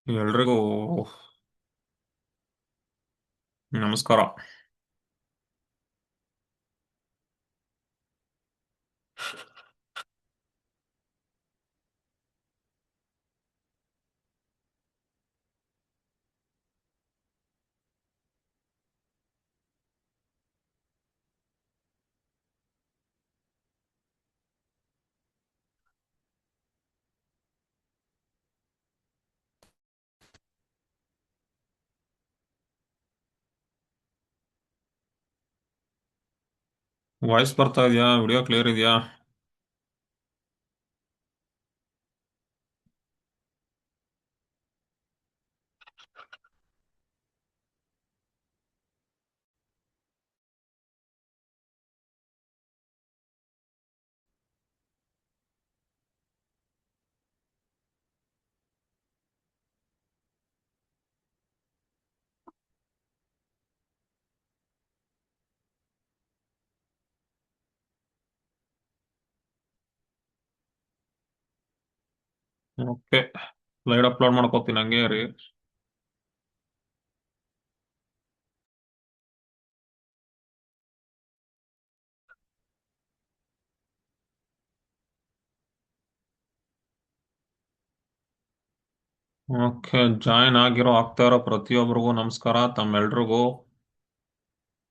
ಎಲ್ರಿಗೂ ನಮಸ್ಕಾರ. ವಾಯ್ಸ್ ಬರ್ತಾ ಇದೆಯಾ? ವಿಡಿಯೋ ಕ್ಲಿಯರ್ ಇದೆಯಾ? ಓಕೆ, ಸ್ಲೈಡ್ ಅಪ್ಲೋಡ್ ಮಾಡ್ಕೋತೀನಿ, ಹಂಗೆ ರೀ. ಓಕೆ, ಜಾಯಿನ್ ಆಗ್ತಾ ಇರೋ ಪ್ರತಿಯೊಬ್ಬರಿಗೂ ನಮಸ್ಕಾರ. ತಮ್ಮೆಲ್ರಿಗೂ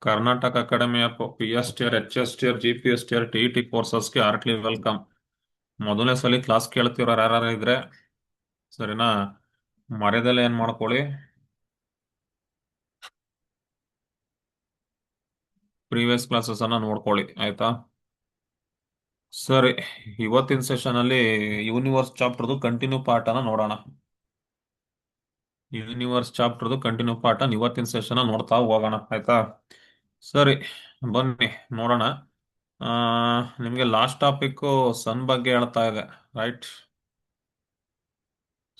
Karnataka academy of P S T R, H S T R, G P S T R, T T ಕೋರ್ಸಸ್ಗೆ ಹಾರ್ಟ್ಲಿ ವೆಲ್ಕಮ್. ಮೊದಲನೇ ಸಲ ಕ್ಲಾಸ್ ಕೇಳ್ತಿರೋರು ಯಾರು ಇದ್ರೆ ಸರಿನಾ, ಮರ್ಯಾದೆಲ್ಲ ಏನ್ ಮಾಡ್ಕೊಳ್ಳಿ, ಪ್ರೀವಿಯಸ್ ಕ್ಲಾಸಸ್ ಅನ್ನ ನೋಡ್ಕೊಳ್ಳಿ, ಆಯ್ತಾ? ಸರಿ, ಇವತ್ತಿನ ಸೆಷನ್ ಅಲ್ಲಿ ಯೂನಿವರ್ಸ್ ಚಾಪ್ಟರ್ದು ಕಂಟಿನ್ಯೂ ಪಾರ್ಟ್ ಅನ್ನ ನೋಡೋಣ. ಯೂನಿವರ್ಸ್ ಚಾಪ್ಟರ್ದು ಕಂಟಿನ್ಯೂ ಪಾರ್ಟ್ ಅನ್ನ ಇವತ್ತಿನ ಸೆಷನ್ ನೋಡ್ತಾ ಹೋಗೋಣ, ಆಯ್ತಾ? ಸರಿ, ಬನ್ನಿ ನೋಡೋಣ. ಆ ನಿಮ್ಗೆ ಲಾಸ್ಟ್ ಟಾಪಿಕ್ ಸನ್ ಬಗ್ಗೆ ಹೇಳ್ತಾ ಇದೆ, ರೈಟ್?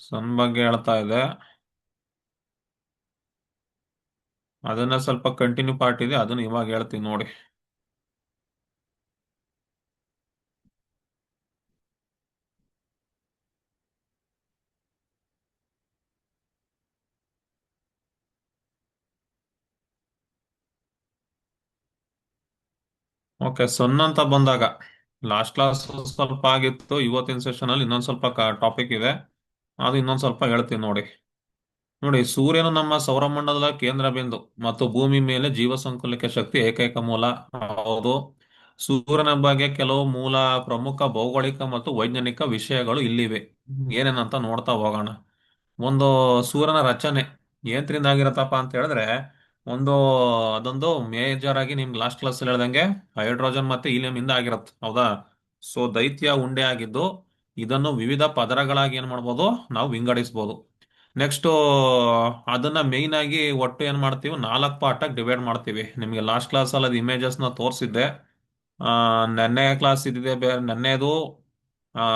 ಸನ್ ಬಗ್ಗೆ ಹೇಳ್ತಾ ಇದೆ. ಅದನ್ನ ಸ್ವಲ್ಪ ಕಂಟಿನ್ಯೂ ಪಾರ್ಟ್ ಇದೆ, ಅದನ್ನ ಇವಾಗ ಹೇಳ್ತೀನಿ ನೋಡಿ. ಓಕೆ, ಸನ್ ಅಂತ ಬಂದಾಗ ಲಾಸ್ಟ್ ಕ್ಲಾಸ್ ಸ್ವಲ್ಪ ಆಗಿತ್ತು. ಇವತ್ತಿನ ಸೆಷನ್ ಅಲ್ಲಿ ಇನ್ನೊಂದ್ ಸ್ವಲ್ಪ ಟಾಪಿಕ್ ಇದೆ, ಅದು ಇನ್ನೊಂದ್ ಸ್ವಲ್ಪ ಹೇಳ್ತೀನಿ ನೋಡಿ. ನೋಡಿ, ಸೂರ್ಯನು ನಮ್ಮ ಸೌರಮಂಡಲದ ಕೇಂದ್ರ ಬಿಂದು ಮತ್ತು ಭೂಮಿ ಮೇಲೆ ಜೀವ ಸಂಕುಲಕ್ಕೆ ಶಕ್ತಿ ಏಕೈಕ ಮೂಲ. ಹೌದು. ಸೂರ್ಯನ ಬಗ್ಗೆ ಕೆಲವು ಮೂಲ ಪ್ರಮುಖ ಭೌಗೋಳಿಕ ಮತ್ತು ವೈಜ್ಞಾನಿಕ ವಿಷಯಗಳು ಇಲ್ಲಿವೆ. ಏನೇನಂತ ನೋಡ್ತಾ ಹೋಗೋಣ. ಒಂದು, ಸೂರ್ಯನ ರಚನೆ ಏನ್ರಿಂದ ಆಗಿರತ್ತಪ್ಪ ಅಂತ ಹೇಳಿದ್ರೆ, ಒಂದು ಅದೊಂದು ಮೇಜರ್ ಆಗಿ ನಿಮ್ಗೆ ಲಾಸ್ಟ್ ಕ್ಲಾಸ್ ಹೇಳ್ದಂಗೆ ಹೈಡ್ರೋಜನ್ ಮತ್ತೆ ಹೀಲಿಯಂ ಇಂದ ಆಗಿರತ್ತೆ, ಹೌದಾ? ಸೊ ದೈತ್ಯ ಉಂಡೆ ಆಗಿದ್ದು, ಇದನ್ನು ವಿವಿಧ ಪದರಗಳಾಗಿ ಏನ್ ಮಾಡ್ಬೋದು, ನಾವು ವಿಂಗಡಿಸ್ಬೋದು. ನೆಕ್ಸ್ಟ್, ಅದನ್ನ ಮೇಯ್ನ್ ಆಗಿ ಒಟ್ಟು ಏನ್ ಮಾಡ್ತೀವಿ, 4 ಪಾರ್ಟ್ ಡಿವೈಡ್ ಮಾಡ್ತೀವಿ. ನಿಮ್ಗೆ ಲಾಸ್ಟ್ ಕ್ಲಾಸ್ ಅಲ್ಲಿ ಅದು ಇಮೇಜಸ್ ನ ತೋರಿಸಿದ್ದೆ. ನೆನ್ನೆ ಕ್ಲಾಸ್ ಇದ್ದಿದೆ ಬೇರೆ, ನೆನ್ನೆದು.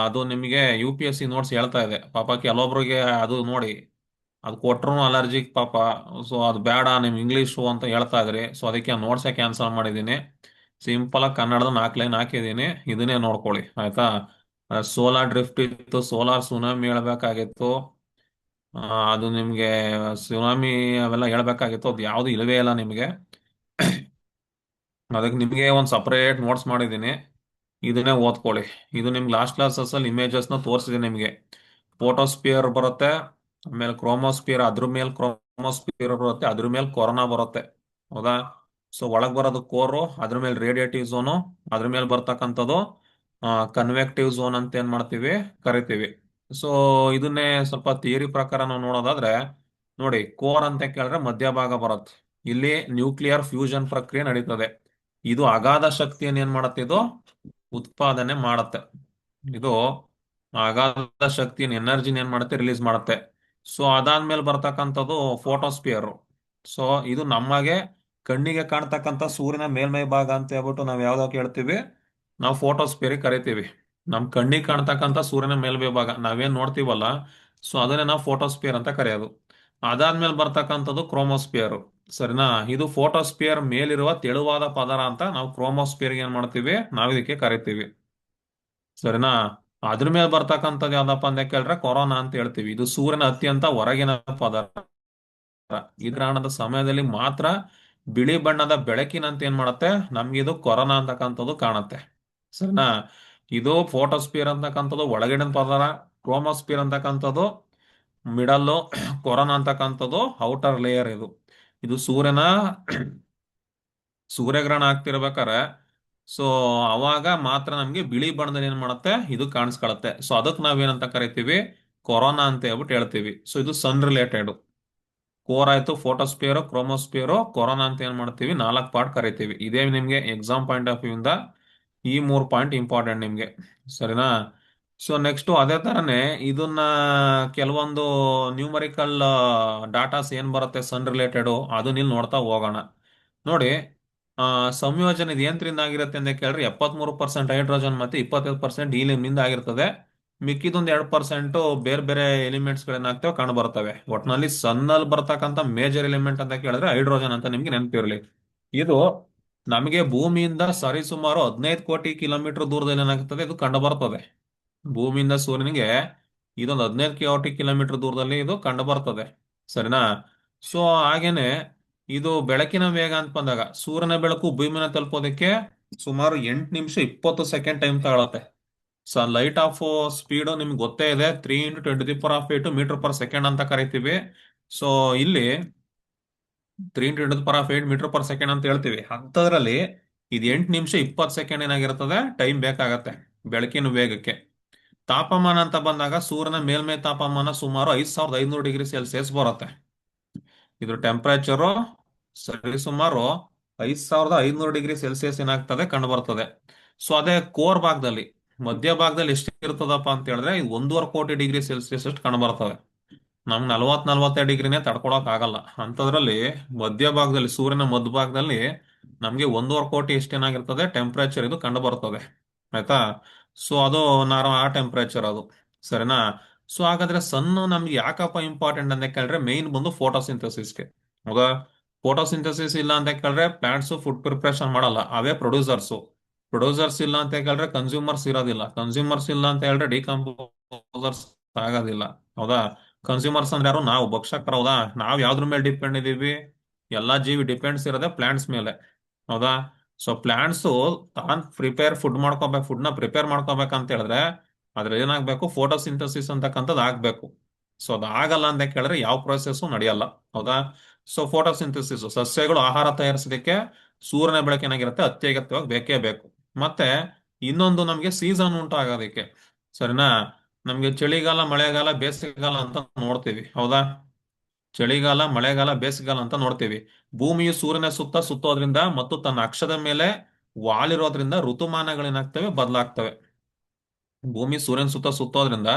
ಅದು ನಿಮಗೆ U P S C notes ಹೇಳ್ತಾ ಇದೆ ಪಾಪ. ಕೆಲವೊಬ್ರಿಗೆ ಅದು ನೋಡಿ, ಅದು ಕೊಟ್ರು ಅಲರ್ಜಿಕ್ ಪಾಪ. ಸೊ ಅದು ಬೇಡ, ನಿಮ್ ಇಂಗ್ಲೀಷು ಅಂತ ಹೇಳ್ತಾ ಇದ್ರಿ. ಸೊ ಅದಕ್ಕೆ ನೋಟ್ಸೇ ಕ್ಯಾನ್ಸಲ್ ಮಾಡಿದ್ದೀನಿ. ಸಿಂಪಲ್ ಆಗಿ ಕನ್ನಡದ 4 ಲೈನ್ ಹಾಕಿದ್ದೀನಿ, ಇದನ್ನೇ ನೋಡ್ಕೊಳ್ಳಿ, ಆಯ್ತಾ? ಸೋಲಾರ್ ಡ್ರಿಫ್ಟ್ ಇತ್ತು, ಸೋಲಾರ್ ಸುನಾಮಿ ಹೇಳ್ಬೇಕಾಗಿತ್ತು. ಆ, ಅದು ನಿಮ್ಗೆ ಸುನಾಮಿ ಅವೆಲ್ಲ ಹೇಳ್ಬೇಕಾಗಿತ್ತು, ಅದು ಯಾವ್ದು ಇಲ್ಲವೇ ಇಲ್ಲ ನಿಮ್ಗೆ. ಅದಕ್ಕೆ ನಿಮ್ಗೆ ಒಂದು ಸಪರೇಟ್ ನೋಟ್ಸ್ ಮಾಡಿದ್ದೀನಿ, ಇದನ್ನೇ ಓದ್ಕೊಳ್ಳಿ. ಇದು ನಿಮ್ಗೆ ಲಾಸ್ಟ್ ಕ್ಲಾಸಸ್ ಅಲ್ಲಿ ಇಮೇಜಸ್ ನ ತೋರಿಸಿದೆ ನಿಮ್ಗೆ. ಫೋಟೋಸ್ಪಿಯರ್ ಬರುತ್ತೆ, ಆಮೇಲೆ ಕ್ರೋಮೋಸ್ಪಿಯರ್, ಅದ್ರ ಮೇಲೆ ಕ್ರೋಮೋಸ್ಪಿಯರ್ ಬರುತ್ತೆ, ಅದ್ರ ಮೇಲೆ ಕೊರೋನಾ ಬರುತ್ತೆ, ಹೌದಾ? ಸೊ ಒಳಗ್ ಬರೋದು ಕೋರು, ಅದ್ರ ಮೇಲೆ ರೇಡಿಯೇಟಿವ್ ಝೋನು, ಅದ್ರ ಮೇಲೆ ಬರ್ತಕ್ಕಂಥದ್ದು ಕನ್ವೆಕ್ಟಿವ್ ಝೋನ್ ಅಂತ ಏನ್ ಮಾಡ್ತೀವಿ, ಕರಿತೀವಿ. ಸೊ ಇದನ್ನೇ ಸ್ವಲ್ಪ ಥಿಯರಿ ಪ್ರಕಾರ ನಾವು ನೋಡೋದಾದ್ರೆ, ನೋಡಿ, ಕೋರ್ ಅಂತ ಕೇಳಿದ್ರೆ ಮಧ್ಯಭಾಗ ಬರುತ್ತೆ. ಇಲ್ಲಿ ನ್ಯೂಕ್ಲಿಯರ್ ಫ್ಯೂಷನ್ ಪ್ರಕ್ರಿಯೆ ನಡೀತದೆ. ಇದು ಅಗಾಧ ಶಕ್ತಿಯನ್ನು ಏನ್ ಮಾಡುತ್ತೆ, ಇದು ಉತ್ಪಾದನೆ ಮಾಡುತ್ತೆ. ಇದು ಅಗಾಧ ಶಕ್ತಿಯನ್ನು, ಎನರ್ಜಿನ ಏನ್ ಮಾಡುತ್ತೆ, ರಿಲೀಸ್ ಮಾಡುತ್ತೆ. ಸೊ ಅದಾದ್ಮೇಲೆ ಬರ್ತಕ್ಕಂಥದ್ದು ಫೋಟೋಸ್ಪಿಯರ್. ಸೊ ಇದು ನಮಗೆ ಕಣ್ಣಿಗೆ ಕಾಣ್ತಕ್ಕಂಥ ಸೂರ್ಯನ ಮೇಲ್ಮೈ ಭಾಗ ಅಂತ ಹೇಳ್ಬಿಟ್ಟು ನಾವ್ ಯಾವ್ದಕ್ಕೆ ಹೇಳ್ತೀವಿ, ನಾವು ಫೋಟೋಸ್ಪಿಯರ್ ಕರಿತೀವಿ. ನಮ್ ಕಣ್ಣಿಗೆ ಕಾಣ್ತಕ್ಕಂಥ ಸೂರ್ಯನ ಮೇಲ್ಮೈ ಭಾಗ ನಾವೇನ್ ನೋಡ್ತೀವಲ್ಲ, ಸೊ ಅದನ್ನೇ ನಾವು ಫೋಟೋಸ್ಪಿಯರ್ ಅಂತ ಕರೆಯೋದು. ಅದಾದ್ಮೇಲೆ ಬರ್ತಕ್ಕಂಥದ್ದು ಕ್ರೋಮೋಸ್ಪಿಯರ್, ಸರಿನಾ? ಇದು ಫೋಟೋಸ್ಪಿಯರ್ ಮೇಲಿರುವ ತೆಳುವಾದ ಪದರ ಅಂತ ನಾವು ಕ್ರೋಮೋಸ್ಪಿಯರ್ ಏನ್ ಮಾಡ್ತೀವಿ, ನಾವು ಇದಕ್ಕೆ ಕರಿತೀವಿ, ಸರಿನಾ? ಅದ್ರ ಮೇಲೆ ಬರ್ತಕ್ಕಂಥದ್ದು ಯಾವ್ದಪ್ಪ ಅಂತ ಕೇಳಿದ್ರೆ ಕೊರೋನಾ ಅಂತ ಹೇಳ್ತೀವಿ. ಇದು ಸೂರ್ಯನ ಅತ್ಯಂತ ಹೊರಗಿನ ಪದಾರ್ಥ. ಈ ಗ್ರಹಣದ ಸಮಯದಲ್ಲಿ ಮಾತ್ರ ಬಿಳಿ ಬಣ್ಣದ ಬೆಳಕಿನಂತ ಏನ್ ಮಾಡುತ್ತೆ ನಮ್ಗೆ ಇದು ಕೊರೋನಾ ಅಂತಕ್ಕಂಥದ್ದು ಕಾಣುತ್ತೆ. ಸರಿನಾ? ಇದು ಫೋಟೋಸ್ಪಿಯರ್ ಅಂತಕ್ಕಂಥದ್ದು ಒಳಗಿನ ಪದರ, ಕ್ರೋಮೋಸ್ಪಿಯರ್ ಅಂತಕ್ಕಂಥದ್ದು ಮಿಡಲ್ಲು, ಕೊರೋನಾ ಅಂತಕ್ಕಂಥದ್ದು ಔಟರ್ ಲೇಯರ್. ಇದು ಇದು ಸೂರ್ಯಗ್ರಹಣ ಆಗ್ತಿರ್ಬೇಕಾರೆ ಸೊ ಅವಾಗ ಮಾತ್ರ ನಮ್ಗೆ ಬಿಳಿ ಬಣ್ಣದಲ್ಲಿ ಏನ್ ಮಾಡುತ್ತೆ ಇದು ಕಾಣಿಸ್ಕೊಳತ್ತೆ. ಸೊ ಅದಕ್ಕೆ ನಾವೇನಂತ ಕರಿತೀವಿ, ಕೊರೋನಾ ಅಂತ ಹೇಳ್ಬಿಟ್ಟು ಹೇಳ್ತೀವಿ. ಸೊ ಇದು ಸನ್ ರಿಲೇಟೆಡ್. ಕೋರ್ ಆಯ್ತು, ಫೋಟೋಸ್ಪಿಯರು, ಕ್ರೋಮೋಸ್ಪಿಯರು, ಕೊರೋನಾ ಅಂತ ಏನ್ ಮಾಡ್ತೀವಿ 4 ಪಾರ್ಟ್ ಕರಿತೀವಿ. ಇದೇ ನಿಮ್ಗೆ ಎಕ್ಸಾಮ್ ಪಾಯಿಂಟ್ ಆಫ್ ವ್ಯೂ ಇಂದ ಈ 3 ಪಾಯಿಂಟ್ ಇಂಪಾರ್ಟೆಂಟ್ ನಿಮ್ಗೆ. ಸರಿನಾ? ಸೊ ನೆಕ್ಸ್ಟ್ ಅದೇ ತರನೇ ಇದನ್ನ ಕೆಲವೊಂದು ನ್ಯೂಮರಿಕಲ್ ಡಾಟಾಸ್ ಏನ್ ಬರುತ್ತೆ ಸನ್ ರಿಲೇಟೆಡ್, ಅದನ್ನ ಇಲ್ಲಿ ನೋಡ್ತಾ ಹೋಗೋಣ. ನೋಡಿ, ಆ ಸಂಯೋಜನೆ ಇದು ಏನ್ರಿಂದ ಆಗಿರುತ್ತೆ ಅಂತ ಕೇಳಿದ್ರೆ 73% ಹೈಡ್ರೋಜನ್ ಮತ್ತೆ 25% ಹೀಲಿಯಂ ನಿಂದ ಆಗಿರ್ತದೆ. ಮಿಕ್ಕಿದೊಂದು 2% ಬೇರೆ ಬೇರೆ ಎಲಿಮೆಂಟ್ಸ್ ಗಳೇನಾಗ್ತವೆ ಕಂಡು ಬರ್ತವೆ. ಒಟ್ನಲ್ಲಿ ಸನ್ನಲ್ಲಿ ಬರ್ತಕ್ಕಂಥ ಮೇಜರ್ ಎಲಿಮೆಂಟ್ ಅಂತ ಕೇಳಿದ್ರೆ ಹೈಡ್ರೋಜನ್ ಅಂತ ನಿಮ್ಗೆ ನೆನಪಿರಲಿ. ಇದು ನಮಗೆ ಭೂಮಿಯಿಂದ ಸರಿಸುಮಾರು 15 ಕೋಟಿ ಕಿಲೋಮೀಟರ್ ದೂರದಲ್ಲಿ ಏನಾಗ್ತದೆ ಇದು ಕಂಡು ಬರ್ತದೆ. ಭೂಮಿಯಿಂದ ಸೂರ್ಯನಿಗೆ ಇದೊಂದು 15 ಕೋಟಿ ಕಿಲೋಮೀಟರ್ ದೂರದಲ್ಲಿ ಇದು ಕಂಡು ಬರ್ತದೆ. ಸರಿನಾ? ಸೊ ಹಾಗೇನೆ ಇದು ಬೆಳಕಿನ ವೇಗ ಅಂತ ಬಂದಾಗ ಸೂರ್ಯನ ಬೆಳಕು ಭೂಮಿನ ತಲುಪೋದಕ್ಕೆ ಸುಮಾರು 8 ನಿಮಿಷ 20 ಸೆಕೆಂಡ್ ಟೈಮ್ ತಗೊಳತ್ತೆ. ಸೊ ಲೈಟ್ ಆಫ್ ಸ್ಪೀಡ್ ನಿಮ್ಗೆ ಗೊತ್ತೇ ಇದೆ, 3 × 10⁸ ಮೀಟರ್ ಪರ್ ಸೆಕೆಂಡ್ ಅಂತ ಕರಿತೀವಿ. ಸೊ ಇಲ್ಲಿ 3 × 10⁸ ಮೀಟರ್ ಪರ್ ಸೆಕೆಂಡ್ ಅಂತ ಹೇಳ್ತೀವಿ. ಅಂಥದ್ರಲ್ಲಿ ಇದು 8 ನಿಮಿಷ 20 ಸೆಕೆಂಡ್ ಏನಾಗಿರ್ತದೆ ಟೈಮ್ ಬೇಕಾಗತ್ತೆ ಬೆಳಕಿನ ವೇಗಕ್ಕೆ. ತಾಪಮಾನ ಅಂತ ಬಂದಾಗ ಸೂರ್ಯನ ಮೇಲ್ಮೈ ತಾಪಮಾನ ಸುಮಾರು 5500 ಡಿಗ್ರಿ ಸೆಲ್ಸಿಯಸ್ ಬರುತ್ತೆ. ಇದ್ರ ಟೆಂಪರೇಚರು ಸರಿಸುಮಾರು 5500 ಡಿಗ್ರಿ ಸೆಲ್ಸಿಯಸ್ ಏನಾಗ್ತದೆ ಕಂಡು ಬರ್ತದೆ. ಸೊ ಅದೇ ಕೋರ್ ಭಾಗದಲ್ಲಿ, ಮಧ್ಯ ಭಾಗದಲ್ಲಿ ಎಷ್ಟು ಇರ್ತದಪ್ಪ ಅಂತ ಹೇಳಿದ್ರೆ ಇದು 1.25 ಕೋಟಿ ಡಿಗ್ರಿ ಸೆಲ್ಸಿಯಸ್ ಅಷ್ಟು ಕಂಡು ಬರ್ತದೆ. ನಮ್ಗೆ 40-42 ಡಿಗ್ರಿನೇ ತಡ್ಕೊಳಕ್ ಆಗಲ್ಲ. ಅಂಥದ್ರಲ್ಲಿ ಮಧ್ಯ ಭಾಗದಲ್ಲಿ, ಸೂರ್ಯನ ಮಧ್ಯ ಭಾಗದಲ್ಲಿ ನಮ್ಗೆ 1.25 ಕೋಟಿ ಎಷ್ಟೇನಾಗಿರ್ತದೆ ಟೆಂಪರೇಚರ್ ಇದು ಕಂಡು ಬರ್ತದೆ. ಆಯ್ತಾ? ಸೊ ಅದು ಆ ಟೆಂಪರೇಚರ್ ಅದು. ಸರಿನಾ? ಸೊ ಹಾಗಾದ್ರೆ ಸನ್ ನಮ್ಗೆ ಯಾಕಪ್ಪ ಇಂಪಾರ್ಟೆಂಟ್ ಅಂತ ಕೇಳಿದ್ರೆ ಮೇನ್ ಬಂದು ಫೋಟೋಸಿಂಥಸಿಸ್ಗೆ. ಹೌದಾ? ಫೋಟೋಸಿಂಥಸಿಸ್ ಇಲ್ಲ ಅಂತ ಕೇಳಿದ್ರೆ ಪ್ಲಾಂಟ್ಸ್ ಫುಡ್ ಪ್ರಿಪರೇಷನ್ ಮಾಡಲ್ಲ, ಅವೇ ಪ್ರೊಡ್ಯೂಸರ್ಸ್. ಪ್ರೊಡ್ಯೂಸರ್ಸ್ ಇಲ್ಲ ಅಂತ ಕೇಳಿದ್ರೆ ಕನ್ಸ್ಯೂಮರ್ಸ್ ಇರೋದಿಲ್ಲ, ಕನ್ಸ್ಯೂಮರ್ಸ್ ಇಲ್ಲ ಅಂತ ಹೇಳಿದ್ರೆ ಡಿಕಂಪೋಸರ್ಸ್ ಆಗೋದಿಲ್ಲ. ಹೌದಾ? ಕನ್ಸ್ಯೂಮರ್ಸ್ ಅಂದ್ರೆ ಯಾರು? ನಾವು ಭಕ್ಷಕರು. ಹೌದಾ? ನಾವ್ ಯಾವ್ದ್ರ ಮೇಲೆ ಡಿಪೆಂಡ್ ಇದೀವಿ? ಎಲ್ಲಾ ಜೀವಿ ಡಿಪೆಂಡ್ಸ್ ಇರೋದೇ ಪ್ಲಾಂಟ್ಸ್ ಮೇಲೆ. ಹೌದಾ? ಸೊ ಪ್ಲಾಂಟ್ಸ್ ತಾನ್ ಫುಡ್ ನ ಪ್ರಿಪೇರ್ ಮಾಡ್ಕೋಬೇಕಂತ ಹೇಳಿದ್ರೆ ಅದ್ರ ಏನಾಗ್ಬೇಕು, ಫೋಟೋಸಿಂಥಸಿಸ್ ಅಂತಕ್ಕಂಥದ್ದು ಆಗ್ಬೇಕು. ಸೊ ಅದು ಆಗಲ್ಲ ಅಂತ ಕೇಳಿದ್ರೆ ಯಾವ ಪ್ರೊಸೆಸ್ ನಡೆಯಲ್ಲ. ಹೌದಾ? ಸೊ ಫೋಟೋಸಿಂಥಸಿಸ್ ಸಸ್ಯಗಳು ಆಹಾರ ತಯಾರಿಸಲಿಕ್ಕೆ ಸೂರ್ಯನ ಬೆಳಕು ಏನಾಗಿರುತ್ತೆ ಅತ್ಯಗತ್ಯವಾಗಿ ಬೇಕೇ ಬೇಕು. ಮತ್ತೆ ಇನ್ನೊಂದು ನಮ್ಗೆ ಸೀಸನ್ ಉಂಟು ಆಗೋದಕ್ಕೆ. ಸರಿನಾ? ನಮ್ಗೆ ಚಳಿಗಾಲ, ಮಳೆಗಾಲ, ಬೇಸಿಗೆಗಾಲ ಅಂತ ನೋಡ್ತೀವಿ. ಹೌದಾ? ಚಳಿಗಾಲ, ಮಳೆಗಾಲ, ಬೇಸಿಗೆಗಾಲ ಅಂತ ನೋಡ್ತೀವಿ. ಭೂಮಿಯು ಸೂರ್ಯನ ಸುತ್ತ ಸುತ್ತೋದ್ರಿಂದ ಮತ್ತು ತನ್ನ ಅಕ್ಷದ ಮೇಲೆ ವಾಲಿರೋದ್ರಿಂದ ಋತುಮಾನಗಳೇನಾಗ್ತವೆ ಬದಲಾಗ್ತವೆ. ಭೂಮಿ ಸೂರ್ಯನ ಸುತ್ತ ಸುತ್ತೋದ್ರಿಂದ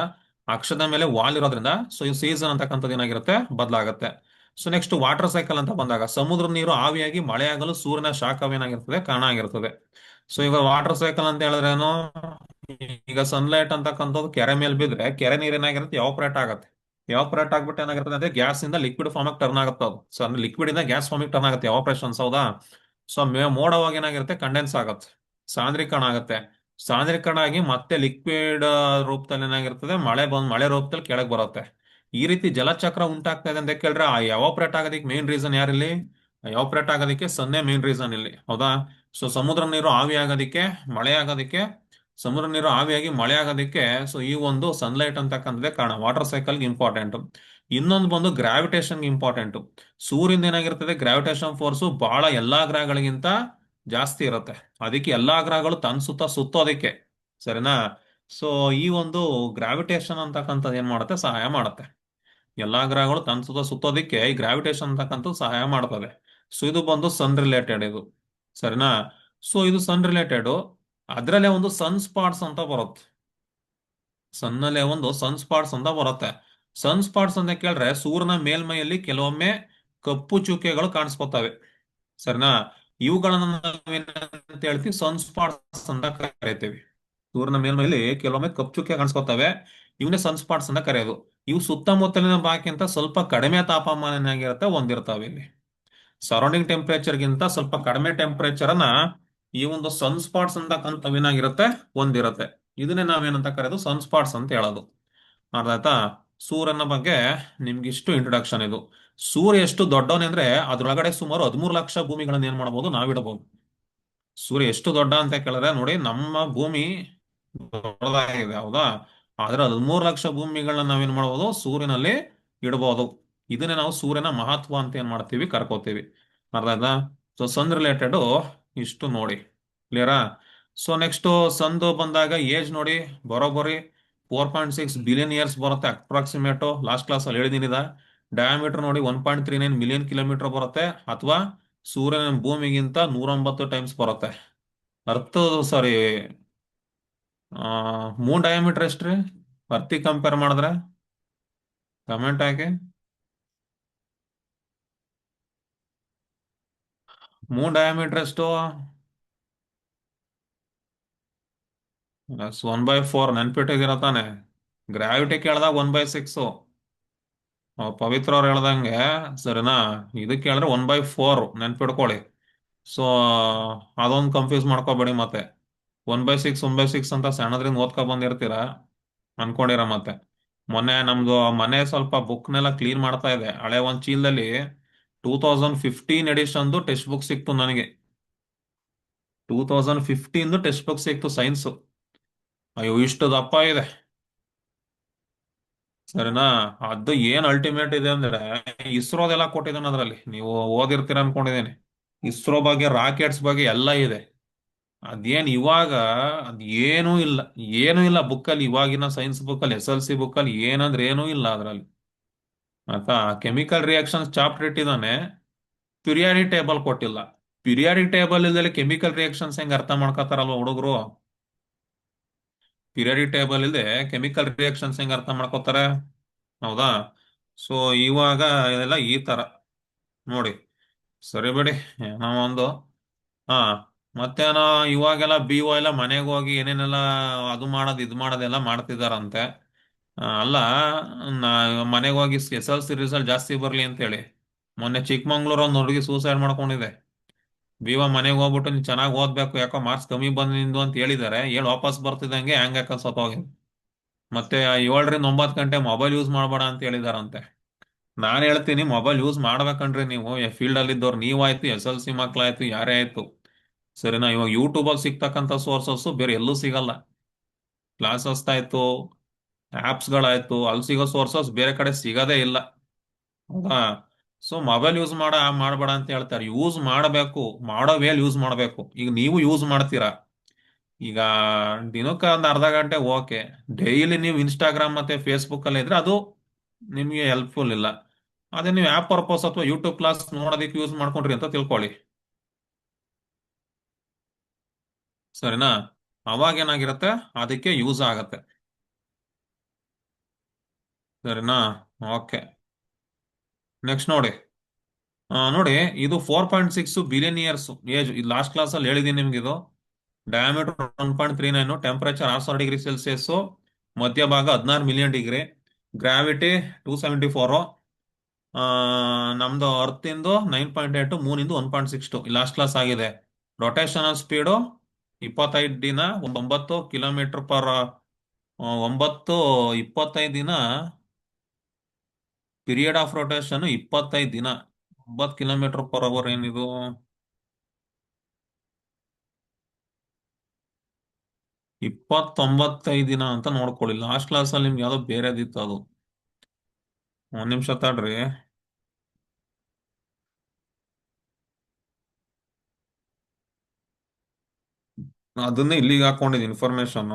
ಅಕ್ಷದ ಮೇಲೆ ವಾಲ್ ಇರೋದ್ರಿಂದ ಸೊ ಈ ಸೀಸನ್ ಅಂತಕ್ಕಂಥದ್ದು ಏನಾಗಿರುತ್ತೆ ಬದಲಾಗುತ್ತೆ. ಸೊ ನೆಕ್ಸ್ಟ್ ವಾಟರ್ ಸೈಕಲ್ ಅಂತ ಬಂದಾಗ ಸಮುದ್ರ ನೀರು ಆವಿಯಾಗಿ ಮಳೆಯಾಗಲು ಸೂರ್ಯನ ಶಾಖವೇನಾಗಿರ್ತದೆ ಕಾರಣ ಆಗಿರ್ತದೆ. ಸೊ ಈಗ ವಾಟರ್ ಸೈಕಲ್ ಅಂತ ಹೇಳಿದ್ರೇನು, ಈಗ ಸನ್ಲೈಟ್ ಅಂತಕ್ಕಂಥದ್ದು ಕೆರೆ ಮೇಲೆ ಬಿದ್ರೆ ಕೆರೆ ನೀರ್ ಏನಾಗಿರುತ್ತೆ ಎವಾಪರೇಟ್ ಆಗುತ್ತೆ. ಎವಾಪರೇಟ್ ಆಗ್ಬಿಟ್ಟು ಏನಾಗಿರುತ್ತೆ ಅಂದ್ರೆ ಗ್ಯಾಸ್ ಇಂದ ಲಿಕ್ವಿಡ್ ಫಾರ್ಮ್ ಟರ್ನ್ ಆಗುತ್ತೆ ಅದು. ಸೊ ಅಂದ್ರೆ ಲಿಕ್ವಿಡ್ ಇಂದ ಗ್ಯಾಸ್ ಫಾರ್ಮ್ ಟರ್ನ್ ಆಗುತ್ತೆ ಎವಾಪರೇಷನ್ಸ್. ಹೌದಾ? ಸೊ ಮೋಡವಾಗಿ ಏನಾಗಿರುತ್ತೆ ಕಂಡೆನ್ಸ್ ಆಗುತ್ತೆ, ಸಾಂದ್ರೀಕರಣ ಆಗುತ್ತೆ. ಸಾಂದ್ರೀಕರಣ ಆಗಿ ಮತ್ತೆ ಲಿಕ್ವಿಡ್ ರೂಪದಲ್ಲಿ ಏನಾಗಿರ್ತದೆ ಮಳೆ ರೂಪದಲ್ಲಿ ಕೆಳಗೆ ಬರುತ್ತೆ. ಈ ರೀತಿ ಜಲಚಕ್ರ ಉಂಟಾಗ್ತಾ ಇದೆ ಅಂತ ಕೇಳಿದ್ರೆ ಆ ಎವಾಪರೇಟ್ ಆಗೋದಕ್ಕೆ ಮೇನ್ ರೀಸನ್ ಯಾರಿಲ್ಲಿ? ಎವಾಪರೇಟ್ ಆಗೋದಕ್ಕೆ ಸನ್ನೆ ಮೇನ್ ರೀಸನ್ ಇಲ್ಲಿ. ಹೌದಾ? ಸೊ ಸಮುದ್ರ ನೀರು ಆವಿ ಆಗೋದಕ್ಕೆ, ಮಳೆ ಆಗೋದಕ್ಕೆ, ಸಮುದ್ರ ನೀರು ಆವಿಯಾಗಿ ಮಳೆ ಆಗೋದಕ್ಕೆ ಸೊ ಈ ಒಂದು ಸನ್ಲೈಟ್ ಅಂತಕ್ಕಂಥದ್ದೇ ಕಾರಣ. ವಾಟರ್ ಸೈಕಲ್ಗೆ ಇಂಪಾರ್ಟೆಂಟ್. ಇನ್ನೊಂದು ಬಂದು ಗ್ರಾವಿಟೇಷನ್ ಇಂಪಾರ್ಟೆಂಟ್. ಸೂರ್ಯನ ಏನಾಗಿರ್ತದೆ ಗ್ರಾವಿಟೇಷನ್ ಫೋರ್ಸ್ ಬಹಳ ಎಲ್ಲಾ ಗ್ರಹಗಳಿಗಿಂತ ಜಾಸ್ತಿ ಇರುತ್ತೆ. ಅದಕ್ಕೆ ಎಲ್ಲಾ ಗ್ರಹಗಳು ತನ್ನ ಸುತ್ತ ಸುತ್ತೋದಕ್ಕೆ. ಸರಿನಾ? ಸೊ ಈ ಒಂದು ಗ್ರಾವಿಟೇಷನ್ ಅಂತಕ್ಕಂಥದ್ದು ಏನ್ ಮಾಡುತ್ತೆ ಸಹಾಯ ಮಾಡುತ್ತೆ. ಎಲ್ಲಾ ಗ್ರಹಗಳು ತನ್ನ ಸುತ್ತ ಸುತ್ತೋದಕ್ಕೆ ಈ ಗ್ರಾವಿಟೇಷನ್ ಅಂತಕ್ಕಂಥದ್ದು ಸಹಾಯ ಮಾಡ್ತದೆ. ಸೊ ಇದು ಬಂದು ಸನ್ ರಿಲೇಟೆಡ್ ಇದು. ಸರಿನಾ? ಸೊ ಇದು ಸನ್ ರಿಲೇಟೆಡ್. ಅದ್ರಲ್ಲೇ ಒಂದು ಸನ್ ಸ್ಪಾಟ್ಸ್ ಅಂತ ಬರುತ್ತೆ. ಸನ್ನಲ್ಲೇ ಒಂದು ಸನ್ ಸ್ಪಾಟ್ಸ್ ಅಂತ ಬರುತ್ತೆ. ಸನ್ ಸ್ಪಾಟ್ಸ್ ಅಂತ ಕೇಳಿದ್ರೆ ಸೂರ್ಯನ ಮೇಲ್ಮೈಯಲ್ಲಿ ಕೆಲವೊಮ್ಮೆ ಕಪ್ಪು ಚುಕ್ಕೆಗಳು ಕಾಣಿಸ್ಕೊತವೆ. ಸರಿನಾ? ಇವುಗಳನ್ನ ನಾವೇನಂತ ಹೇಳ್ತೀವಿ, ಸನ್ ಸ್ಪಾಟ್ಸ್ ಅಂತ ಕರಿತೀವಿ. ಸೂರ್ಯನ ಮೇಲ್ಮೈಲಿ ಕೆಲವೊಮ್ಮೆ ಕಪ್ಪು ಚುಕ್ಕೆ ಕಾಣಿಸ್ಕೊತವೆ, ಇವನ್ನೇ ಸನ್ ಸ್ಪಾಟ್ಸ್ ಅಂತ ಕರೆಯೋದು. ಇವು ಸುತ್ತಮುತ್ತಲಿನ ಭಾಗಕ್ಕಿಂತ ಸ್ವಲ್ಪ ಕಡಿಮೆ ತಾಪಮಾನ ಏನಾಗಿರುತ್ತೆ ಹೊಂದಿರ್ತವೆ. ಇಲ್ಲಿ ಸರೌಂಡಿಂಗ್ ಟೆಂಪರೇಚರ್ಗಿಂತ ಸ್ವಲ್ಪ ಕಡಿಮೆ ಟೆಂಪರೇಚರ್ ಅನ್ನ ಈ ಒಂದು ಸನ್ ಸ್ಪಾಟ್ಸ್ ಅಂತಕ್ಕಂಥವೇನಾಗಿರುತ್ತೆ ಹೊಂದಿರುತ್ತೆ. ಇದನ್ನೇ ನಾವೇನಂತ ಕರೆಯೋದು ಸನ್ ಸ್ಪಾಟ್ಸ್ ಅಂತ ಹೇಳೋದು. ಅರ್ಥ ಆಯ್ತಾ? ಸೂರ್ಯನ ಬಗ್ಗೆ ನಿಮ್ಗೆ ಇಷ್ಟು ಇಂಟ್ರೊಡಕ್ಷನ್ ಇದು. ಸೂರ್ಯ ಎಷ್ಟು ದೊಡ್ಡವನೇ ಅಂದ್ರೆ ಅದ್ರೊಳಗಡೆ ಸುಮಾರು 13 ಲಕ್ಷ ಭೂಮಿಗಳನ್ನ ಏನ್ ಮಾಡಬಹುದು, ನಾವಿಡಬಹುದು. ಸೂರ್ಯ ಎಷ್ಟು ದೊಡ್ಡ ಅಂತ ಕೇಳಿದ್ರೆ ನೋಡಿ, ನಮ್ಮ ಭೂಮಿ ದೊಡ್ಡದಾಗಿದೆ ಹೌದಾ, ಆದ್ರೆ 13 ಲಕ್ಷ ಭೂಮಿಗಳನ್ನ ನಾವೇನ್ ಮಾಡಬಹುದು, ಸೂರ್ಯನಲ್ಲಿ ಇಡಬಹುದು. ಇದನ್ನೇ ನಾವು ಸೂರ್ಯನ ಮಹತ್ವ ಅಂತ ಏನ್ ಮಾಡ್ತೀವಿ, ಕರ್ಕೋತೀವಿ. ಅರ್ಥ ಆಯ್ತಾ? ಸೊ ಸನ್ ರಿಲೇಟೆಡ್ ಇಷ್ಟು ನೋಡಿ. ಕ್ಲಿಯರಾ? ಸೊ ನೆಕ್ಸ್ಟ್ ಸಂದು ಬಂದಾಗ ಏಜ್ ನೋಡಿ, ಬರೋಬ್ಬರಿ 4.6 ಬಿಲಿಯನ್ ಇಯರ್ಸ್ ಬರುತ್ತೆ ಅಪ್ರಾಕ್ಸಿಮೇಟು. ಲಾಸ್ಟ್ ಕ್ಲಾಸ್ ಅಲ್ಲಿ ಹೇಳಿದೀನಿದ. ಡಯಾಮೀಟರ್ ನೋಡಿ 1.39 ಮಿಲಿಯನ್ ಕಿಲೋಮೀಟರ್ ಬರುತ್ತೆ, ಅಥವಾ ಸೂರ್ಯನ ಭೂಮಿಗಿಂತ 109 ಟೈಮ್ಸ್ ಬರುತ್ತೆ. ಅರ್ಥ, ಸಾರಿ, ಮೂನ್ ಡಯಾಮೀಟರ್ ಎಷ್ಟ್ರಿ ಅರ್ತಿ ಕಂಪೇರ್ ಮಾಡಿದ್ರೆ? ಕಮೆಂಟ್ ಹಾಕಿ. ಮೂನ್ ಡಯಾಮೀಟರ್ ಎಷ್ಟು? 1/4 ನೆನ್ಪಿಟ್ಟಿದ್ದೀರ ತಾನೆ? ಗ್ರಾವಿಟಿ ಕೇಳ್ದಾಗ 1/6. ಪವಿತ್ರ ಅವ್ರು ಹೇಳ್ದಂಗೆ, ಸರಿನಾ? ಇದು ಕೇಳಿದ್ರೆ 1/4 ನೆನ್ಪಿಡ್ಕೊಳ್ಳಿ. ಸೊ ಅದೊಂದು ಕನ್ಫ್ಯೂಸ್ ಮಾಡ್ಕೋಬೇಡಿ ಮತ್ತೆ. 1/6 ಅಂತ ಸಣ್ಣದ್ರಿಂದ ಓದ್ಕೊ ಬಂದಿರ್ತೀರ ಅನ್ಕೊಂಡಿರ ಮತ್ತೆ. ಮೊನ್ನೆ ನಮ್ದು ಮನೆ ಸ್ವಲ್ಪ ಬುಕ್ನೆಲ್ಲ ಕ್ಲೀನ್ ಮಾಡ್ತಾ ಇದೆ, ಹಳೆ ಒಂದ್ ಚೀಲದಲ್ಲಿ 2015 ಎಡಿಷನ್ದು ಟೆಕ್ಸ್ಟ್ ಬುಕ್ ಸಿಕ್ತು ನನಗೆ. 2015 ಟೆಕ್ಸ್ಟ್ ಬುಕ್ ಸಿಕ್ತು ಸೈನ್ಸ್. ಅಯ್ಯೋ ಇಷ್ಟು ದಪ್ಪ ಇದೆ. ಸರಿನಾ? ಅದು ಏನ್ ಅಲ್ಟಿಮೇಟ್ ಇದೆ ಅಂದ್ರೆ, ಇಸ್ರೋದೆಲ್ಲ ಕೊಟ್ಟಿದ್ದಾನೆ ಅದ್ರಲ್ಲಿ, ನೀವು ಓದಿರ್ತೀರ ಅನ್ಕೊಂಡಿದ್ದೀನಿ. ಇಸ್ರೋ ಬಗ್ಗೆ, ರಾಕೆಟ್ಸ್ ಬಗ್ಗೆ ಎಲ್ಲ ಇದೆ. ಅದೇನ್ ಇವಾಗ, ಅದ್ ಏನೂ ಇಲ್ಲ. ಏನೂ ಇಲ್ಲ ಬುಕ್ಕಲ್ಲಿ, ಇವಾಗಿನ ಸೈನ್ಸ್ ಬುಕ್ಕಲ್ಲಿ, SLC ಬುಕ್ಕಲ್ಲಿ ಏನಂದ್ರೆ ಏನೂ ಇಲ್ಲ ಅದ್ರಲ್ಲಿ. ಆಯ್ತಾ? ಕೆಮಿಕಲ್ ರಿಯಾಕ್ಷನ್ಸ್ ಚಾಪ್ಟರ್ ಇಟ್ಟಿದ್ದಾನೆ, ಪಿರಿಯಾಡಿಕ್ ಟೇಬಲ್ ಕೊಟ್ಟಿಲ್ಲ. ಪಿರಿಯಾಡಿಕ್ ಟೇಬಲ್ ಇಲ್ದಲ್ಲಿ ಕೆಮಿಕಲ್ ರಿಯಾಕ್ಷನ್ಸ್ ಹೆಂಗ್ ಅರ್ಥ ಮಾಡ್ಕೋತಾರಲ್ವ ಹುಡುಗರು? ಪಿರಿಯಾಡಿಕ್ ಟೇಬಲ್ ಇಲ್ಲದೆ ಕೆಮಿಕಲ್ ರಿಯಾಕ್ಷನ್ಸ್ ಹೆಂಗ್ ಅರ್ಥ ಮಾಡ್ಕೋತಾರೆ? ಹೌದಾ? ಸೊ ಇವಾಗ ಇದೆಲ್ಲ ಈ ತರ ನೋಡಿ. ಸರಿ ಬಿಡಿ, ಏನೋ ಒಂದು. ಹಾ, ಮತ್ತೇನೋ ಇವಾಗೆಲ್ಲ BO ಎಲ್ಲ ಮನೆಗೆ ಹೋಗಿ ಏನೇನೆಲ್ಲ ಅದು ಮಾಡೋದು ಇದು ಮಾಡೋದೆಲ್ಲ ಮಾಡ್ತಿದಾರಂತೆ. ಅಲ್ಲ, ನಾ ಮನೆಗೆ ಹೋಗಿ SLC ರಿಸಲ್ಟ್ ಜಾಸ್ತಿ ಬರ್ಲಿ ಅಂತ ಹೇಳಿ ಮೊನ್ನೆ ಚಿಕ್ಕಮಂಗ್ಳೂರ್ ಒಂದು ಹುಡುಗಿ ಸೂಸೈಡ್ ಮಾಡ್ಕೊಂಡಿದೆ. BO ಮನೆಗೆ ಹೋಗ್ಬಿಟ್ಟು ನೀನ್ ಚೆನ್ನಾಗಿ ಓದ್ಬೇಕು, ಯಾಕೋ ಮಾರ್ಕ್ಸ್ ಕಮ್ಮಿ ಬಂದ್ ನಿಂದು ಅಂತ ಹೇಳಿದಾರೆ. ಹೇಳಿ ವಾಪಸ್ ಬರ್ತಿದಂಗೆ ಹ್ಯಾಂಗ್ ಹಾಕಲ್ ಸತ್ತೋಗಿ. ಮತ್ತೆ 7 ರಿಂದ 9 ಗಂಟೆ ಮೊಬೈಲ್ ಯೂಸ್ ಮಾಡಬೇಡ ಅಂತ ಹೇಳಿದಾರಂತೆ. ನಾನ್ ಹೇಳ್ತೀನಿ, ಮೊಬೈಲ್ ಯೂಸ್ ಮಾಡ್ಬೇಕಂಡ್ರಿ ನೀವು, ಫೀಲ್ಡ್ ಅಲ್ಲಿ ಇದ್ದವ್ರು ನೀವಾಯ್ತು, SLC ಮಕ್ಳಾಯ್ತು, ಯಾರೇ ಆಯ್ತು. ಸರಿನಾ? ಇವಾಗ ಯೂಟ್ಯೂಬ್ ಅಲ್ಲಿ ಸಿಗ್ತಕ್ಕಂಥ ಸೋರ್ಸಸ್ ಬೇರೆ ಎಲ್ಲೂ ಸಿಗಲ್ಲ. ಕ್ಲಾಸಸ್ ಆಯ್ತು, ಆಪ್ಸ್ ಗಳಾಯ್ತು, ಅಲ್ಲಿ ಸಿಗೋ ಸೋರ್ಸಸ್ ಬೇರೆ ಕಡೆ ಸಿಗದೇ ಇಲ್ಲ. ಹೌದಾ? ಸೊ ಮೊಬೈಲ್ ಯೂಸ್ ಮಾಡಬೇಡ ಅಂತ ಹೇಳ್ತಾರೆ. ಯೂಸ್ ಮಾಡಬೇಕು, ಮಾಡೋ ವೇಲ್ ಯೂಸ್ ಮಾಡಬೇಕು. ಈಗ ನೀವು ಯೂಸ್ ಮಾಡ್ತೀರಾ. ಈಗ ದಿನಕ್ಕೆ ಒಂದು ಅರ್ಧ ಗಂಟೆ ಓಕೆ. ಡೈಲಿ ನೀವು ಇನ್ಸ್ಟಾಗ್ರಾಮ್ ಮತ್ತೆ ಫೇಸ್ಬುಕ್ ಅಲ್ಲಿ ಇದ್ರೆ ಅದು ನಿಮ್ಗೆ ಹೆಲ್ಪ್ಫುಲ್ ಇಲ್ಲ. ಅದೇ ನೀವು ಆಪ್ ಪರ್ಪಸ್ ಅಥವಾ ಯೂಟ್ಯೂಬ್ ಕ್ಲಾಸ್ ನೋಡೋದಕ್ಕೆ ಯೂಸ್ ಮಾಡ್ಕೊಂಡ್ರಿ ಅಂತ ತಿಳ್ಕೊಳ್ಳಿ. ಸರಿನಾ? ಅವಾಗ ಏನಾಗಿರುತ್ತೆ, ಅದಕ್ಕೆ ಯೂಸ್ ಆಗತ್ತೆ. ಸರಿನಾ? ಓಕೆ. ನೆಕ್ಸ್ಟ್ ನೋಡಿ. ನೋಡಿ, ಇದು 4.6 billion years age. Last class ಅಲ್ಲಿ ಹೇಳಿದೀನಿ ನಿಮ್ಗೆ ಇದು. ಡಯಾಮೀಟರ್ 1.39, ಟೆಂಪರೇಚರ್ 6000 ಡಿಗ್ರಿ ಸೆಲ್ಸಿಯಸ್, ಮಧ್ಯಭಾಗ 16 ಮಿಲಿಯನ್ ಡಿಗ್ರಿ, ಗ್ರಾವಿಟಿ 274, ನಮ್ದು ಅರ್ತ್ ಇಂದು 9.8, ಮೂನಿಂದು 1.62 ಲಾಸ್ಟ್ ಕ್ಲಾಸ್ ಆಗಿದೆ. ರೊಟೇಷನಲ್ ಸ್ಪೀಡು 25 ದಿನ, 9 ಕಿಲೋಮೀಟರ್ ಪರ್ 25 ದಿನ. ಪೀರಿಯಡ್ ಆಫ್ ರೊಟೇಷನ್ 25 ದಿನ. 9 ಕಿಲೋಮೀಟರ್ ಪರ್ ಅವರ್ ಏನಿದು? 29 ದಿನ ಅಂತ ನೋಡ್ಕೊಳ್ಳಿ. ಲಾಸ್ಟ್ ಕ್ಲಾಸ್ ಅಲ್ಲಿ ನಿಮ್ಗೆ ಯಾವ್ದೋ ಬೇರೆದಿತ್ತು ಅದು. ಒಂದ್ ನಿಮಿಷ ತಡ್ರಿ. ಅದನ್ನೇ ಇಲ್ಲಿಗೆ ಹಾಕೊಂಡಿದ್ದು ಇನ್ಫಾರ್ಮೇಶನ್.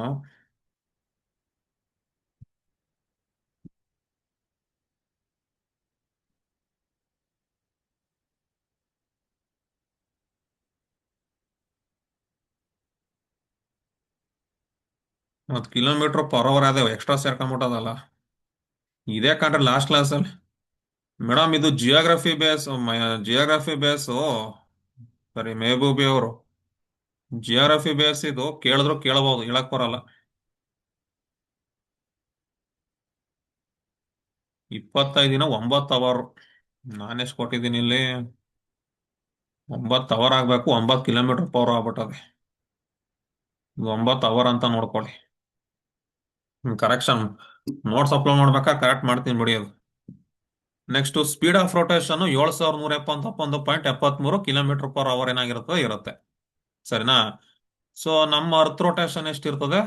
ಮತ್ ಕಿಲೋಮೀಟರ್ ಪರ್ ಅವರ್ ಅದೇ ಎಕ್ಸ್ಟ್ರಾ ಸೇರ್ಕೊಂಡ್ಬಿಟ್ಟದಲ್ಲ. ಇದೇ ಕಂಡ್ರೆ ಲಾಸ್ಟ್ ಕ್ಲಾಸ್ ಅಲ್ಲಿ. ಮೇಡಮ್ ಇದು ಜಿಯೋಗ್ರಫಿ ಬೇಸು. ಸರಿ, ಮೇಬೂಬಿ ಅವರು ಜಿಯೋಗ್ರಫಿ ಬೇಸ್ ಇದು, ಕೇಳಿದ್ರು ಕೇಳಬಹುದು, ಹೇಳಕ್ ಬರಲ್ಲ. 25 ದಿನ 9 ಅವರ್. ನಾನೆಷ್ಟು ಕೊಟ್ಟಿದ್ದೀನಿ ಇಲ್ಲಿ? 9 ಅವರ್ ಆಗ್ಬೇಕು, 9 ಕಿಲೋಮೀಟರ್ ಪವರ್ ಆಗ್ಬಿಟ್ಟದೆ. ಇದು 9 ಅವರ್ ಅಂತ ನೋಡ್ಕೊಳ್ಳಿ. ಕರೆಕ್ಷನ್ ನೋಟ್ಸ್ ಅಪ್ಲೋಡ್ ಮಾಡ್ಬೇಕಾ ಕರೆಕ್ಟ್ ಮಾಡ್ತೀನಿ ಬಿಡಿ ಅದು. Next speed of rotation 7171.73 kilometre per hour ಏನಾಗಿರ್ತದೆ ಇರುತ್ತೆ. ಸರಿನಾ? ಸೊ ನಮ್ಮ ಅರ್ತ್ ರೊಟೇಷನ್ ಎಷ್ಟಿರ್ತದೆ?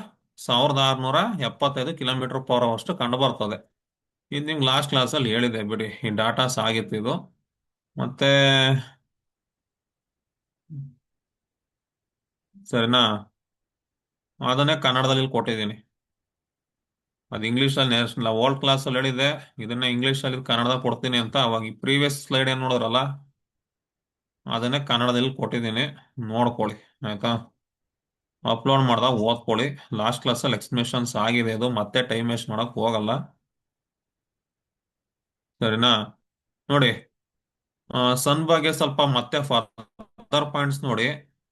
1675 ಕಿಲೋಮೀಟರ್ ಪರ್ ಅವರ್ ಅಷ್ಟು ಕಂಡು ಬರ್ತದೆ. ಇದು ನಿಮ್ಗೆ ಲಾಸ್ಟ್ ಕ್ಲಾಸಲ್ಲಿ ಹೇಳಿದೆ ಬಿಡಿ, ಈ ಡಾಟಾಸ್ ಆಗಿತ್ತು ಇದು. ಮತ್ತೆ ಸರಿನಾ, ಅದನ್ನೇ ಕನ್ನಡದಲ್ಲಿ ಕೊಟ್ಟಿದ್ದೀನಿ. ಅದು ಇಂಗ್ಲೀಷಲ್ಲಿ ಓಲ್ಡ್ ಕ್ಲಾಸಲ್ಲಿ ಹೇಳಿದೆ, ಇದನ್ನ ಇಂಗ್ಲೀಷಲ್ಲಿ ಕನ್ನಡದ ಕೊಡ್ತೀನಿ ಅಂತ. ಅವಾಗ ಪ್ರೀವಿಯಸ್ ಸ್ಲೈಡ್ ಏನ್ ನೋಡಿದ್ರಲ್ಲ, ಅದನ್ನೇ ಕನ್ನಡದಲ್ಲಿ ಕೊಟ್ಟಿದ್ದೀನಿ, ನೋಡ್ಕೊಳ್ಳಿ ಆಯ್ತಾ. ಅಪ್ಲೋಡ್ ಮಾಡ್ದಾಗ ಓದ್ಕೊಳ್ಳಿ. ಲಾಸ್ಟ್ ಕ್ಲಾಸಲ್ಲಿ ಎಕ್ಸ್ಪ್ಲನೇಷನ್ಸ್ ಆಗಿದೆ ಇದು, ಮತ್ತೆ ಟೈಮ್ ವೇಸ್ಟ್ ಮಾಡಕ್ ಹೋಗಲ್ಲ. ಸರಿನಾ? ನೋಡಿ, ಸನ್ ಬಗ್ಗೆ ಸ್ವಲ್ಪ ಮತ್ತೆ ಫರ್ದರ್ ಪಾಯಿಂಟ್ಸ್ ನೋಡಿ.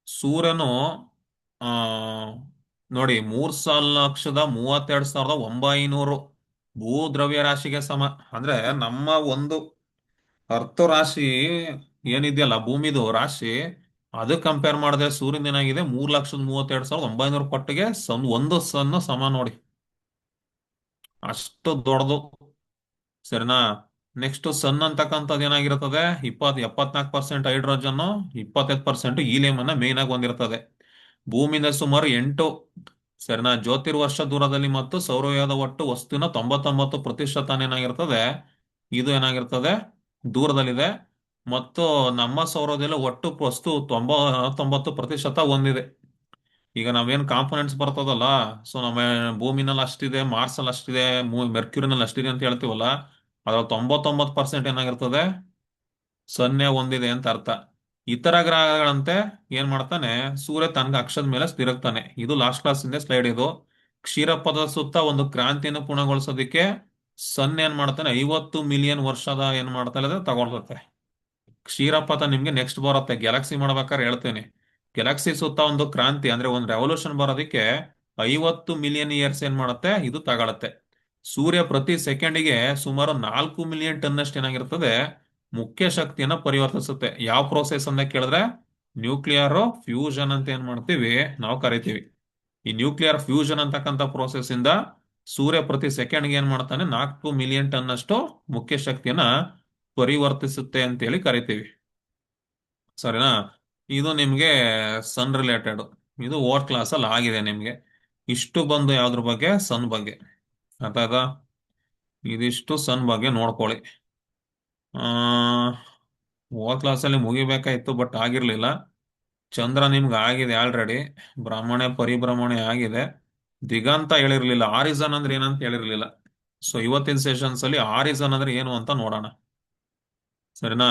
ಸೂರ್ಯನು ಆ ನೋಡಿ 3,32,31,900 ಭೂದ್ರವ್ಯ ರಾಶಿಗೆ ಸಮ. ಅಂದ್ರೆ ನಮ್ಮ ಒಂದು ಅರ್ಥ ರಾಶಿ ಏನಿದೆಯಲ್ಲ, ಭೂಮಿದು ರಾಶಿ, ಅದು ಕಂಪೇರ್ ಮಾಡಿದ್ರೆ ಸೂರ್ಯನ ಏನಾಗಿದೆ 3,32,900 ಪಟ್ಟಿಗೆ ಒಂದು ಸನ್ ಸಮ ನೋಡಿ, ಅಷ್ಟು ದೊಡ್ಡದು. ಸರಿನಾ? ನೆಕ್ಸ್ಟ್ ಸನ್ ಅಂತಕ್ಕಂಥದ್ದು ಏನಾಗಿರ್ತದೆ, 74% ಹೈಡ್ರೋಜನ್, 25% ಹೀಲಿಯಂ ಅನ್ನ ಮೇನ್ ಆಗಿ ಹೊಂದಿರ್ತದೆ. ಭೂಮಿಯಿಂದ ಸುಮಾರು 8 ಸರಿನಾ ಜ್ಯೋತಿರ್ವರ್ಷ ದೂರದಲ್ಲಿ ಮತ್ತು ಸೌರವ್ಯೂಹದ ಒಟ್ಟು ವಸ್ತುವಿನ 99% ಏನಾಗಿರ್ತದೆ, ಇದು ಏನಾಗಿರ್ತದೆ ದೂರದಲ್ಲಿದೆ. ಮತ್ತು ನಮ್ಮ ಸೌರದಲ್ಲಿ ಒಟ್ಟು ವಸ್ತು 99% ಹೊಂದಿದೆ. ಈಗ ನಾವೇನ್ ಕಾಂಪೊನೆಂಟ್ಸ್ ಬರ್ತದಲ್ಲ, ಸೊ ನಮ್ಮ ಭೂಮಿನಲ್ಲಿ ಅಷ್ಟಿದೆ, ಮಾರ್ಸ್ ಅಲ್ಲಿ ಅಷ್ಟಿದೆ, ಮೆರ್ಕ್ಯೂರಿನಲ್ಲಿ ಅಷ್ಟಿದೆ ಅಂತ ಹೇಳ್ತೀವಲ್ಲ, ಅದ್ರ 99% ಏನಾಗಿರ್ತದೆ, 0 ಹೊಂದಿದೆ ಅಂತ ಅರ್ಥ. ಇತರ ಗ್ರಹಗಳಂತೆ ಏನ್ ಮಾಡ್ತಾನೆ, ಸೂರ್ಯ ತನ್ನ ಅಕ್ಷದ ಮೇಲೆ ಸ್ಥಿರಗ್ತಾನೆ. ಇದು ಲಾಸ್ಟ್ ಕ್ಲಾಸ್ ಇಂದ ಸ್ಲೈಡ್ ಇದು. ಕ್ಷೀರಪಥದ ಸುತ್ತ ಒಂದು ಕ್ರಾಂತಿಯನ್ನು ಪೂರ್ಣಗೊಳಿಸೋದಿಕ್ಕೆ ಸನ್ ಏನ್ ಮಾಡ್ತಾನೆ, 50 ಮಿಲಿಯನ್ ವರ್ಷದ ಏನ್ ಮಾಡ್ತಾ ತಗೊಳ್ತತೆ. ಕ್ಷೀರಪಥ ನಿಮ್ಗೆ ನೆಕ್ಸ್ಟ್ ಬರುತ್ತೆ, ಗ್ಯಾಲಕ್ಸಿ ಮಾಡ್ಬೇಕಾದ್ರೆ ಹೇಳ್ತೇನೆ. ಗ್ಯಾಲಕ್ಸಿ ಸುತ್ತ ಒಂದು ಕ್ರಾಂತಿ ಅಂದ್ರೆ ಒಂದು ರೆವಲ್ಯೂಷನ್ ಬರೋದಕ್ಕೆ 50 ಮಿಲಿಯನ್ ಇಯರ್ಸ್ ಏನ್ ಮಾಡುತ್ತೆ, ಇದು ತಗೊಳತ್ತೆ. ಸೂರ್ಯ ಪ್ರತಿ ಸೆಕೆಂಡಿಗೆ ಸುಮಾರು 4 ಮಿಲಿಯನ್ ಟನ್ ಅಷ್ಟು ಏನಾಗಿರ್ತದೆ, ಮುಖ್ಯ ಶಕ್ತಿಯನ್ನ ಪರಿವರ್ತಿಸುತ್ತೆ. ಯಾವ ಪ್ರೋಸೆಸ್ ಅಂತ ಕೇಳಿದ್ರೆ, ನ್ಯೂಕ್ಲಿಯರ್ ಫ್ಯೂಷನ್ ಅಂತ ಏನ್ ಮಾಡ್ತೀವಿ ನಾವು ಕರಿತೀವಿ. ಈ ನ್ಯೂಕ್ಲಿಯರ್ ಫ್ಯೂಷನ್ ಅಂತಕ್ಕಂಥ ಪ್ರೋಸೆಸ್ ಇಂದ ಸೂರ್ಯ ಪ್ರತಿ ಸೆಕೆಂಡ್ಗೆ ಏನ್ ಮಾಡ್ತಾನೆ, 4 ಮಿಲಿಯನ್ ಟನ್ ಅಷ್ಟು ಮುಖ್ಯ ಶಕ್ತಿಯನ್ನ ಪರಿವರ್ತಿಸುತ್ತೆ ಅಂತೇಳಿ ಕರಿತೀವಿ. ಸರಿನಾ? ಇದು ನಿಮ್ಗೆ ಸನ್ ರಿಲೇಟೆಡ್, ಇದು ಓವರ್ ಕ್ಲಾಸ್ ಅಲ್ಲಿ ಆಗಿದೆ ನಿಮ್ಗೆ. ಇಷ್ಟು ಬಂದು ಯಾವ್ದ್ರ ಬಗ್ಗೆ, ಸನ್ ಬಗ್ಗೆ. ಅರ್ಥ ಆಯ್ತಾ? ಇದಿಷ್ಟು ಸನ್ ಬಗ್ಗೆ ನೋಡ್ಕೊಳ್ಳಿ. ಓವರ್ ಕ್ಲಾಸ್ ಅಲ್ಲಿ ಮುಗಿಬೇಕಾಯ್ತು, ಬಟ್ ಆಗಿರ್ಲಿಲ್ಲ. ಚಂದ್ರ ನಿಮ್ಗೆ ಆಗಿದೆ ಆಲ್ರೆಡಿ, ಭ್ರಮಣೆ ಪರಿಭ್ರಮಣೆ ಆಗಿದೆ. ದಿಗಂತ ಹೇಳಿರ್ಲಿಲ್ಲ, ಆರಿಸನ್ ಅಂದ್ರೆ ಏನಂತ ಹೇಳಿರ್ಲಿಲ್ಲ. ಸೊ ಇವತ್ತಿನ ಸೆಷನ್ಸ್ ಅಲ್ಲಿ ಆರಿಸನ್ ಅಂದ್ರೆ ಏನು ಅಂತ ನೋಡೋಣ. ಸರಿನಾ?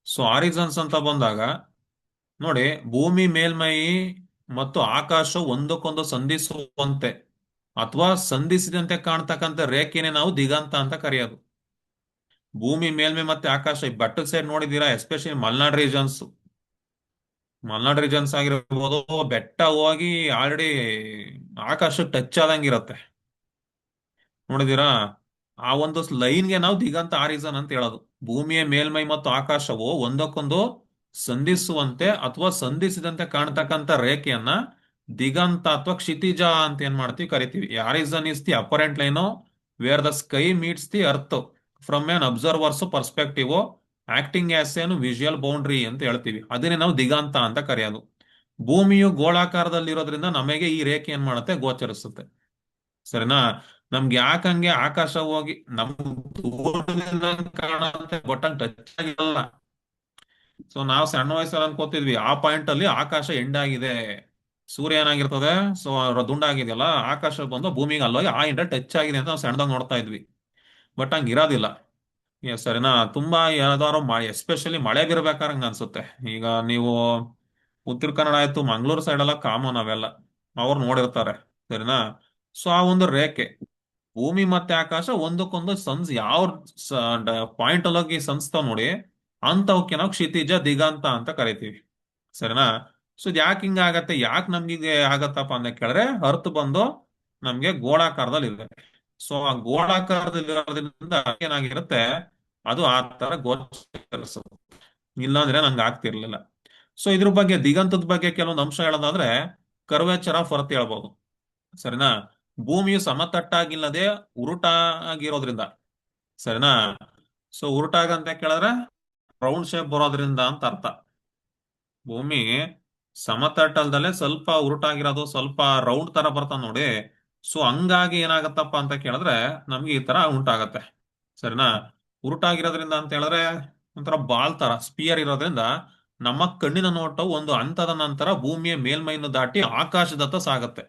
ಸೊ ಆರಿಸನ್ಸ್ ಅಂತ ಬಂದಾಗ ನೋಡಿ, ಭೂಮಿ ಮೇಲ್ಮೈ ಮತ್ತು ಆಕಾಶ ಒಂದಕ್ಕೊಂದು ಸಂಧಿಸುವಂತೆ ಅಥವಾ ಸಂಧಿಸಿದಂತೆ ಕಾಣ್ತಕ್ಕಂಥ ರೇಖೆನೆ ನಾವು ದಿಗಂತ ಅಂತ ಕರೆಯೋದು. ಭೂಮಿ ಮೇಲ್ಮೈ ಮತ್ತೆ ಆಕಾಶ ಈ ಬೆಟ್ಟದ ಸೈಡ್ ನೋಡಿದೀರಾ, ಎಸ್ಪೆಷಲಿ ಮಲ್ನಾಡ್ ರೀಜನ್ಸ್ ಆಗಿರ್ಬೋದು, ಬೆಟ್ಟ ಹೋಗಿ ಆಲ್ರೆಡಿ ಆಕಾಶ ಟಚ್ ಆದಂಗಿರತ್ತೆ, ನೋಡಿದೀರಾ? ಆ ಒಂದು ಲೈನ್ಗೆ ನಾವು ದಿಗಂತ ಆರಿಸನ್ ಅಂತ ಹೇಳೋದು. ಭೂಮಿಯ ಮೇಲ್ಮೈ ಮತ್ತು ಆಕಾಶವು ಒಂದಕ್ಕೊಂದು ಸಂಧಿಸುವಂತೆ ಅಥವಾ ಸಂಧಿಸಿದಂತೆ ಕಾಣ್ತಕ್ಕಂಥ ರೇಖೆಯನ್ನ ದಿಗಂತ ಅಥವಾ ಕ್ಷಿತಿಜ ಅಂತ ಏನ್ ಮಾಡ್ತೀವಿ ಕರಿತೀವಿ. Horizon is the apparent line where the sky meets the earth from an observer's perspective acting as an visual boundary ಅಂತ ಹೇಳ್ತೀವಿ. ಅದನ್ನೇ ನಾವು ದಿಗಂತ ಅಂತ ಕರೆಯೋದು. ಭೂಮಿಯು ಗೋಳಾಕಾರದಲ್ಲಿರೋದ್ರಿಂದ ನಮಗೆ ಈ ರೇಖೆ ಏನ್ ಮಾಡುತ್ತೆ, ಗೋಚರಿಸುತ್ತೆ. ಸರಿನಾ? ನಮ್ಗೆ ಯಾಕಂಗೆ ಆಕಾಶ ಹೋಗಿ ನಮ್ ದೂರದಿಂದ ಕಾಣುತ್ತೆ, ಬಟ್ ಟಚ್ ಆಗಿರಲ್ಲ. ಸೊ ನಾವು ಸಣ್ಣ ವಯಸ್ಸಲ್ಲಿ ಅನ್ಕೋತಿದ್ವಿ ಆ ಪಾಯಿಂಟ್ ಅಲ್ಲಿ ಆಕಾಶ ಎಂಡ್ ಆಗಿದೆ, ಸೂರ್ಯ ಏನಾಗಿರ್ತದೆ, ಸೊ ದುಂಡಾಗಿದೆಯಲ್ಲ, ಆಕಾಶ ಬಂದು ಭೂಮಿಗೆ ಅಲ್ಲೋಗಿ ಆ ಎಂಡ ಟಚ್ ಆಗಿದೆ ಅಂತ ನಾವು ಸಣ್ಣದಾಗ ನೋಡ್ತಾ ಇದ್ವಿ. ಬಟ್ ಹಂಗ ಇರೋದಿಲ್ಲ. ಸರಿನಾ? ತುಂಬಾ ಯಾವ್ದಾದ್ರು ಎಸ್ಪೆಷಲಿ ಮಳೆ ಬಿರ್ಬೇಕಾದ್ರೆ ಹಂಗ ಅನ್ಸುತ್ತೆ. ಈಗ ನೀವು ಉತ್ತರ ಕನ್ನಡ ಆಯ್ತು, ಮಂಗಳೂರು ಸೈಡ್ ಎಲ್ಲ ಕಾಮನ್ ಅವೆಲ್ಲ, ಅವ್ರು ನೋಡಿರ್ತಾರೆ. ಸರಿನಾ? ಸೊ ಆ ಒಂದು ರೇಖೆ ಭೂಮಿ ಮತ್ತೆ ಆಕಾಶ ಒಂದಕ್ಕೊಂದು ಯಾವ ಪಾಯಿಂಟ್ ಅಲ್ಲೋಗಿ ಸಂಸ್ತಾವ್ ನೋಡಿ, ಅಂತವಕ್ಕೆ ನಾವು ಕ್ಷಿತಿಜ ದಿಗಂತ ಅಂತ ಕರಿತೀವಿ. ಸರಿನಾ? ಸೊ ಯಾಕೆ ಹಿಂಗ ಆಗತ್ತೆ, ಯಾಕೆ ನಮ್ಗೆ ಆಗತ್ತಪ್ಪ ಅಂತ ಕೇಳಿದ್ರೆ, ಅರ್ಥ ಬಂದು ನಮ್ಗೆ ಗೋಳಾಕಾರದಲ್ಲಿ ಇದೆ. ಸೊ ಆ ಗೋಳಾಕಾರದಲ್ಲಿ ಇರೋದ್ರಿಂದ ಏನಾಗಿರುತ್ತೆ, ಅದು ಆ ತರ ಗೋಚರಿಸುತ್ತೆ. ಇಲ್ಲಾಂದ್ರೆ ನಂಗೆ ಆಗ್ತಿರ್ಲಿಲ್ಲ. ಸೊ ಇದ್ರ ಬಗ್ಗೆ, ದಿಗಂತದ ಬಗ್ಗೆ ಕೆಲವೊಂದು ಅಂಶ ಹೇಳೋದಾದ್ರೆ, ಕರ್ವೇಚರ್ ಆಫ್ ಅರ್ತ್ ಹೇಳ್ಬೋದು. ಸರಿನಾ? ಭೂಮಿಯು ಸಮತಟ್ಟಾಗಿಲ್ಲದೆ ಉರುಟಾಗಿರೋದ್ರಿಂದ. ಸರಿನಾ? ಸೊ ಉರುಟಾಗಂತ ಕೇಳಿದ್ರೆ ರೌಂಡ್ ಶೇಪ್ ಬರೋದ್ರಿಂದ ಅಂತ ಅರ್ಥ. ಭೂಮಿ ಸಮತಟ್ಟಲ್ದಲ್ಲೇ ಸ್ವಲ್ಪ ಉರುಟಾಗಿರೋದು, ಸ್ವಲ್ಪ ರೌಂಡ್ ತರ ಬರ್ತಾವ ನೋಡಿ. ಸೊ ಹಂಗಾಗಿ ಏನಾಗತ್ತಪ್ಪ ಅಂತ ಕೇಳಿದ್ರೆ ನಮ್ಗೆ ಈ ತರ ಉಂಟಾಗತ್ತೆ. ಸರಿನಾ? ಉರುಟಾಗಿರೋದ್ರಿಂದ ಅಂತ ಹೇಳಿದ್ರೆ ಒಂಥರ ಬಾಲ್ ತರ ಸ್ಪಿಯರ್ ಇರೋದ್ರಿಂದ ನಮ್ಮ ಕಣ್ಣಿನ ನೋಟವು ಒಂದು ಹಂತದ ನಂತರ ಭೂಮಿಯ ಮೇಲ್ಮೈಯನ್ನು ದಾಟಿ ಆಕಾಶದತ್ತ ಸಾಗತ್ತೆ.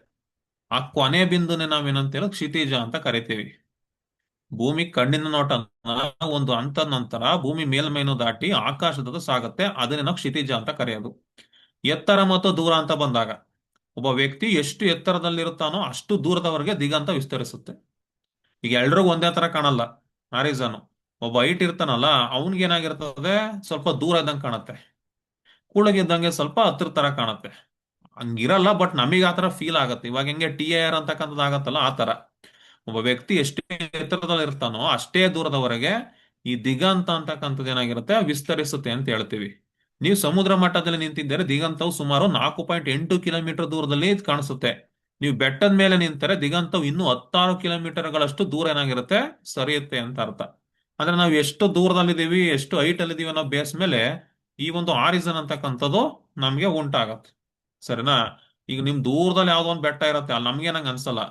ಆ ಕೊನೆ ಬಿಂದುನೇ ನಾವೇನಂತ ಹೇಳಿ ಕ್ಷಿತಿಜ ಅಂತ ಕರಿತೀವಿ. ಭೂಮಿ ಕಣ್ಣಿನ ನೋಟ ಒಂದು ಹಂತದ ನಂತರ ಭೂಮಿ ಮೇಲ್ಮೈನು ದಾಟಿ ಆಕಾಶದತ್ತ ಸಾಗತ್ತೆ, ಅದನ್ನೇ ನಾವು ಕ್ಷಿತಿಜ ಅಂತ ಕರೆಯೋದು. ಎತ್ತರ ಮತ್ತು ದೂರ ಅಂತ ಬಂದಾಗ ಒಬ್ಬ ವ್ಯಕ್ತಿ ಎಷ್ಟು ಎತ್ತರದಲ್ಲಿರುತ್ತಾನೋ ಅಷ್ಟು ದೂರದವರೆಗೆ ದಿಗಂತ ವಿಸ್ತರಿಸುತ್ತೆ. ಈಗ ಎಲ್ರಿಗೂ ಒಂದೇ ತರ ಕಾಣಲ್ಲ ಹಾರಿಜಾನ್. ಒಬ್ಬ ಹೈಟ್ ಇರ್ತಾನಲ್ಲ ಅವನ್ಗೆ ಏನಾಗಿರ್ತದೆ, ಸ್ವಲ್ಪ ದೂರ ಇದ್ದಂಗೆ ಕಾಣತ್ತೆ. ಕೂಳಗಿದ್ದಂಗೆ ಸ್ವಲ್ಪ ಹತ್ರ ತರ ಕಾಣತ್ತೆ. ಹಂಗಿರಲ್ಲ, ಬಟ್ ನಮಗೆ ಆತರ ಫೀಲ್ ಆಗತ್ತೆ. ಇವಾಗ ಹೆಂಗೆ TIR ಅಂತಕ್ಕಂಥದ್ದು ಆಗತ್ತಲ್ಲ ಆ ತರ. ಒಬ್ಬ ವ್ಯಕ್ತಿ ಎಷ್ಟೇ ಎತ್ತರದಲ್ಲಿ ಇರ್ತಾನೋ ಅಷ್ಟೇ ದೂರದವರೆಗೆ ಈ ದಿಗಂತ ಅಂತಕ್ಕಂಥದ್ದು ಏನಾಗಿರುತ್ತೆ, ವಿಸ್ತರಿಸುತ್ತೆ ಅಂತ ಹೇಳ್ತೀವಿ. ನೀವು ಸಮುದ್ರ ಮಟ್ಟದಲ್ಲಿ ನಿಂತಿದ್ದರೆ ದಿಗಂತವು ಸುಮಾರು 4.8 ಕಿಲೋಮೀಟರ್ ದೂರದಲ್ಲಿ ಕಾಣಿಸುತ್ತೆ. ನೀವು ಬೆಟ್ಟದ ಮೇಲೆ ನಿಂತರೆ ದಿಗಂತವು ಇನ್ನೂ 16 ಕಿಲೋಮೀಟರ್ಗಳಷ್ಟು ದೂರ ಏನಾಗಿರುತ್ತೆ, ಸರಿಯುತ್ತೆ ಅಂತ ಅರ್ಥ. ಅಂದ್ರೆ ನಾವು ಎಷ್ಟು ದೂರದಲ್ಲಿದ್ದೀವಿ, ಎಷ್ಟು ಹೈಟ್ ಅಲ್ಲಿದ್ದೀವಿ ಅನ್ನೋ ಬೇಸ್ ಮೇಲೆ ಈ ಒಂದು ಆರಿಸನ್ ಅಂತಕ್ಕಂಥದ್ದು ನಮ್ಗೆ ಉಂಟಾಗತ್ತೆ. ಸರಿನಾ? ಈಗ ನಿಮ್ ದೂರದಲ್ಲಿ ಯಾವ್ದೋ ಒಂದು ಬೆಟ್ಟ ಇರುತ್ತೆ, ಅಲ್ಲಿ ನಮ್ಗೆ ನಂಗೆ ಅನ್ಸಲ್ಲ.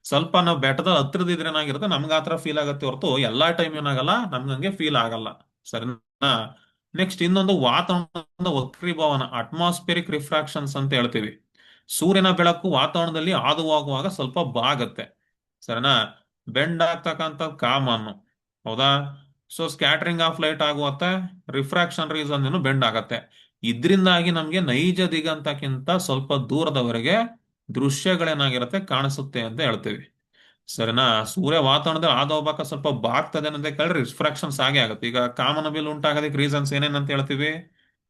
ಸ್ವಲ್ಪ ನಾವು ಬೆಟ್ಟದ ಹತ್ರದಿದ್ರೆ ಏನಾಗಿರುತ್ತೆ, ನಮ್ಗೆ ಆತರ ಫೀಲ್ ಆಗತ್ತೆ ಹೊರತು ಎಲ್ಲಾ ಟೈಮ್ ಏನಾಗಲ್ಲ, ನಮ್ಗೆ ಹಂಗೆ ಫೀಲ್ ಆಗಲ್ಲ. ಸರಿನಾ? ನೆಕ್ಸ್ಟ್ ಇನ್ನೊಂದು ವಾತಾವರಣದ ವಕ್ರೀಭವನ, ಅಟ್ಮಾಸ್ಫಿಯರಿಕ್ ರಿಫ್ರಾಕ್ಷನ್ಸ್ ಅಂತ ಹೇಳ್ತೀವಿ. ಸೂರ್ಯನ ಬೆಳಕು ವಾತಾವರಣದಲ್ಲಿ ಹಾದು ಹೋಗುವಾಗ ಸ್ವಲ್ಪ ಬಾಗತ್ತೆ. ಸರಿನಾ? ಬೆಂಡ್ ಆಗ್ತಕ್ಕಂಥ ಕಾಮನ್. ಹೌದಾ? ಸೊ ಸ್ಕ್ಯಾಟರಿಂಗ್ ಆಫ್ ಲೈಟ್ ಆಗುವತ್ತೆ, ರಿಫ್ರಾಕ್ಷನ್ ರೀಸನ್ ಏನು ಬೆಂಡ್ ಆಗತ್ತೆ. ಇದರಿಂದಾಗಿ ನಮ್ಗೆ ನೈಜ ದಿಗಂತಕ್ಕಿಂತ ಸ್ವಲ್ಪ ದೂರದವರೆಗೆ ದೃಶ್ಯಗಳೇನಾಗಿರುತ್ತೆ, ಕಾಣಿಸುತ್ತೆ ಅಂತ ಹೇಳ್ತೀವಿ. ಸರಿನಾ? ಸೂರ್ಯ ವಾತಾವರಣದಲ್ಲಿ ಹಾದು ಹೋಗ್ಬೇಕಾ ಸ್ವಲ್ಪ ಬಾಗ್ತದೆ ಅಂತ ಕೇಳಿದ್ರೆ ರಿಫ್ರಾಕ್ಷನ್ಸ್ ಆಗೇ ಆಗುತ್ತೆ. ಈಗ ಕಾಮನಬಿಲ್ ಉಂಟಾಗೋದಕ್ಕೆ ರೀಸನ್ಸ್ ಏನೇನಂತ ಹೇಳ್ತೀವಿ?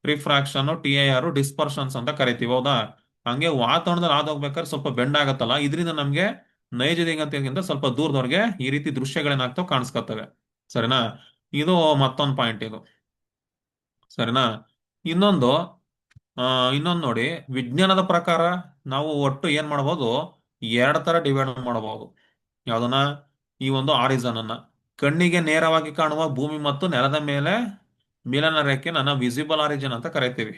ರಿಫ್ರಾಕ್ಷನ್, TIR, ಡಿಸ್ಪರ್ಷನ್ಸ್ ಅಂತ ಕರಿತೀವಿ. ಹೌದಾ? ಹಂಗೆ ವಾತಾವರಣದಲ್ಲಿ ಹಾದು ಹೋಗ್ಬೇಕಾದ್ರೆ ಸ್ವಲ್ಪ ಬೆಂಡ್ ಆಗತ್ತಲ್ಲ, ಇದರಿಂದ ನಮ್ಗೆ ನೈಜ ದಿಗಂತಕ್ಕಿಂತ ಸ್ವಲ್ಪ ದೂರದವರೆಗೆ ಈ ರೀತಿ ದೃಶ್ಯಗಳೇನಾಗ್ತಾವ, ಕಾಣಿಸ್ಕೊತವೆ. ಸರಿನಾ? ಇದು ಮತ್ತೊಂದು ಪಾಯಿಂಟ್ ಇದು. ಸರಿನಾ? ಇನ್ನೊಂದು ಆ ಇನ್ನೊಂದು ನೋಡಿ, ವಿಜ್ಞಾನದ ಪ್ರಕಾರ ನಾವು ಒಟ್ಟು ಏನ್ ಮಾಡಬಹುದು, ಎರಡು ತರ ಡಿವೈಡ್ ಮಾಡಬಹುದು. ಯಾವ್ದನ್ನ? ಈ ಒಂದು ಆರಿಸನ್ ಅನ್ನ ಕಣ್ಣಿಗೆ ನೇರವಾಗಿ ಕಾಣುವ ಭೂಮಿ ಮತ್ತು ನೆಲದ ಮೇಲೆ ಮಿಲನ ರೇಖೆ ನನ್ನ ವಿಸಿಬಲ್ ಆರಿಜಿನ್ ಅಂತ ಕರಿತೀವಿ.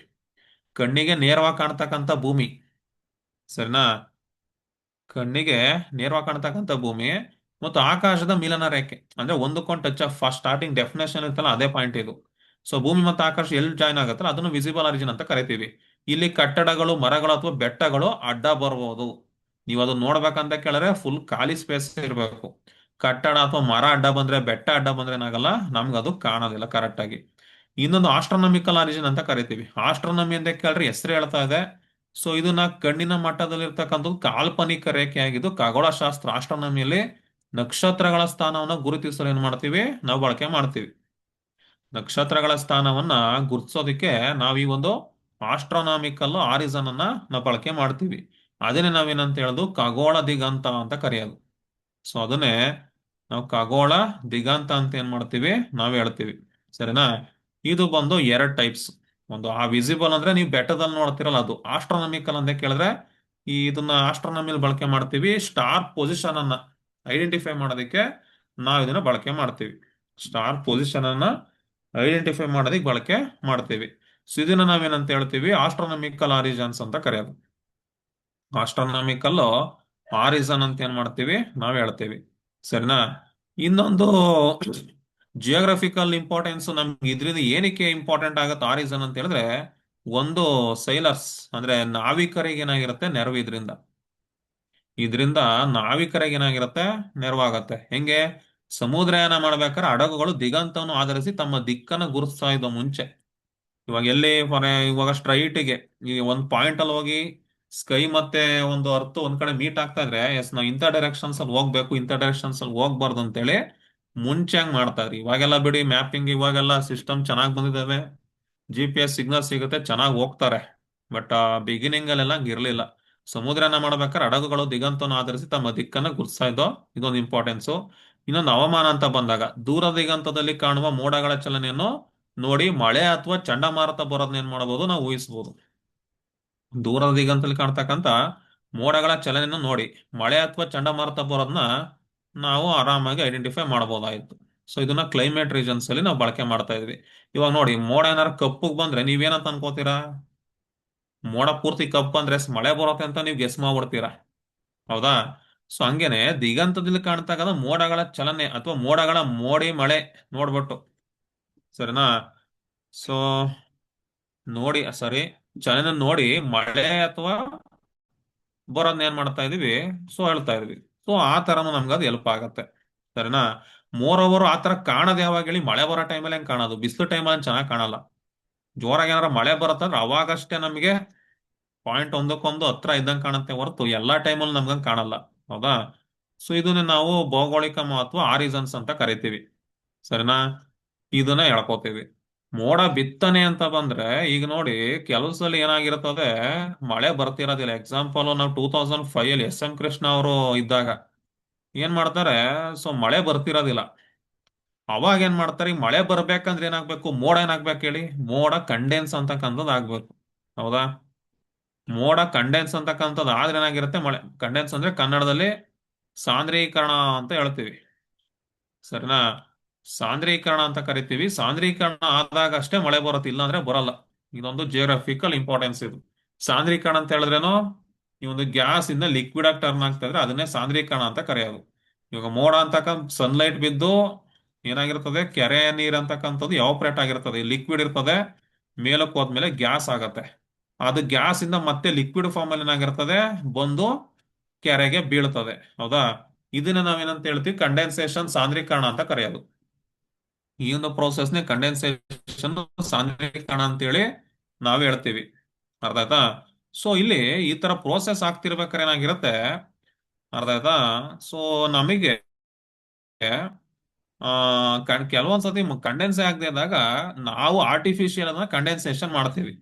ಕಣ್ಣಿಗೆ ನೇರವಾಗಿ ಕಾಣ್ತಕ್ಕಂಥ ಭೂಮಿ. ಸರಿನಾ? ಕಣ್ಣಿಗೆ ನೇರವಾಗಿ ಕಾಣ್ತಕ್ಕಂಥ ಭೂಮಿ ಮತ್ತು ಆಕಾಶದ ಮಿಲನ ರೇಖೆ ಅಂದ್ರೆ ಒಂದಕ್ಕೊಂದು touch of first starting definition ಇರ್ತಲ್ಲ, ಅದೇ ಪಾಯಿಂಟ್ ಇದು. ಸೊ ಭೂಮಿ ಮತ್ತು ಆಕಾಶ ಎಲ್ಲಿ ಜಾಯ್ನ್ ಆಗತ್ತಲ್ಲ ಅದನ್ನು ವಿಸಿಬಲ್ ಆರಿಜಿನ್ ಅಂತ ಕರಿತೀವಿ. ಇಲ್ಲಿ ಕಟ್ಟಡಗಳು, ಮರಗಳು ಅಥವಾ ಬೆಟ್ಟಗಳು ಅಡ್ಡ ಬರ್ಬೋದು. ನೀವು ಅದನ್ನ ನೋಡ್ಬೇಕಂತ ಕೇಳಿದ್ರೆ ಫುಲ್ ಖಾಲಿ ಸ್ಪೇಸ್ ಇರಬೇಕು. ಕಟ್ಟಡ ಅಥವಾ ಮರ ಅಡ್ಡ ಬಂದ್ರೆ, ಬೆಟ್ಟ ಅಡ್ಡ ಬಂದ್ರೆ ಏನಾಗಲ್ಲ, ನಮ್ಗೆ ಅದು ಕಾಣೋದಿಲ್ಲ ಕರೆಕ್ಟ್ ಆಗಿ. ಇನ್ನೊಂದು ಆಸ್ಟ್ರೋನಾಮಿಕಲ್ ಆರಿಜಿನ್ ಅಂತ ಕರಿತೀವಿ. ಆಸ್ಟ್ರೋನಮಿ ಅಂತ ಕೇಳಿದ್ರೆ ಹೆಸರು ಹೇಳ್ತಾ ಇದೆ. ಸೊ ಇದನ್ನ ಕಣ್ಣಿನ ಮಟ್ಟದಲ್ಲಿ ಇರ್ತಕ್ಕಂಥದ್ದು ಕಾಲ್ಪನಿಕ ರೇಖೆ ಆಗಿದ್ದು, ಖಗೋಳಶಾಸ್ತ್ರ ಆಸ್ಟ್ರೋನಮಿಯಲ್ಲಿ ನಕ್ಷತ್ರಗಳ ಸ್ಥಾನವನ್ನ ಗುರುತಿಸಲು ಏನ್ ಮಾಡ್ತೀವಿ, ನಾವು ಬಳಕೆ ಮಾಡ್ತೀವಿ. ನಕ್ಷತ್ರಗಳ ಸ್ಥಾನವನ್ನ ಗುರುತಿಸೋದಕ್ಕೆ ನಾವು ಈ ಒಂದು ಆಸ್ಟ್ರೋನಾಮಿಕಲ್ ಆರಿಸನ್ ಅನ್ನ ನಾವು ಬಳಕೆ ಮಾಡ್ತೀವಿ. ಅದನ್ನೇ ನಾವೇನಂತ ಹೇಳೋದು, ಖಗೋಳ ದಿಗಂತ ಅಂತ ಕರೆಯೋದು. ಸೊ ಅದನ್ನೇ ನಾವು ಖಗೋಳ ದಿಗಂತ ಅಂತ ಏನ್ ಮಾಡ್ತೀವಿ, ನಾವು ಹೇಳ್ತೀವಿ. ಸರಿನಾ? ಇದು ಬಂದು ಎರಡು ಟೈಪ್ಸ್. ಒಂದು ಆ ವಿಸಿಬಲ್ ಅಂದ್ರೆ ನೀವು ಬೆಟ್ಟದಲ್ಲಿ ನೋಡ್ತಿರಲ್ಲ ಅದು. ಆಸ್ಟ್ರೋನಾಮಿಕಲ್ ಅಂತ ಕೇಳಿದ್ರೆ ಇದನ್ನ ಆಸ್ಟ್ರೋನಮಿಲ್ ಬಳಕೆ ಮಾಡ್ತೀವಿ. ಸ್ಟಾರ್ ಪೊಸಿಷನ್ ಅನ್ನ ಐಡೆಂಟಿಫೈ ಮಾಡೋದಕ್ಕೆ ನಾವು ಇದನ್ನ ಬಳಕೆ ಮಾಡ್ತೀವಿ. ಸ್ಟಾರ್ ಪೊಸಿಷನ್ ಅನ್ನ ಐಡೆಂಟಿಫೈ ಮಾಡೋದಕ್ಕೆ ಬಳಕೆ ಮಾಡ್ತೀವಿ. ಸೊ ಇದನ್ನ ನಾವೇನಂತ ಹೇಳ್ತೀವಿ, ಆಸ್ಟ್ರೋನಾಮಿಕಲ್ ಆರಿಜನ್ಸ್ ಅಂತ ಕರೆಯೋದು. ಆಸ್ಟ್ರೋನಾಮಿಕಲ್ ಆರಿಸನ್ ಅಂತ ಏನ್ ಮಾಡ್ತೀವಿ, ನಾವ್ ಹೇಳ್ತೀವಿ. ಸರಿನಾ? ಇನ್ನೊಂದು ಜಿಯೋಗ್ರಫಿಕಲ್ ಇಂಪಾರ್ಟೆನ್ಸ್ ನಮ್ಗೆ ಇದರಿಂದ ಏನಕ್ಕೆ ಇಂಪಾರ್ಟೆಂಟ್ ಆಗುತ್ತೆ ಆರಿಸನ್ ಅಂತ ಹೇಳಿದ್ರೆ, ಒಂದು ಸೈಲರ್ಸ್ ಅಂದ್ರೆ ನಾವಿಕರಿಗೆ ಏನಾಗಿರುತ್ತೆ ನೆರವು. ಇದರಿಂದ ನಾವಿಕರಿಗೆ ಏನಾಗಿರುತ್ತೆ, ನೆರವಾಗತ್ತೆ. ಹೆಂಗೆ? ಸಮುದ್ರಯಾನ ಮಾಡ್ಬೇಕಾದ್ರೆ ಹಡಗುಗಳು ದಿಗಂತವನ್ನು ಆಧರಿಸಿ ತಮ್ಮ ದಿಕ್ಕನ್ನ ಗುರುತಿಸ್ತಾ ಇದ್ವು ಮುಂಚೆ. ಇವಾಗ ಎಲ್ಲಿ ಇವಾಗ ಸ್ಟ್ರೈಟ್ಗೆ ಈ ಒಂದು ಪಾಯಿಂಟ್ ಅಲ್ಲಿ ಹೋಗಿ ಸ್ಕೈ ಮತ್ತೆ ಒಂದು ಅರ್ತ್ ಒಂದ್ ಕಡೆ ಮೀಟ್ ಆಗ್ತಾ ಇದ್ರೆ, ಎಸ್ ನಾವು ಇಂಥ ಡೈರೆಕ್ಷನ್ಸ್ ಅಲ್ಲಿ ಹೋಗ್ಬೇಕು, ಇಂಥ ಡೈರೆಕ್ಷನ್ಸ್ ಅಲ್ಲಿ ಹೋಗ್ಬಾರ್ದು ಅಂತೇಳಿ ಮುಂಚೆ ಹಂಗ್ ಮಾಡ್ತಾ ಇದ್ರಿ. ಇವಾಗೆಲ್ಲ ಬಿಡಿ ಮ್ಯಾಪಿಂಗ್, ಇವಾಗೆಲ್ಲ ಸಿಸ್ಟಮ್ ಚೆನ್ನಾಗಿ ಬಂದಿದ್ದಾವೆ. GPS ಸಿಗ್ನಲ್ ಸಿಗುತ್ತೆ, ಚೆನ್ನಾಗಿ ಹೋಗ್ತಾರೆ. ಬಟ್ ಬಿಗಿನಿಂಗ್ ಅಲ್ಲೆಲ್ಲ ಹಂಗಿರ್ಲಿಲ್ಲ. ಸಮುದ್ರನ ಮಾಡ್ಬೇಕಾದ್ರೆ ಹಡಗುಗಳು ದಿಗಂತವನ್ನು ಆಧರಿಸಿ ತಮ್ಮ ದಿಕ್ಕನ್ನ ಗುರ್ಸ್ತಾ ಇದ್ದೋ, ಇದೊಂದು ಇಂಪಾರ್ಟೆನ್ಸು. ಇನ್ನೊಂದು ಹವಾಮಾನ ಅಂತ ಬಂದಾಗ ದೂರ ದಿಗಂತದಲ್ಲಿ ಕಾಣುವ ಮೋಡಗಳ ಚಲನೆಯನ್ನು ನೋಡಿ ಮಳೆ ಅಥವಾ ಚಂಡಮಾರುತ ಬರೋದನ್ನ ಏನ್ ಮಾಡಬಹುದು, ನಾವು ಊಹಿಸಬಹುದು. ದೂರದ ದಿಗಂತದಲ್ಲಿ ಕಾಣ್ತಕ್ಕಂತ ಮೋಡಗಳ ಚಲನೆಯನ್ನು ನೋಡಿ ಮಳೆ ಅಥವಾ ಚಂಡಮಾರುತ ಬರೋದನ್ನ ನಾವು ಆರಾಮಾಗಿ ಐಡೆಂಟಿಫೈ ಮಾಡಬಹುದಾಯ್ತು. ಸೊ ಇದನ್ನ ಕ್ಲೈಮೇಟ್ ರೀಜನ್ಸ್ ಅಲ್ಲಿ ನಾವು ಬಳಕೆ ಮಾಡ್ತಾ ಇದ್ವಿ. ಇವಾಗ ನೋಡಿ, ಮೋಡ ಏನಾರು ಕಪ್ಪಗ್ ಬಂದ್ರೆ ನೀವೇನಂತ ಅನ್ಕೋತೀರಾ? ಮೋಡ ಪೂರ್ತಿ ಕಪ್ಪು ಅಂದ್ರೆ ಮಳೆ ಬರುತ್ತೆ ಅಂತ ನೀವು ಗೆಸ್ ಮಾಡ್ಬಿಡ್ತೀರಾ, ಹೌದಾ? ಸೊ ಹಂಗೇನೆ ದಿಗಂತದಲ್ಲಿ ಕಾಣ್ತಕ್ಕಂಥ ಮೋಡಗಳ ಚಲನೆ ಅಥವಾ ಮೋಡಗಳ ಮೋಡಿ ಮಳೆ ನೋಡ್ಬಿಟ್ಟು, ಸರಿನಾ? ಸೊ ನೋಡಿ, ಸರಿ, ಚಲನೆ ನೋಡಿ ಮಳೆ ಅಥವಾ ಬರೋದನ್ನ ಏನ್ ಮಾಡ್ತಾ ಇದೀವಿ? ಸೊ ಹೇಳ್ತಾ ಇದೀವಿ. ಸೊ ಆ ತರನು ನಮ್ಗೆ ಅದು ಹೆಲ್ಪ್ ಆಗತ್ತೆ, ಸರಿನಾ? ಮೋರ್ ಓವರ್ ಆ ತರ ಕಾಣದ್ ಯಾವಾಗ ಹೇಳಿ? ಮಳೆ ಬರೋ ಟೈಮಲ್ಲಿ ಹೆಂಗ್ ಕಾಣೋದು? ಬಿಸಿಲು ಟೈಮಲ್ಲಿ ಚೆನ್ನಾಗಿ ಕಾಣಲ್ಲ. ಜೋರಾಗಿ ಏನಾರ ಮಳೆ ಬರುತ್ತಂದ್ರೆ ಅವಾಗಷ್ಟೇ ನಮಗೆ ಪಾಯಿಂಟ್ ಒಂದಕ್ಕೊಂದು ಹತ್ರ ಇದ್ದಂಗೆ ಕಾಣುತ್ತೆ ಹೊರತು ಎಲ್ಲಾ ಟೈಮಲ್ಲಿ ನಮ್ಗಂಗ್ ಕಾಣಲ್ಲ, ಹೌದಾ? ಸೊ ಇದನ್ನ ನಾವು ಭೌಗೋಳಿಕ ಮಹತ್ವ ಆರಿಸನ್ಸ್ ಅಂತ ಕರಿತೀವಿ, ಸರಿನಾ? ಇದನ್ನ ಹೇಳ್ಕೊತೀವಿ. ಮೋಡ ಬಿತ್ತನೆ ಅಂತ ಬಂದ್ರೆ ಈಗ ನೋಡಿ, ಕೆಲವು ಸಲ ಏನಾಗಿರ್ತದೆ, ಮಳೆ ಬರ್ತಿರೋದಿಲ್ಲ. ಎಕ್ಸಾಂಪಲ್, ನಾವು 2005 ಅಲ್ಲಿ ಎಸ್ ಎಂ ಕೃಷ್ಣ ಅವರು ಇದ್ದಾಗ ಏನ್ ಮಾಡ್ತಾರೆ? ಸೊ ಮಳೆ ಬರ್ತಿರೋದಿಲ್ಲ. ಅವಾಗ ಏನ್ ಮಾಡ್ತಾರೆ? ಈ ಮಳೆ ಬರ್ಬೇಕಂದ್ರೆ ಏನಾಗ್ಬೇಕು? ಮೋಡ ಏನಾಗ್ಬೇಕು ಹೇಳಿ? ಮೋಡ ಕಂಡೆನ್ಸ್ ಅಂತಕ್ಕಂಥದ್ದು ಆಗ್ಬೇಕು, ಹೌದಾ? ಮೋಡ ಕಂಡೆನ್ಸ್ ಅಂತಕ್ಕಂಥದ್ದು ಆದ್ರೆ ಏನಾಗಿರುತ್ತೆ? ಮಳೆ ಕಂಡೆನ್ಸ್ ಅಂದ್ರೆ ಕನ್ನಡದಲ್ಲಿ ಸಾಂದ್ರೀಕರಣ ಅಂತ ಹೇಳ್ತೀವಿ, ಸರಿನಾ? ಸಾಂದ್ರೀಕರಣ ಅಂತ ಕರಿತೀವಿ. ಸಾಂದ್ರೀಕರಣ ಆದಾಗ ಅಷ್ಟೇ ಮಳೆ ಬರುತ್ತೆ, ಇಲ್ಲ ಅಂದ್ರೆ ಬರಲ್ಲ. ಇದೊಂದು ಜಿಯೋಗ್ರಫಿಕಲ್ ಇಂಪಾರ್ಟೆನ್ಸ್ ಇದು. ಸಾಂದ್ರೀಕರಣ ಅಂತ ಹೇಳಿದ್ರೇನು? ಈ ಒಂದು ಗ್ಯಾಸ್ ಇಂದ ಲಿಕ್ವಿಡ್ ಆಗಿ ಟರ್ನ್ ಆಗ್ತಾ ಇದ್ರೆ ಅದನ್ನೇ ಸಾಂದ್ರೀಕರಣ ಅಂತ ಕರೆಯೋದು. ಇವಾಗ ಮೋಡ ಅಂತಕ್ಕಂಥ ಸನ್ಲೈಟ್ ಬಿದ್ದು ಏನಾಗಿರ್ತದೆ? ಕೆರೆ ನೀರ್ ಅಂತಕ್ಕಂಥದ್ದು ಎವಾಪರೇಟ್ ಆಗಿರ್ತದೆ, ಲಿಕ್ವಿಡ್ ಇರ್ತದೆ. ಮೇಲಕ್ಕೆ ಹೋದ್ಮೇಲೆ ಗ್ಯಾಸ್ ಆಗತ್ತೆ. ಅದು ಗ್ಯಾಸ್ ಇಂದ ಮತ್ತೆ ಲಿಕ್ವಿಡ್ ಫಾರ್ಮ್ ಅಲ್ಲಿ ಏನಾಗಿರ್ತದೆ? ಬಂದು ಕೆರೆಗೆ ಬೀಳ್ತದೆ, ಹೌದಾ? ಇದನ್ನ ನಾವೇನಂತ ಹೇಳ್ತೀವಿ? ಕಂಡೆನ್ಸೇಷನ್, ಸಾಂದ್ರೀಕರಣ ಅಂತ ಕರೆಯೋದು. ಈ ಒಂದು ಪ್ರೋಸೆಸ್ನೇ ಕಂಡೆನ್ಸೇಷನ್, ಸಾಂದ್ರೀಕರಣ ಅಂತೇಳಿ ನಾವ್ ಹೇಳ್ತೀವಿ, ಅರ್ಥ ಆಯ್ತಾ? ಸೊ ಇಲ್ಲಿ ಈ ತರ ಪ್ರೋಸೆಸ್ ಆಗ್ತಿರ್ಬೇಕಾದ್ರೆ ಏನಾಗಿರುತ್ತೆ, ಅರ್ಥ ಆಯ್ತಾ? ಸೊ ನಮಗೆ ಆ ಕೆಲವೊಂದ್ಸತಿ ಕಂಡೆನ್ಸೇ ಆಗದೆ ಇದ್ದಾಗ ನಾವು ಆರ್ಟಿಫಿಷಿಯಲ್ ಅದನ್ನ ಕಂಡೆನ್ಸೇಷನ್ ಮಾಡ್ತೀವಿ.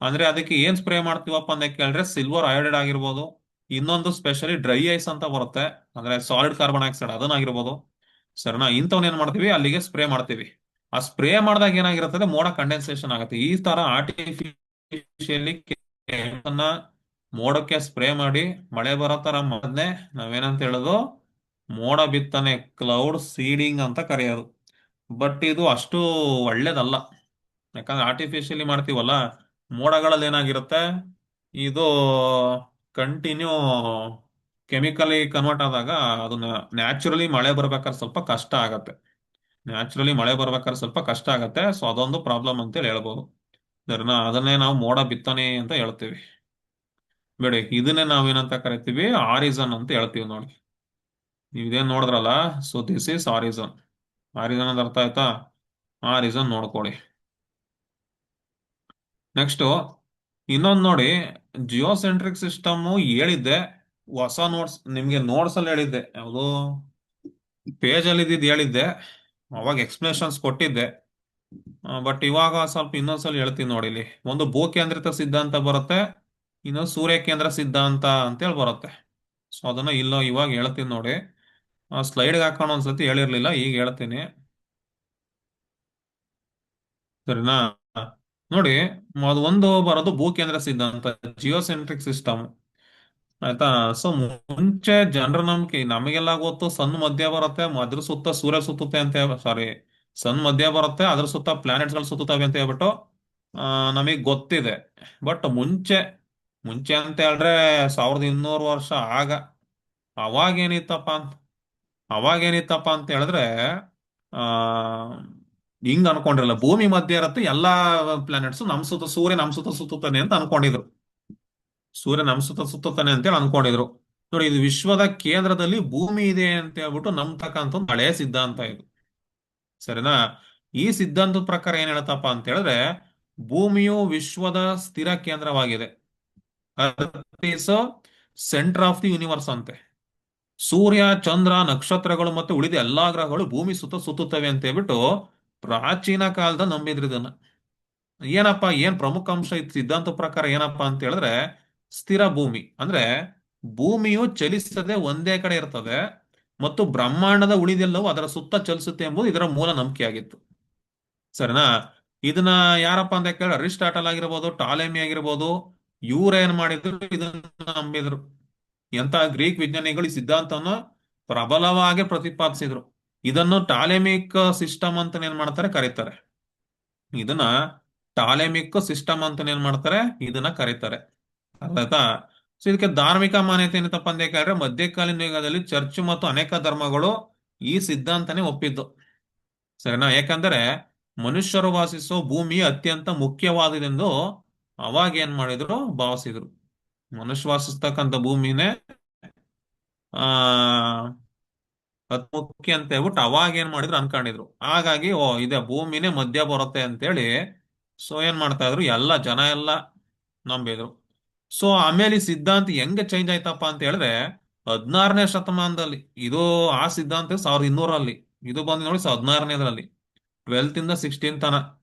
ಅಂದ್ರೆ ಅದಕ್ಕೆ ಏನ್ ಸ್ಪ್ರೇ ಮಾಡ್ತೀವಪ್ಪ ಅಂತ ಕೇಳಿದ್ರೆ ಸಿಲ್ವರ್ ಅಯೋಡೈಡ್ ಆಗಿರ್ಬೋದು, ಇನ್ನೊಂದು ಸ್ಪೆಷಲಿ ಡ್ರೈ ಐಸ್ ಅಂತ ಬರುತ್ತೆ, ಅಂದ್ರೆ ಸಾಲಿಡ್ ಕಾರ್ಬನ್ ಡೈಆಕ್ಸೈಡ್ ಅದನ್ನಾಗಿರ್ಬೋದು, ಸರಿನಾ? ಇಂಥವ್ನ ಏನ್ ಮಾಡ್ತೀವಿ? ಅಲ್ಲಿಗೆ ಸ್ಪ್ರೇ ಮಾಡ್ತೀವಿ. ಆ ಸ್ಪ್ರೇ ಮಾಡಿದಾಗ ಏನಾಗಿರ್ತದೆ? ಮೋಡ ಕಂಡೆನ್ಸೇಷನ್ ಆಗುತ್ತೆ. ಈ ತರ ಆರ್ಟಿಫಿಷಿಯಲಿ ಮೋಡಕ್ಕೆ ಸ್ಪ್ರೇ ಮಾಡಿ ಮಳೆ ಬರೋ ತರ ಮಾಡನೆ ನಾವೇನಂತ ಹೇಳೋದು? ಮೋಡ ಬಿತ್ತನೆ, ಕ್ಲೌಡ್ ಸೀಡಿಂಗ್ ಅಂತ ಕರೆಯೋದು. ಬಟ್ ಇದು ಅಷ್ಟು ಒಳ್ಳೇದಲ್ಲ. ಯಾಕಂದ್ರೆ ಆರ್ಟಿಫಿಷಿಯಲಿ ಮಾಡ್ತೀವಲ್ಲ, ಮೋಡಗಳಲ್ಲಿ ಏನಾಗಿರುತ್ತೆ? ಇದು ಕಂಟಿನ್ಯೂ ಕೆಮಿಕಲಿ ಕನ್ವರ್ಟ್ ಆದಾಗ ಅದನ್ನ ನ್ಯಾಚುರಲಿ ಮಳೆ ಬರ್ಬೇಕಾದ್ರೆ ಸ್ವಲ್ಪ ಕಷ್ಟ ಆಗತ್ತೆ. ನ್ಯಾಚುರಲಿ ಮಳೆ ಬರ್ಬೇಕಾದ್ರೆ ಸ್ವಲ್ಪ ಕಷ್ಟ ಆಗತ್ತೆ. ಸೊ ಅದೊಂದು ಪ್ರಾಬ್ಲಮ್ ಅಂತೇಳಿ ಹೇಳ್ಬೋದು, ಸರಿನಾ? ಅದನ್ನೇ ನಾವು ಮೋಡ ಬಿತ್ತನೆ ಅಂತ ಹೇಳ್ತೀವಿ. ಬೇಡಿ, ಇದನ್ನೇ ನಾವೇನಂತ ಕರಿತೀವಿ? ಆರಿಸನ್ ಅಂತ ಹೇಳ್ತೀವಿ ನೋಡಿ. ನೀವು ಇದೇನ್ ನೋಡಿದ್ರಲ್ಲ, ಸೊ ದಿಸ್ ಇಸ್ ಆರಿಸನ್. ಆರಿಸನ್ ಅಂತ ಅರ್ಥ ಆಯ್ತಾ? ಆರಿಸನ್ ನೋಡ್ಕೊಳ್ಳಿ. ನೆಕ್ಸ್ಟ್ ಇನ್ನೊಂದು ನೋಡಿ, ಜಿಯೋಸೆಂಟ್ರಿಕ್ ಸಿಸ್ಟಮ್ ಹೇಳಿದ್ದೆ. ಹೊಸ ನೋಟ್ಸ್ ನಿಮ್ಗೆ ನೋಟ್ಸ್ ಅಲ್ಲಿ ಹೇಳಿದ್ದೆ, ಯಾವುದು ಪೇಜ್ ಅಲ್ಲಿ ಇದ್ದಿದ್ದು ಹೇಳಿದ್ದೆ. ಅವಾಗ ಎಕ್ಸ್ಪ್ಲನೇಷನ್ಸ್ ಕೊಟ್ಟಿದ್ದೆ. ಬಟ್ ಇವಾಗ ಸ್ವಲ್ಪ ಇನ್ನೊಂದ್ಸಲ ಹೇಳ್ತೀನಿ ನೋಡಿ. ಇಲ್ಲಿ ಒಂದು ಭೂಕೇಂದ್ರಿತ ಸಿದ್ಧಾಂತ ಬರುತ್ತೆ, ಇನ್ನೊಂದು ಸೂರ್ಯ ಕೇಂದ್ರ ಸಿದ್ಧಾಂತ ಅಂತೇಳಿ ಬರುತ್ತೆ. ಸೊ ಅದನ್ನ ಇವಾಗ ಹೇಳ್ತೀನಿ ನೋಡಿ. ಸ್ಲೈಡ್ಗೆ ಹಾಕೋಣ, ಒಂದ್ಸತಿ ಹೇಳಿರ್ಲಿಲ್ಲ, ಈಗ ಹೇಳ್ತೀನಿ, ಸರಿನಾ? ನೋಡಿ, ಅದು ಒಂದು ಬರೋದು ಭೂಕೇಂದ್ರ ಸಿದ್ಧಾಂತ, ಜಿಯೋಸೆಂಟ್ರಿಕ್ ಸಿಸ್ಟಮ್, ಆಯ್ತಾ? ಸೊ ಮುಂಚೆ ಜನರ ನಂಬಿಕೆ, ನಮಗೆಲ್ಲ ಗೊತ್ತು ಸನ್ ಮಧ್ಯ ಬರುತ್ತೆ, ಅದ್ರ ಸುತ್ತ ಸೂರ್ಯ ಸುತ್ತುತ್ತೆ ಅಂತ, ಸಾರಿ, ಸನ್ ಮಧ್ಯ ಬರುತ್ತೆ, ಅದ್ರ ಸುತ್ತ ಪ್ಲಾನೆಟ್ಸ್ ಗಳು ಸುತ್ತುತ್ತವೆ ಅಂತ ಹೇಳ್ಬಿಟ್ಟು ನಮಗ್ ಗೊತ್ತಿದೆ. ಬಟ್ ಮುಂಚೆ ಮುಂಚೆ ಅಂತ ಹೇಳಿದ್ರೆ 1200 ವರ್ಷ ಆಗ, ಅವಾಗೇನಿತ್ತಪ್ಪ ಅಂತ ಅವಾಗೇನಿತ್ತಪ್ಪ ಅಂತ ಹೇಳಿದ್ರೆ ಆ ಹಿಂಗ್ ಅನ್ಕೊಂಡಿರಲ್ಲ. ಭೂಮಿ ಮಧ್ಯ ಇರತ್ತೆ, ಎಲ್ಲಾ ಪ್ಲಾನೆಟ್ಸ್ ನಮ್ ಸುತ್ತ, ಸೂರ್ಯ ನಮ್ ಸುತ್ತ ಸುತ್ತುತ್ತಾನೆ ಅಂತ ಅನ್ಕೊಂಡಿದ್ರು. ಸೂರ್ಯ ನಮ್ ಸುತ್ತ ಸುತ್ತುತ್ತಾನೆ ಅಂತೇಳಿ ಅನ್ಕೊಂಡಿದ್ರು. ನೋಡಿ, ಇದು ವಿಶ್ವದ ಕೇಂದ್ರದಲ್ಲಿ ಭೂಮಿ ಇದೆ ಅಂತ ಹೇಳ್ಬಿಟ್ಟು ನಂಬ್ತಕ್ಕಂಥ ಒಂದು ಹಳೆಯ ಸಿದ್ಧಾಂತ ಇದು, ಸರಿನಾ? ಈ ಸಿದ್ಧಾಂತದ ಪ್ರಕಾರ ಏನ್ ಹೇಳ್ತಪ್ಪ ಅಂತ ಹೇಳಿದ್ರೆ, ಭೂಮಿಯು ವಿಶ್ವದ ಸ್ಥಿರ ಕೇಂದ್ರವಾಗಿದೆ, ಸೆಂಟರ್ ಆಫ್ ದಿ ಯೂನಿವರ್ಸ್ ಅಂತೆ. ಸೂರ್ಯ, ಚಂದ್ರ, ನಕ್ಷತ್ರಗಳು ಮತ್ತು ಉಳಿದ ಎಲ್ಲಾ ಗ್ರಹಗಳು ಭೂಮಿ ಸುತ್ತ ಸುತ್ತುತ್ತವೆ ಅಂತ ಹೇಳ್ಬಿಟ್ಟು ಪ್ರಾಚೀನ ಕಾಲದ ನಂಬಿದ್ರು ಇದನ್ನ. ಏನಪ್ಪಾ, ಏನ್ ಪ್ರಮುಖ ಅಂಶ ಇತ್ತು ಸಿದ್ಧಾಂತ ಪ್ರಕಾರ ಏನಪ್ಪಾ ಅಂತ ಹೇಳಿದ್ರೆ, ಸ್ಥಿರ ಭೂಮಿ ಅಂದ್ರೆ ಭೂಮಿಯು ಚಲಿಸದೆ ಒಂದೇ ಕಡೆ ಇರ್ತದೆ ಮತ್ತು ಬ್ರಹ್ಮಾಂಡದ ಉಳಿದೆಲ್ಲವೂ ಅದರ ಸುತ್ತ ಚಲಿಸುತ್ತೆ ಎಂಬುದು ಇದರ ಮೂಲ ನಂಬಿಕೆ ಆಗಿತ್ತು, ಸರಿನಾ? ಇದನ್ನ ಯಾರಪ್ಪ ಅಂತ ಕೇಳಿ ಅರಿಸ್ಟಾಟಲ್ ಆಗಿರ್ಬೋದು, ಟಾಲೆಮಿ ಆಗಿರ್ಬೋದು, ಇವ್ರ ಏನ್ ಮಾಡಿದ್ರು? ಇದನ್ನ ನಂಬಿದ್ರು. ಎಂತ ಗ್ರೀಕ್ ವಿಜ್ಞಾನಿಗಳು ಈ ಸಿದ್ಧಾಂತವನ್ನು ಪ್ರಬಲವಾಗಿ ಪ್ರತಿಪಾದಿಸಿದ್ರು. ಇದನ್ನು ಟಾಲೆಮಿಕ್ ಸಿಸ್ಟಮ್ ಅಂತ ಏನ್ ಮಾಡ್ತಾರೆ ಕರೀತಾರೆ. ಇದನ್ನ ಟಾಲೆಮಿಕ್ ಸಿಸ್ಟಮ್ ಅಂತ ಏನ್ ಮಾಡ್ತಾರೆ, ಇದನ್ನ ಕರೀತಾರೆ. ಅರ್ಥಾಯ್ತಾ? ಸೊ ಇದಕ್ಕೆ ಧಾರ್ಮಿಕ ಮಾನ್ಯತೆ ಏನಪ್ಪಾ ಅಂತ ಕೇಳಿದ್ರೆ, ಮಧ್ಯಕಾಲೀನ ಯುಗದಲ್ಲಿ ಚರ್ಚ್ ಮತ್ತು ಅನೇಕ ಧರ್ಮಗಳು ಈ ಸಿದ್ಧಾಂತನೇ ಒಪ್ಪಿದ್ದು. ಸರಿನಾ? ಯಾಕಂದ್ರೆ ಮನುಷ್ಯರು ವಾಸಿಸೋ ಭೂಮಿ ಅತ್ಯಂತ ಮುಖ್ಯವಾದುದೆಂದು ಅವಾಗ ಏನ್ ಮಾಡಿದ್ರು, ಭಾವಿಸಿದ್ರು. ಮನುಷ್ಯ ವಾಸಿಸ್ತಕ್ಕಂಥ ಭೂಮಿನೇ ಆ ಅತ್ ಮುಖ್ಯ ಅಂತ ಹೇಳ್ಬಿಟ್ಟು ಅವಾಗ ಏನ್ ಮಾಡಿದ್ರು ಅನ್ಕೊಂಡಿದ್ರು. ಹಾಗಾಗಿ ಇದೆ ಭೂಮಿನೇ ಮಧ್ಯ ಬರುತ್ತೆ ಅಂತೇಳಿ ಸೊ ಏನ್ ಮಾಡ್ತಾ ಇದ್ರು, ಎಲ್ಲ ಜನ ಎಲ್ಲ ನಂಬಿದ್ರು. ಸೊ ಆಮೇಲೆ ಈ ಸಿದ್ಧಾಂತ ಹೆಂಗೆ ಚೇಂಜ್ ಆಯ್ತಪ್ಪ ಅಂತ ಹೇಳಿದ್ರೆ, 16ನೇ ಶತಮಾನದಲ್ಲಿ ಇದು, ಆ ಸಿದ್ಧಾಂತ 1200ರಲ್ಲಿ, ಇದು ಬಂದು ನೋಡಿ 16ನೇದ್ರಲ್ಲಿ, 12th ಇಂದ 16 ತನ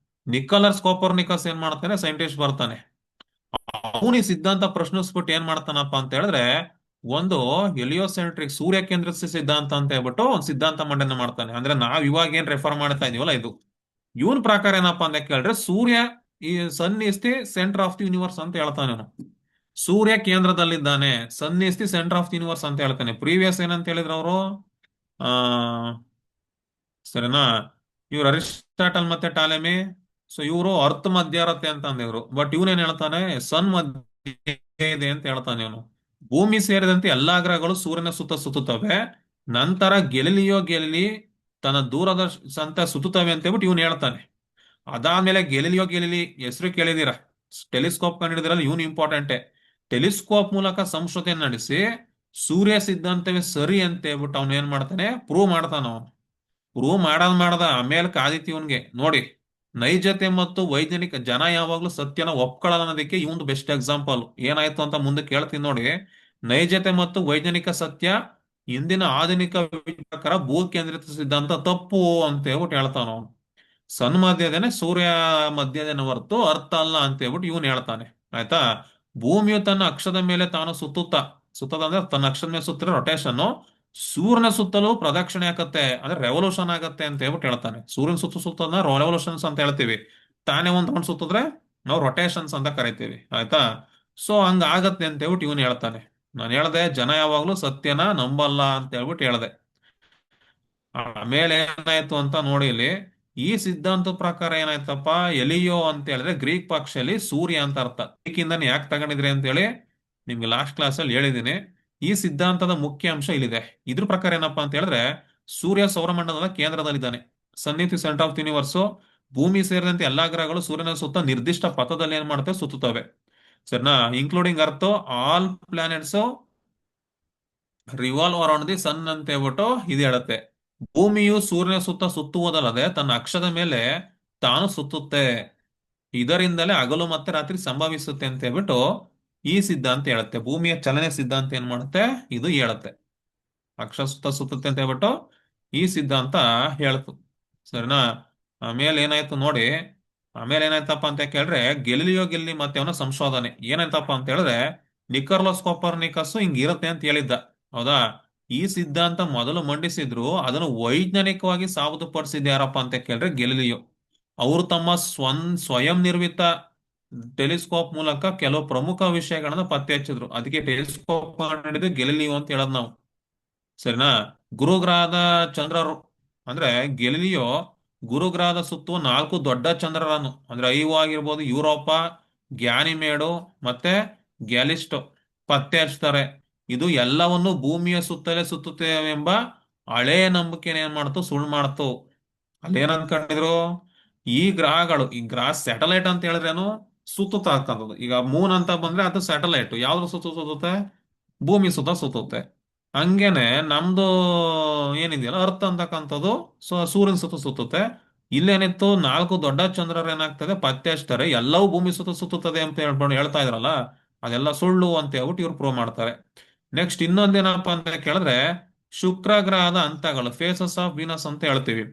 ನಿಕೋಲಸ್ ಕೋಪರ್ನಿಕಸ್ ಏನ್ ಮಾಡ್ತಾನೆ, ಸೈಂಟಿಸ್ಟ್ ಬರ್ತಾನೆ. ಅವನು ಈ ಸಿದ್ಧಾಂತ ಪ್ರಶ್ನಿಸ್ಬಿಟ್ಟು ಏನ್ ಮಾಡ್ತಾನಪ್ಪ ಅಂತ ಹೇಳಿದ್ರೆ, ಒಂದು ಹೆಲಿಯೋಸೆಂಟ್ರಿಕ್ ಸೂರ್ಯ ಕೇಂದ್ರಿತ ಸಿದ್ಧಾಂತ ಅಂತ ಹೇಳ್ಬಿಟ್ಟು ಒಂದು ಸಿದ್ಧಾಂತ ಮಂಡನೆ ಮಾಡ್ತಾನೆ. ಅಂದ್ರೆ ನಾವ್ ಇವಾಗ ಏನ್ ರೆಫರ್ ಮಾಡ್ತಾ ಇದೀವಲ್ಲ ಇದು. ಇವನ್ ಪ್ರಕಾರ ಏನಪ್ಪಾ ಅಂತ ಕೇಳಿದ್ರೆ, ಸೂರ್ಯ ಈ sun is the centre of the universe ಅಂತ ಹೇಳ್ತಾನೆ ಅವನು. ಸೂರ್ಯ ಕೇಂದ್ರದಲ್ಲಿದ್ದಾನೆ, sun is the centre of the universe ಅಂತ ಹೇಳ್ತಾನೆ. ಪ್ರೀವಿಯಸ್ ಏನಂತ ಹೇಳಿದ್ರು ಅವರು, ಆ ಸರಿನಾ, ಇವ್ರು ಅರಿಸ್ಟಾಟಲ್ ಮತ್ತೆ ಟಾಲೆಮಿ. ಸೊ ಇವರು ಅರ್ಥ ಮಧ್ಯ ಇರತ್ತೆ ಅಂತ ಅಂದಿದ್ರು. ಬಟ್ ಇವನೇನ್ ಹೇಳ್ತಾನೆ, ಸನ್ ಮಧ್ಯ ಇದೆ ಅಂತ ಹೇಳ್ತಾನೆ ಇವನು. ಭೂಮಿ ಸೇರಿದಂತೆ ಎಲ್ಲಾ ಗ್ರಹಗಳು ಸೂರ್ಯನ ಸುತ್ತ ಸುತ್ತುತ್ತವೆ. ನಂತರ ಗೆಲಿಲಿಯೋ ತನ್ನ ದೂರದ ಸಂತ ಸುತ್ತುತ್ತವೆ ಅಂತ ಹೇಳ್ಬಿಟ್ಟು ಇವನು ಹೇಳ್ತಾನೆ. ಅದಾದ್ಮೇಲೆ ಗೆಲಿಲಿಯೋ ಹೆಸರು ಕೇಳಿದಿರ, ಟೆಲಿಸ್ಕೋಪ್ ಕಂಡಿಡಿದ್ರಲ್ಲಿ ಇವನು ಇಂಪಾರ್ಟೆಂಟೇ. ಟೆಲಿಸ್ಕೋಪ್ ಮೂಲಕ ಸಂಶೋಧನೆ ನಡೆಸಿ ಸೂರ್ಯ ಸಿದ್ಧಾಂತವೇ ಸರಿ ಅಂತ ಹೇಳ್ಬಿಟ್ಟು ಅವನು ಏನ್ ಮಾಡ್ತಾನೆ, ಪ್ರೂವ್ ಮಾಡ್ತಾನ. ಅವನು ಪ್ರೂವ್ ಮಾಡ್ದ ಆಮೇಲೆ ಆದಿತ್ಯವನ್ಗೆ ನೋಡಿ, ನೈಜತೆ ಮತ್ತು ವೈಜ್ಞಾನಿಕ ಜನ ಯಾವಾಗ್ಲೂ ಸತ್ಯನ ಒಪ್ಕೊಳ್ಳಲ್ಲ ಅನ್ನೋದಕ್ಕೆ ಇವೊಂದು ಬೆಸ್ಟ್ ಎಕ್ಸಾಂಪಲ್. ಏನಾಯ್ತು ಅಂತ ಮುಂದೆ ಕೇಳ್ತೀನಿ ನೋಡಿ. ನೈಜತೆ ಮತ್ತು ವೈಜ್ಞಾನಿಕ ಸತ್ಯ ಇಂದಿನ ಆಧುನಿಕ ಪ್ರಕಾರ ಭೂ ಕೇಂದ್ರಿತ ಸಿದ್ಧಾಂತ ತಪ್ಪು ಅಂತ ಹೇಳ್ಬಿಟ್ಟು ಹೇಳ್ತಾನ ಅವನು. ಸನ್ ಮಧ್ಯದೇನೆ, ಸೂರ್ಯ ಮಧ್ಯದೇನೆ ಹೊರತು ಅರ್ಥ ಅಲ್ಲ ಅಂತ ಹೇಳ್ಬಿಟ್ಟು ಇವನು ಹೇಳ್ತಾನೆ. ಆಯ್ತಾ? ಭೂಮಿಯು ತನ್ನ ಅಕ್ಷದ ಮೇಲೆ ತಾನು ಸುತ್ತದ ಅಂದ್ರೆ ತನ್ನ ಅಕ್ಷದ ಮೇಲೆ ಸುತ್ತಿರೋ ರೊಟೇಷನ್, ಸೂರ್ಯನ ಸುತ್ತಲೂ ಪ್ರದಕ್ಷಿಣೆ ಆಗತ್ತೆ, ಅಂದ್ರೆ ರೆವಲ್ಯೂಷನ್ ಆಗತ್ತೆ ಅಂತ ಹೇಳ್ಬಿಟ್ಟು ಹೇಳ್ತಾನೆ. ಸೂರ್ಯನ ಸುತ್ತೋದನ್ನ ರೆವಲ್ಯೂಷನ್ಸ್ ಅಂತ ಹೇಳ್ತೀವಿ. ತಾನೇ ಒಂದ್ ರೌಂಡ್ ಸುತ್ತಿದ್ರೆ ನಾವು ರೊಟೇಷನ್ಸ್ ಅಂತ ಕರಿತೀವಿ. ಆಯ್ತಾ? ಸೊ ಹಂಗ ಆಗತ್ತೆ ಅಂತ ಹೇಳ್ಬಿಟ್ಟು ಇವನು ಹೇಳ್ತಾನೆ. ನಾನು ಹೇಳ್ದೆ ಜನ ಯಾವಾಗ್ಲೂ ಸತ್ಯನ ನಂಬಲ್ಲ ಅಂತ ಹೇಳ್ಬಿಟ್ಟು ಹೇಳ್ದೆ. ಆಮೇಲೆ ಏನಾಯ್ತು ಅಂತ ನೋಡಿ ಇಲ್ಲಿ, ಈ ಸಿದ್ಧಾಂತ ಪ್ರಕಾರ ಏನಾಯ್ತಪ್ಪ, ಎಲಿಯೋ ಅಂತ ಹೇಳಿದ್ರೆ ಗ್ರೀಕ್ ಭಾಷೆಯಲ್ಲಿ ಸೂರ್ಯ ಅಂತ ಅರ್ಥ. ಗ್ರೀಕ್ ಇಂದಾನೆ ಯಾಕೆ ತಗೊಂಡಿದ್ರಿ ಅಂತ ಹೇಳಿ ನಿಮ್ಗೆ ಲಾಸ್ಟ್ ಕ್ಲಾಸ್ ಅಲ್ಲಿ ಹೇಳಿದೀನಿ. ಈ ಸಿದ್ಧಾಂತದ ಮುಖ್ಯ ಅಂಶ ಇಲ್ಲಿದೆ. ಇದ್ರ ಪ್ರಕಾರ ಏನಪ್ಪಾ ಅಂತ ಹೇಳಿದ್ರೆ, ಸೂರ್ಯ ಸೌರಮಂಡಲದ ಕೇಂದ್ರದಲ್ಲಿದ್ದಾನೆ, ಸನ್ನಿಧಿ ಸೆಂಟರ್ ಆಫ್ ಯೂನಿವರ್ಸ್. ಭೂಮಿ ಸೇರಿದಂತೆ ಎಲ್ಲಾ ಗ್ರಹಗಳು ಸೂರ್ಯನ ಸುತ್ತ ನಿರ್ದಿಷ್ಟ ಪಥದಲ್ಲಿ ಏನ್ ಮಾಡ್ತವೆ, ಸುತ್ತುತ್ತವೆ. ಸರಿನಾ? Including earth, all planets revolve around the sun ಅಂತ ಹೇಳ್ಬಿಟ್ಟು ಇದು ಹೇಳುತ್ತೆ. ಭೂಮಿಯು ಸೂರ್ಯನ ಸುತ್ತ ಸುತ್ತುವುದಲ್ಲದೆ ತನ್ನ ಅಕ್ಷದ ಮೇಲೆ ತಾನು ಸುತ್ತುತ್ತೆ. ಇದರಿಂದಲೇ ಹಗಲು ಮತ್ತೆ ರಾತ್ರಿ ಸಂಭವಿಸುತ್ತೆ ಅಂತ ಹೇಳ್ಬಿಟ್ಟು ಈ ಸಿದ್ಧಾಂತ ಹೇಳುತ್ತೆ. ಭೂಮಿಯ ಚಲನೆ ಸಿದ್ಧಾಂತ ಏನ್ ಮಾಡುತ್ತೆ, ಇದು ಹೇಳುತ್ತೆ. ಅಕ್ಷ ಸುತ್ತ ಸುತ್ತುತ್ತೆ ಅಂತ ಹೇಳ್ಬಿಟ್ಟು ಈ ಸಿದ್ಧಾಂತ ಹೇಳ್ತು. ಸರಿನಾ? ಆಮೇಲೆ ಏನಾಯ್ತು ನೋಡಿ, ಆಮೇಲೆ ಏನಾಯ್ತಪ್ಪ ಅಂತ ಕೇಳಿದ್ರೆ, ಗೆಲಿಲಿಯೋ ಮತ್ತೆ ಅವನ ಸಂಶೋಧನೆ ಏನಾಯ್ತಪ್ಪ ಅಂತ ಹೇಳಿದ್ರೆ, ನಿಕೋಲಸ್ ಕೋಪರ್ನಿಕಸ್ ಹಿಂಗಿರುತ್ತೆ ಅಂತ ಹೇಳಿದ್ದ. ಹೌದಾ? ಈ ಸಿದ್ಧಾಂತ ಮೊದಲು ಮಂಡಿಸಿದ್ರು, ಅದನ್ನು ವೈಜ್ಞಾನಿಕವಾಗಿ ಸಾಬೀತುಪಡಿಸಿದ ಯಾರಪ್ಪ ಅಂತ ಕೇಳಿದ್ರೆ ಗೆಲಿಲಿಯೋ. ಅವರು ತಮ್ಮ ಸ್ವಯಂ ನಿರ್ಮಿತ ಟೆಲಿಸ್ಕೋಪ್ ಮೂಲಕ ಕೆಲವು ಪ್ರಮುಖ ವಿಷಯಗಳನ್ನ ಪತ್ತೆ ಹಚ್ಚಿದ್ರು. ಅದಕ್ಕೆ ಟೆಲಿಸ್ಕೋಪ್ ಮಾಡಿದ್ದು ಗೆಲಿಲಿಯೋ ಅಂತ ಹೇಳೋದು ನಾವು. ಸರಿನಾ? ಗುರುಗ್ರಹದ ಚಂದ್ರರು ಅಂದ್ರೆ ಗೆಲಿಲಿಯೋ ಗುರುಗ್ರಹದ ಸುತ್ತುವ 4 ದೊಡ್ಡ ಚಂದ್ರರನ್ನು, ಅಂದ್ರೆ ಐವು ಆಗಿರ್ಬೋದು, ಯುರೋಪ, ಗ್ಯಾನಿಮೇಡು ಮತ್ತೆ ಗ್ಯಾಲಿಸ್ಟೋ ಪತ್ತೆ ಹಚ್ತಾರೆ. ಇದು ಎಲ್ಲವನ್ನು ಭೂಮಿಯ ಸುತ್ತಲೇ ಸುತ್ತುತ್ತೇವೆಂಬ ಹಳೇ ನಂಬಿಕೆನ ಏನ್ ಮಾಡ್ತು, ಸುಳ್ಳು ಮಾಡ್ತು. ಅಲ್ಲೇನ್ ಅನ್ಕೊಂಡಿದ್ರು, ಈ ಗ್ರಹ ಸ್ಯಾಟಲೈಟ್ ಅಂತ ಹೇಳಿದ್ರೇನು, ಸುತ್ತುತ್ತಾ ಹಾಕಂಥದ್ದು. ಈಗ ಮೂನ್ ಅಂತ ಬಂದ್ರೆ ಅದು ಸ್ಯಾಟಲೈಟ್, ಯಾವ್ದು ಸುತ್ತುತ್ತೆ, ಭೂಮಿ ಸುತ್ತ ಸುತ್ತುತ್ತೆ. ಹಂಗೇನೆ ನಮ್ದು ಏನಿದೆಯಲ್ಲ ಅರ್ಥ ಅಂತಕ್ಕಂಥದ್ದು ಸೂರ್ಯನ ಸುತ್ತ ಸುತ್ತುತ್ತೆ. ಇಲ್ಲೇನಿತ್ತು, 4 ದೊಡ್ಡ ಚಂದ್ರರು ಏನಾಗ್ತದೆ ಪತ್ತೆ ಹಚ್ತಾರೆ, ಎಲ್ಲವೂ ಭೂಮಿ ಸುತ್ತ ಸುತ್ತುತ್ತದೆ ಅಂತ ಹೇಳ್ಕೊಂಡು ಹೇಳ್ತಾ ಇದ್ರಲ್ಲ, ಅದೆಲ್ಲ ಸುಳ್ಳು ಅಂತ ಹೇಳ್ಬಿಟ್ಟು ಇವ್ರು ಪ್ರೂವ್ ಮಾಡ್ತಾರೆ. ನೆಕ್ಸ್ಟ್ ಇನ್ನೊಂದೇನಪ್ಪ ಅಂತ ಕೇಳಿದ್ರೆ, ಶುಕ್ರ ಗ್ರಹದ ಹಂತಗಳು, ಫೇಸಸ್ ಆಫ್ ವೀನಸ್ ಅಂತ ಹೇಳ್ತೀವಿ.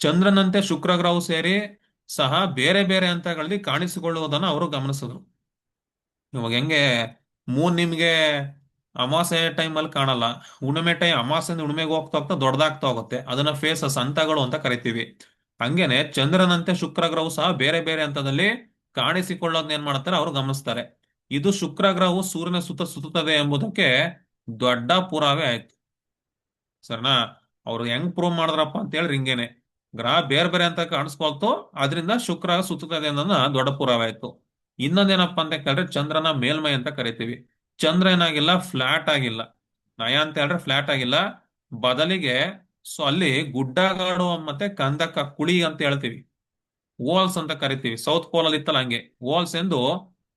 ಚಂದ್ರನಂತೆ ಶುಕ್ರ ಗ್ರಹವು ಸೇರಿ ಸಹ ಬೇರೆ ಬೇರೆ ಹಂತಗಳಲ್ಲಿ ಕಾಣಿಸಿಕೊಳ್ಳುವುದನ್ನು ಅವರು ಗಮನಿಸಿದ್ರು. ಇವಾಗ ಹೆಂಗೆ ಮೂನ್ ನಿಮ್ಗೆ ಅಮಾವಾಸ್ಯೆ ಟೈಮ್ ಅಲ್ಲಿ ಕಾಣಲ್ಲ, ಹುಣ್ಣಿಮೆ ಟೈಮ್ ಅಮಾವಾಸ್ಯೆಯಿಂದ ಹುಣ್ಣಿಮೆಗೆ ಹೋಗ್ತಾ ಹೋಗ್ತಾ ದೊಡ್ಡದಾಗ್ತಾ ಹೋಗುತ್ತೆ, ಅದನ್ನ ಫೇಸಸ್ ಹಂತಗಳು ಅಂತ ಕರಿತೀವಿ. ಹಂಗೇನೆ ಚಂದ್ರನಂತೆ ಶುಕ್ರ ಗ್ರಹವು ಸಹ ಬೇರೆ ಬೇರೆ ಹಂತದಲ್ಲಿ ಕಾಣಿಸಿಕೊಳ್ಳೋದನ್ನ ಏನ್ ಮಾಡ್ತಾರೆ, ಅವರು ಗಮನಿಸ್ತಾರೆ. ಇದು ಶುಕ್ರ ಗ್ರಹವು ಸೂರ್ಯನ ಸುತ್ತ ಸುತ್ತುತ್ತದೆ ಎಂಬುದಕ್ಕೆ ದೊಡ್ಡ ಪುರಾವೆ ಆಯ್ತು. ಸರಿನಾ? ಅವ್ರು ಹೆಂಗ್ ಪ್ರೂವ್ ಮಾಡಿದ್ರಪ್ಪ ಅಂತ ಹೇಳಿ ಹಿಂಗೇನೆ, ಗ್ರಹ ಬೇರೆ ಬೇರೆ ಅಂತ ಕಾಣಿಸ್ಕೊಳ್ತು, ಅದರಿಂದ ಶುಕ್ರ ಸುತ್ತುತ್ತದೆ ಅನ್ನೋದನ್ನ ದೊಡ್ಡ ಪುರಾವೆ ಆಯ್ತು. ಇನ್ನೊಂದೇನಪ್ಪ ಅಂತ ಕೇಳಿದ್ರೆ ಚಂದ್ರನ ಮೇಲ್ಮೈ ಅಂತ ಕರಿತೀವಿ. ಚಂದ್ರ ಏನಾಗಿಲ್ಲ, ಫ್ಲಾಟ್ ಆಗಿಲ್ಲ. ನಯ ಅಂತ ಹೇಳಿದ್ರೆ ಫ್ಲಾಟ್ ಆಗಿಲ್ಲ, ಬದಲಿಗೆ ಸೊ ಅಲ್ಲಿ ಗುಡ್ಡಗಾಡು ಮತ್ತೆ ಕಂದಕ ಕುಳಿ ಅಂತ ಹೇಳ್ತೀವಿ, ಓಲ್ಸ್ ಅಂತ ಕರಿತೀವಿ. ಸೌತ್ ಪೋಲ್ ಅಲ್ಲಿ ಇತ್ತಲ್ಲ ಹಂಗೆ ಓಲ್ಸ್ ಎಂದು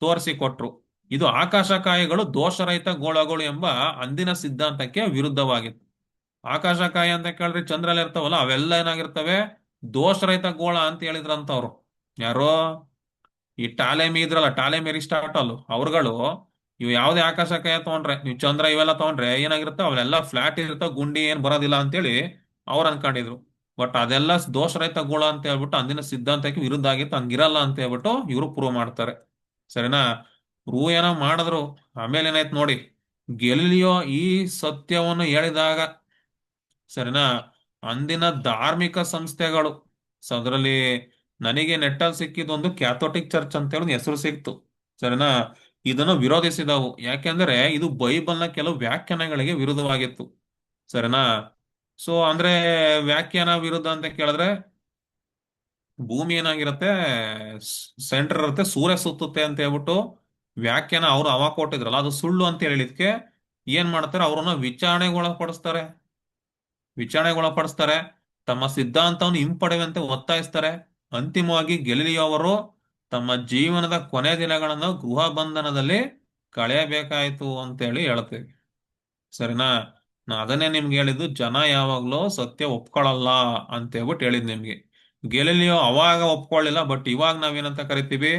ತೋರಿಸಿ ಕೊಟ್ರು. ಇದು ಆಕಾಶಕಾಯಗಳು ದೋಷರಹಿತ ಗೋಳಗಳು ಎಂಬ ಅಂದಿನ ಸಿದ್ಧಾಂತಕ್ಕೆ ವಿರುದ್ಧವಾಗಿತ್ತು. ಆಕಾಶಕಾಯ ಅಂತ ಕೇಳಿದ್ರೆ ಚಂದ್ರಲ್ಲಿ ಇರ್ತಾವಲ್ಲ ಅವೆಲ್ಲ ಏನಾಗಿರ್ತವೆ, ದೋಷರಹಿತ ಗೋಳ ಅಂತ ಹೇಳಿದ್ರಂತವ್ರು. ಯಾರೋ ಈ ಟಾಲೆಮಿ ಇದ್ರಲ್ಲ, ಟಾಲೆಮಿ ಅರಿಸ್ಟಾಟಲ್ ಅವ್ರುಗಳು, ಇವು ಯಾವ್ದೇ ಆಕಾಶಕಾಯ ತಗೊಂಡ್ರೆ, ನೀವು ಚಂದ್ರ ಇವೆಲ್ಲ ತಗೊಂಡ್ರೆ ಏನಾಗಿರುತ್ತೆ, ಅವೆಲ್ಲ ಫ್ಲಾಟ್ ಇರ್ತಾವ, ಗುಂಡಿ ಏನ್ ಬರೋದಿಲ್ಲ ಅಂತೇಳಿ ಅವ್ರು ಅನ್ಕೊಂಡಿದ್ರು. ಬಟ್ ಅದೆಲ್ಲ ದೋಷರಹಿತ ಗೋಳ ಅಂತ ಹೇಳ್ಬಿಟ್ಟು ಅಂದಿನ ಸಿದ್ಧಾಂತಕ್ಕೆ ವಿರುದ್ಧ ಆಗಿತ್ತು, ಹಂಗಿರಲ್ಲ ಅಂತ ಹೇಳ್ಬಿಟ್ಟು ಇವರು ಪ್ರೂವ್ ಮಾಡ್ತಾರೆ. ಸರಿನಾ? ಪ್ರೂವ್ ಏನೋ ಮಾಡಿದ್ರು. ಆಮೇಲೆ ಏನಾಯ್ತು ನೋಡಿ, ಗೆಲಿಲಿಯೋ ಈ ಸತ್ಯವನ್ನು ಹೇಳಿದಾಗ, ಸರಿನಾ, ಅಂದಿನ ಧಾರ್ಮಿಕ ಸಂಸ್ಥೆಗಳು, ಸೊ ಅದರಲ್ಲಿ ನನಗೆ ನೆಟ್ಟಲ್ಲಿ ಸಿಕ್ಕಿದೊಂದು ಕ್ಯಾಥೋಟಿಕ್ ಚರ್ಚ್ ಅಂತ ಹೇಳಿ ಹೆಸರು ಸಿಕ್ತು. ಸರಿನಾ? ಇದನ್ನು ವಿರೋಧಿಸಿದವು. ಯಾಕೆಂದ್ರೆ ಇದು ಬೈಬಲ್ನ ಕೆಲವು ವ್ಯಾಖ್ಯಾನಗಳಿಗೆ ವಿರುದ್ಧವಾಗಿತ್ತು. ಸರಿನಾ? ಸೊ ಅಂದ್ರೆ ವ್ಯಾಖ್ಯಾನ ವಿರುದ್ಧ ಅಂತ ಕೇಳಿದ್ರೆ, ಭೂಮಿ ಏನಾಗಿರುತ್ತೆ, ಸೆಂಟರ್ ಇರುತ್ತೆ, ಸೂರ್ಯ ಸುತ್ತುತ್ತೆ ಅಂತ ಹೇಳ್ಬಿಟ್ಟು ವ್ಯಾಖ್ಯಾನ ಅವರು ಅವಾಗ ಕೊಟ್ಟಿದ್ರಲ್ಲ, ಅದು ಸುಳ್ಳು ಅಂತ ಹೇಳಿದ್ಕೆ ಏನ್ ಮಾಡ್ತಾರೆ, ಅವ್ರನ್ನ ವಿಚಾರಣೆಗೆ ಒಳಪಡಿಸ್ತಾರೆ. ವಿಚಾರಣೆಗೊಳಪಡಿಸ್ತಾರೆ, ತಮ್ಮ ಸಿದ್ಧಾಂತವನ್ನು ಹಿಂಪಡೆಯುವಂತೆ ಒತ್ತಾಯಿಸ್ತಾರೆ. ಅಂತಿಮವಾಗಿ ಗೆಲಿಲಿಯೋ ಅವರು ತಮ್ಮ ಜೀವನದ ಕೊನೆ ದಿನಗಳನ್ನು ಗೃಹ ಬಂಧನದಲ್ಲಿ ಕಳೆಯಬೇಕಾಯಿತು ಅಂತೇಳಿ ಹೇಳ್ತೇವೆ. ಸರಿನಾ? ನಾ ಅದನ್ನೇ ನಿಮ್ಗೆ ಹೇಳಿದ್ದು, ಜನ ಯಾವಾಗ್ಲೂ ಸತ್ಯ ಒಪ್ಕೊಳ್ಳಲ್ಲ ಅಂತ ಹೇಳ್ಬಿಟ್ಟು ಹೇಳಿದ್ ನಿಮ್ಗೆ. ಗೆಲಿಲಿಯೋ ಅವಾಗ ಒಪ್ಕೊಳ್ಳಿಲ್ಲ, ಬಟ್ ಇವಾಗ ನಾವೇನಂತ ಕರಿತೀವಿ,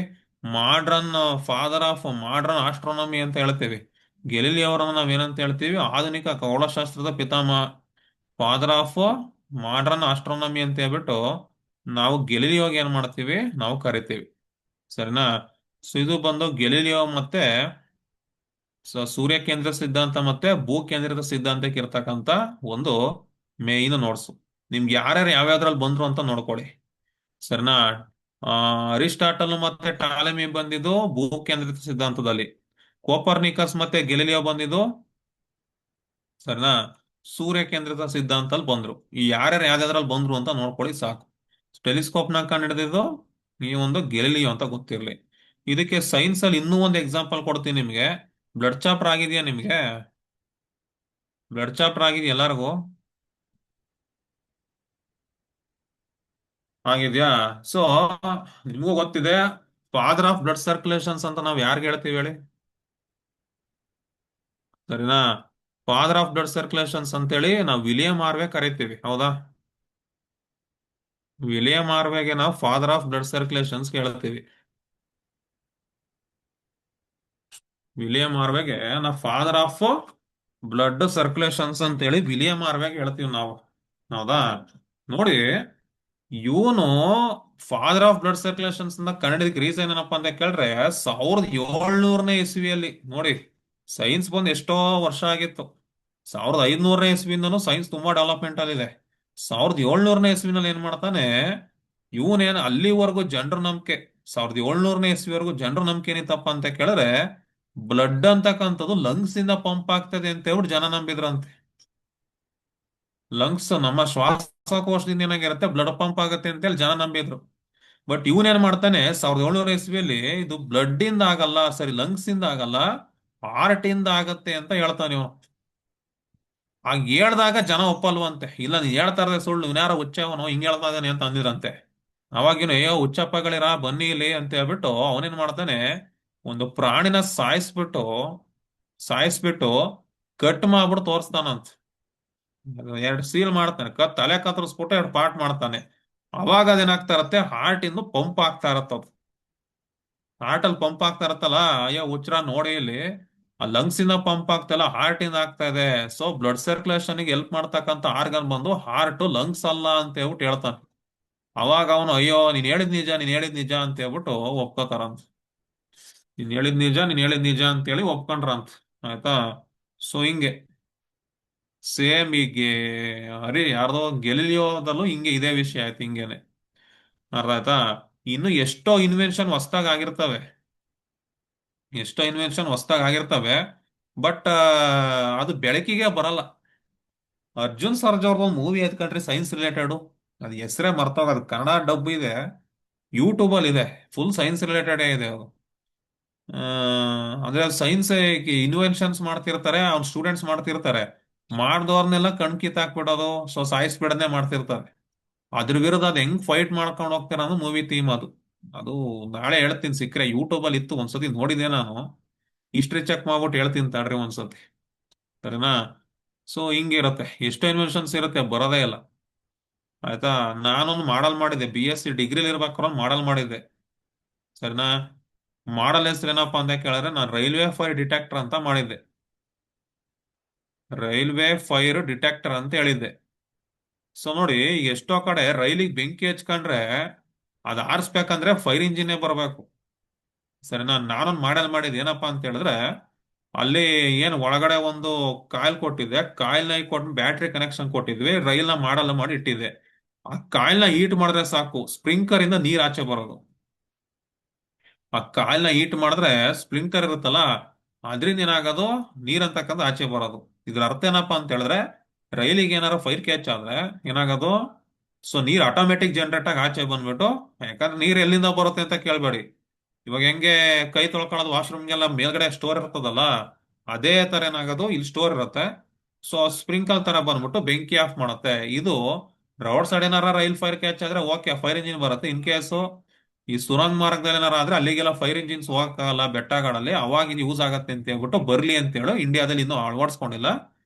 modern father of modern astronomy ಅಂತ ಹೇಳ್ತೀವಿ. ಗೆಲಿಲಿಯೋ ಅವರನ್ನ ನಾವೇನಂತ ಹೇಳ್ತೀವಿ, ಆಧುನಿಕ ಖಗೋಳಶಾಸ್ತ್ರದ ಪಿತಾಮಹ, ಫಾದರ್ ಆಫ್ ಮಾಡ್ರನ್ ಆಸ್ಟ್ರೋನಮಿ ಅಂತ ಹೇಳ್ಬಿಟ್ಟು ನಾವು ಗೆಲಿಲಿಯೋಗೆ ಏನ್ ಮಾಡ್ತೀವಿ, ನಾವು ಕರಿತೀವಿ. ಸರಿನಾ? ಸೊ ಇದು ಬಂದು ಗೆಲಿಲಿಯೋ ಮತ್ತೆ ಸೂರ್ಯ ಕೇಂದ್ರ ಸಿದ್ಧಾಂತ ಮತ್ತೆ ಭೂ ಕೇಂದ್ರಿತ ಸಿದ್ಧಾಂತಕ್ಕೆ ಇರ್ತಕ್ಕಂತ ಒಂದು ಮೇಯ್ನ್ ನೋಡ್ಸು. ನಿಮ್ಗೆ ಯಾರ್ಯಾರು ಯಾವ್ಯಾವ್ದ್ರಲ್ಲಿ ಬಂದ್ರು ಅಂತ ನೋಡ್ಕೊಳ್ಳಿ. ಸರಿನಾ? ಆ ಅರಿಸ್ಟಾಟಲ್ ಮತ್ತೆ ಟಾಲೆಮಿ ಬಂದಿದ್ದು ಭೂ ಕೇಂದ್ರಿತ ಸಿದ್ಧಾಂತದಲ್ಲಿ, ಕೋಪರ್ನಿಕಸ್ ಮತ್ತೆ ಗೆಲಿಲಿಯೋ ಬಂದಿದ್ದು, ಸರಿನಾ, ಸೂರ್ಯ ಕೇಂದ್ರಿತ ಸಿದ್ಧಾಂತದಲ್ಲಿ ಬಂದ್ರು. ಈ ಯಾರ್ಯಾರು ಯಾವ್ದಾದ್ರಲ್ಲಿ ಬಂದ್ರು ಅಂತ ನೋಡ್ಕೊಳ್ಳಿ ಸಾಕು. ಟೆಲಿಸ್ಕೋಪ್ ನ ಕಂಡು ಹಿಡಿದಿದ್ದು ಈ ಒಂದು ಗೆಲಿಲಿಯೋ ಅಂತ ಗೊತ್ತಿರ್ಲಿ. ಇದಕ್ಕೆ ಸೈನ್ಸ್ ಅಲ್ಲಿ ಇನ್ನೂ ಒಂದು ಎಕ್ಸಾಂಪಲ್ ಕೊಡ್ತೀನಿ ನಿಮ್ಗೆ. ಬ್ಲಡ್ ಚಾಪ್ಟರ್ ಆಗಿದೆಯಾ ನಿಮ್ಗೆ? ಬ್ಲಡ್ ಚಾಪ್ಟರ್ ಆಗಿದೆಯಾ ಎಲ್ಲರಿಗೂ? ಆಗಿದ್ಯಾ? ಸೊ ನಿಮಗೂ ಗೊತ್ತಿದೆ, ಫಾದರ್ ಆಫ್ ಬ್ಲಡ್ ಸರ್ಕ್ಯುಲೇಷನ್ಸ್ ಅಂತ ನಾವ್ ಯಾರ್ಗೆ ಹೇಳ್ತೀವಿ ಹೇಳಿ? ಸರಿನಾ? ಫಾದರ್ ಆಫ್ ಬ್ಲಡ್ ಸರ್ಕ್ಯುಲೇಷನ್ಸ್ ಅಂತೇಳಿ ನಾವು ವಿಲಿಯಂ ಆರ್ವೆ ಕರಿತೀವಿ, ಹೌದಾ? ವಿಲಿಯಂ ಆರ್ವೆಗೆ ನಾವು ಫಾದರ್ ಆಫ್ ಬ್ಲಡ್ ಸರ್ಕ್ಯುಲೇಷನ್ಸ್ ಹೇಳ್ತೀವಿ. ವಿಲಿಯಂ ಆರ್ವೆಗೆ ನಾವು ಫಾದರ್ ಆಫ್ ಬ್ಲಡ್ ಸರ್ಕ್ಯುಲೇಷನ್ಸ್ ಅಂತೇಳಿ ವಿಲಿಯಂ ಆರ್ವೆಗೆ ಹೇಳ್ತೀವಿ ನಾವು, ಹೌದಾ? ನೋಡಿ, ಇವನು ಫಾದರ್ ಆಫ್ ಬ್ಲಡ್ ಸರ್ಕ್ಯುಲೇಷನ್ಸ್ ಅಂತ ಕನ್ನಡಕ್ಕೆ ರೀಸನ್ ಏನಪ್ಪಾ ಅಂತ ಕೇಳಿದ್ರೆ, 1700ನೇ ಇಸ್ವಿಯಲ್ಲಿ ನೋಡಿ, ಸೈನ್ಸ್ ಬಂದು ಎಷ್ಟೋ ವರ್ಷ ಆಗಿತ್ತು. 1500ನೇ ಇಸ್ವಿಯಿಂದನೂ ಸೈನ್ಸ್ ತುಂಬಾ ಡೆವಲಪ್ಮೆಂಟ್ ಅಲ್ಲಿದೆ. 1700ನೇ ಇಸ್ವಿನಲ್ಲಿ ಏನ್ ಮಾಡ್ತಾನೆ, ಇವನೇನು ಅಲ್ಲಿವರೆಗೂ ಜನರ ನಂಬಿಕೆ, 1700ನೇ ಇಸ್ವಿವರೆಗೂ ಜನರ ನಂಬಿಕೆ ಏನಿತ್ತಪ್ಪ ಅಂತ ಕೇಳಿದ್ರೆ, ಬ್ಲಡ್ ಅಂತಕ್ಕಂಥದ್ದು ಲಂಗ್ಸ್ ಇಂದ ಪಂಪ್ ಆಗ್ತದೆ ಅಂತ ಹೇಳ್ಬಿಟ್ಟು ಜನ ನಂಬಿದ್ರಂತೆ. ಲಂಗ್ಸ್ ನಮ್ಮ ಶ್ವಾಸಕೋಶದಿಂದ ಏನಾಗಿರುತ್ತೆ, ಬ್ಲಡ್ ಪಂಪ್ ಆಗುತ್ತೆ ಅಂತೇಳಿ ಜನ ನಂಬಿದ್ರು. ಬಟ್ ಇವನೇನ್ ಮಾಡ್ತಾನೆ, 1700 ಇಸ್ವಿಯಲ್ಲಿ ಇದು ಬ್ಲಡ್ ಇಂದ ಆಗಲ್ಲ, ಸರಿ ಲಂಗ್ಸ್ ಇಂದ ಆಗಲ್ಲ, ಹಾರ್ಟ್ ಇಂದ ಆಗತ್ತೆ ಅಂತ ಹೇಳ್ತಾನೆ ಇವನು. ಹಾಗ ಹೇಳ್ದಾಗ ಜನ ಒಪ್ಪಲ್ವಂತೆ, ಇಲ್ಲ ನೀನ್ ಹೇಳ್ತಾ ಇರೋದೇ ಸುಳ್ಳು, ಇನ್ಯಾರ ಹುಚ್ಚವನು ಹಿಂಗ್ ಹೇಳ್ತಾ ಇದ್ದಾನೆ ಅಂತ ಅಂದಿರಂತೆ. ಅವಾಗಿನ ಅಯ್ಯೋ ಹುಚ್ಚಪ್ಪಗಳಿರ ಬನ್ನಿ ಇಲ್ಲಿ ಅಂತ ಹೇಳ್ಬಿಟ್ಟು ಅವನೇನ್ ಮಾಡ್ತಾನೆ, ಒಂದು ಪ್ರಾಣಿನ ಸಾಯಿಸ್ಬಿಟ್ಟು ಕಟ್ ಮಾಡ್ಬಿಟ್ಟು ತೋರಿಸ್ತಾನಂತ. ಎರಡು ಸೀಲ್ ಮಾಡ್ತಾನೆ, ತಲೆ ಕತ್ತರಿಸ್ಬಿಟ್ಟು ಎರಡು ಪಾರ್ಟ್ ಮಾಡ್ತಾನೆ. ಅವಾಗ ಅದೇನಾಗ್ತಾ ಇರತ್ತೆ, ಹಾರ್ಟ್ ಇಂದ ಪಂಪ್ ಆಗ್ತಾ ಇರತ್ತ. ಹಾರ್ಟ್ ಅಲ್ಲಿ ಪಂಪ್ ಆಗ್ತಾ ಇರತ್ತಲ್ಲ, ಅಯ್ಯೋ ಹುಚ್ರ ನೋಡಿ ಇಲ್ಲಿ, ಆ ಲಂಗ್ಸ್ ಇಂದ ಪಂಪ್ ಆಗ್ತಲ್ಲ, ಹಾರ್ಟ್ ಇಂದ ಆಗ್ತಾ ಇದೆ. ಸೊ ಬ್ಲಡ್ ಸರ್ಕ್ಯುಲೇಷನ್ ಗೆ ಹೆಲ್ಪ್ ಮಾಡ್ತಕ್ಕಂಥ ಆರ್ಗನ್ ಬಂದು ಹಾರ್ಟ್, ಲಂಗ್ಸ್ ಅಲ್ಲ ಅಂತ ಹೇಳ್ಬಿಟ್ಟು ಹೇಳ್ತಾನೆ. ಅವಾಗ ಅವನು ಅಯ್ಯೋ ನೀನ್ ಹೇಳಿದ್ ನಿಜ ಅಂತ ಹೇಳ್ಬಿಟ್ಟು ಒಪ್ಕೋತಾರಂತ. ನೀನ್ ಹೇಳಿದ್ ನಿಜ ಅಂತೇಳಿ ಒಪ್ಕೊಂಡ್ರಂತ. ಆಯ್ತಾ? ಸೊ ಹಿಂಗೆ ಸೇಮ್ ಹೀಗೆ ಯಾರ್ದೋ ಗೆಲಿಲಿಯೋದಲ್ಲೂ ಹಿಂಗೆ ಇದೇ ವಿಷಯ ಆಯ್ತು ಹಿಂಗೇನೆ. ಅರ್ಥ ಆಯ್ತಾ? ಇನ್ನು ಎಷ್ಟೋ ಇನ್ವೆನ್ಷನ್ ಹೊಸ್ದಾಗ್ ಆಗಿರ್ತವೆ. ಬಟ್ ಅದು ಬೆಳಕಿಗೆ ಬರಲ್ಲ. ಅರ್ಜುನ್ ಸರ್ಜಾ ಅವ್ರದ್ದು ಒಂದು ಮೂವಿ ಎತ್ಕೊಂಡ್ರಿ ಸೈನ್ಸ್ ರಿಲೇಟೆಡ್, ಅದು ಹೆಸರೇ ಮರ್ತೋಗ, ಅದು ಕನ್ನಡ ಡಬ್ ಇದೆ, ಯೂಟ್ಯೂಬ್ ಅಲ್ಲಿ ಇದೆ. ಫುಲ್ ಸೈನ್ಸ್ ರಿಲೇಟೆಡ್ ಇದೆ ಅದು. ಆ, ಅಂದ್ರೆ ಸೈನ್ಸ್ ಇನ್ವೆನ್ಷನ್ಸ್ ಮಾಡ್ತಿರ್ತಾರೆ, ಅವ್ನ ಸ್ಟೂಡೆಂಟ್ಸ್ ಮಾಡ್ತಿರ್ತಾರೆ, ಮಾಡ್ದವ್ರನ್ನೆಲ್ಲ ಕಣ್ ಕಿತ್ತಾಕ್ಬಿಡೋದು, ಸೊ ಸಾಯಿಸ್ಬಿಡನೆ ಮಾಡ್ತಿರ್ತಾರೆ. ಅದ್ರ ವಿರುದ್ಧ ಅದ್ ಹೆಂಗ್ ಫೈಟ್ ಮಾಡ್ಕೊಂಡು ಹೋಗ್ತಾರೆ ಅನ್ನೋ ಮೂವಿ ಥೀಮ್ ಅದು. ಅದು ನಾಳೆ ಹೇಳ್ತೀನಿ, ಸಿಕ್ಕರೆ ಯೂಟ್ಯೂಬ್ ಅಲ್ಲಿ ಇತ್ತು, ಒಂದ್ಸತಿ ನೋಡಿದೆ ನಾನು. ಹಿಸ್ಟ್ರಿ ಚೆಕ್ ಮಾಡ್ಬಿಟ್ಟು ಹೇಳ್ತೀನಿ ತಡ್ರಿ ಒಂದ್ಸತಿ, ಸರಿನಾ? ಸೊ ಹಿಂಗಿರುತ್ತೆ, ಎಷ್ಟು ಇನ್ವೆನ್ಷನ್ಸ್ ಇರುತ್ತೆ ಬರೋದೇ ಇಲ್ಲ. ಆಯ್ತಾ? ನಾನೊಂದು ಮಾಡಲ್ ಮಾಡಿದ್ದೆ, BSc ಡಿಗ್ರಿಲಿ ಇರ್ಬೇಕಾದ್ರೆ ಒಂದು ಮಾಡಲ್ ಮಾಡಿದ್ದೆ, ಸರಿನಾ? ಮಾಡಲ್ ಹೆಸರು ಏನಪ್ಪಾ ಅಂತ ಕೇಳಿದ್ರೆ, ನಾನು ರೈಲ್ವೆ ಫೈರ್ ಡಿಟೆಕ್ಟರ್ ಅಂತ ಮಾಡಿದ್ದೆ. ರೈಲ್ವೆ ಫೈರ್ ಡಿಟೆಕ್ಟರ್ ಅಂತ ಹೇಳಿದ್ದೆ. ಸೊ ನೋಡಿ, ಈಗ ಎಷ್ಟೋ ಕಡೆ ರೈಲಿಗೆ ಬೆಂಕಿ ಹಚ್ಕೊಂಡ್ರೆ ಅದು ಆರಿಸ್ಬೇಕಂದ್ರೆ ಫೈರ್ ಇಂಜಿನೇ ಬರಬೇಕು, ಸರಿನಾ? ನಾನೊಂದು ಮಾಡಲ್ ಮಾಡಿದ್ ಏನಪ್ಪಾ ಅಂತ ಹೇಳಿದ್ರೆ, ಅಲ್ಲಿ ಏನು ಒಳಗಡೆ ಒಂದು ಕಾಯಿಲ್ ಕೊಟ್ಟಿದ್ದೆ, ಕಾಯಿಲ್ನ ಕೊಟ್ಟು ಬ್ಯಾಟ್ರಿ ಕನೆಕ್ಷನ್ ಕೊಟ್ಟಿದ್ವಿ, ರೈಲ್ನ ಮಾಡಲ್ ಮಾಡಿ ಇಟ್ಟಿದ್ದೆ. ಆ ಕಾಯಿಲ್ನ ಹೀಟ್ ಮಾಡಿದ್ರೆ ಸಾಕು, ಸ್ಪ್ರಿಂಕರ್ ಇಂದ ನೀರ್ ಆಚೆ ಬರೋದು. ಆ ಕಾಯಿಲ್ನ ಹೀಟ್ ಮಾಡಿದ್ರೆ ಸ್ಪ್ರಿಂಕರ್ ಇರುತ್ತಲ್ಲ, ಅದ್ರಿಂದ ಏನಾಗೋದು, ನೀರ್ ಅಂತಕ್ಕಂಥ ಆಚೆ ಬರೋದು. ಇದ್ರ ಅರ್ಥ ಏನಪ್ಪಾ ಅಂತ ಹೇಳಿದ್ರೆ, ರೈಲಿಗೆ ಏನಾರ ಫೈರ್ ಕ್ಯಾಚ್ ಆದ್ರೆ ಏನಾಗೋದು, ಸೊ ನೀರ್ ಆಟೋಮೆಟಿಕ್ ಜನರೇಟ್ ಆಗಿ ಆಚೆ ಬಂದ್ಬಿಟ್ಟು, ಯಾಕಂದ್ರೆ ನೀರ್ ಎಲ್ಲಿಂದ ಬರುತ್ತೆ ಅಂತ ಕೇಳ್ಬೇಡಿ. ಇವಾಗ ಹೆಂಗೆ ಕೈ ತೊಳ್ಕೊಳ್ಳೋದು ವಾಶ್ರೂಮ್ಗೆಲ್ಲ ಮೇಲ್ಗಡೆ ಸ್ಟೋರ್ ಇರ್ತದಲ್ಲ, ಅದೇ ತರ ಏನಾಗೋದು, ಇಲ್ಲಿ ಸ್ಟೋರ್ ಇರುತ್ತೆ. ಸೊ ಸ್ಪ್ರಿಂಕಲ್ ತರ ಬಂದ್ಬಿಟ್ಟು ಬೆಂಕಿ ಆಫ್ ಮಾಡುತ್ತೆ ಇದು. ರೋಡ್ ಸೈಡ್ ಏನಾರ ರೈಲ್ ಫೈರ್ ಕ್ಯಾಚ್ ಆದ್ರೆ ಓಕೆ, ಫೈರ್ ಇಂಜಿನ್ ಬರುತ್ತೆ. ಇನ್ ಕೇಸು ಈ ಸುರಂಗ ಮಾರ್ಗದಲ್ಲಿ ಏನಾರ ಆದ್ರೆ ಅಲ್ಲಿಗೆಲ್ಲ ಫೈರ್ ಇಂಜಿನ್ಸ್ ಹೋಗಕ್ಕಾಗಲ್ಲ ಬೆಟ್ಟಗಳಲ್ಲಿ, ಅವಾಗ ಇದು ಯೂಸ್ ಆಗತ್ತೆ ಅಂತ ಹೇಳ್ಬಿಟ್ಟು, ಬರ್ಲಿ ಅಂತ ಹೇಳು, ಇಂಡಿಯಾದಲ್ಲಿ ಇನ್ನೂ ಅಳವಡಿಸ್ಕೊಂಡಿಲ್ಲ,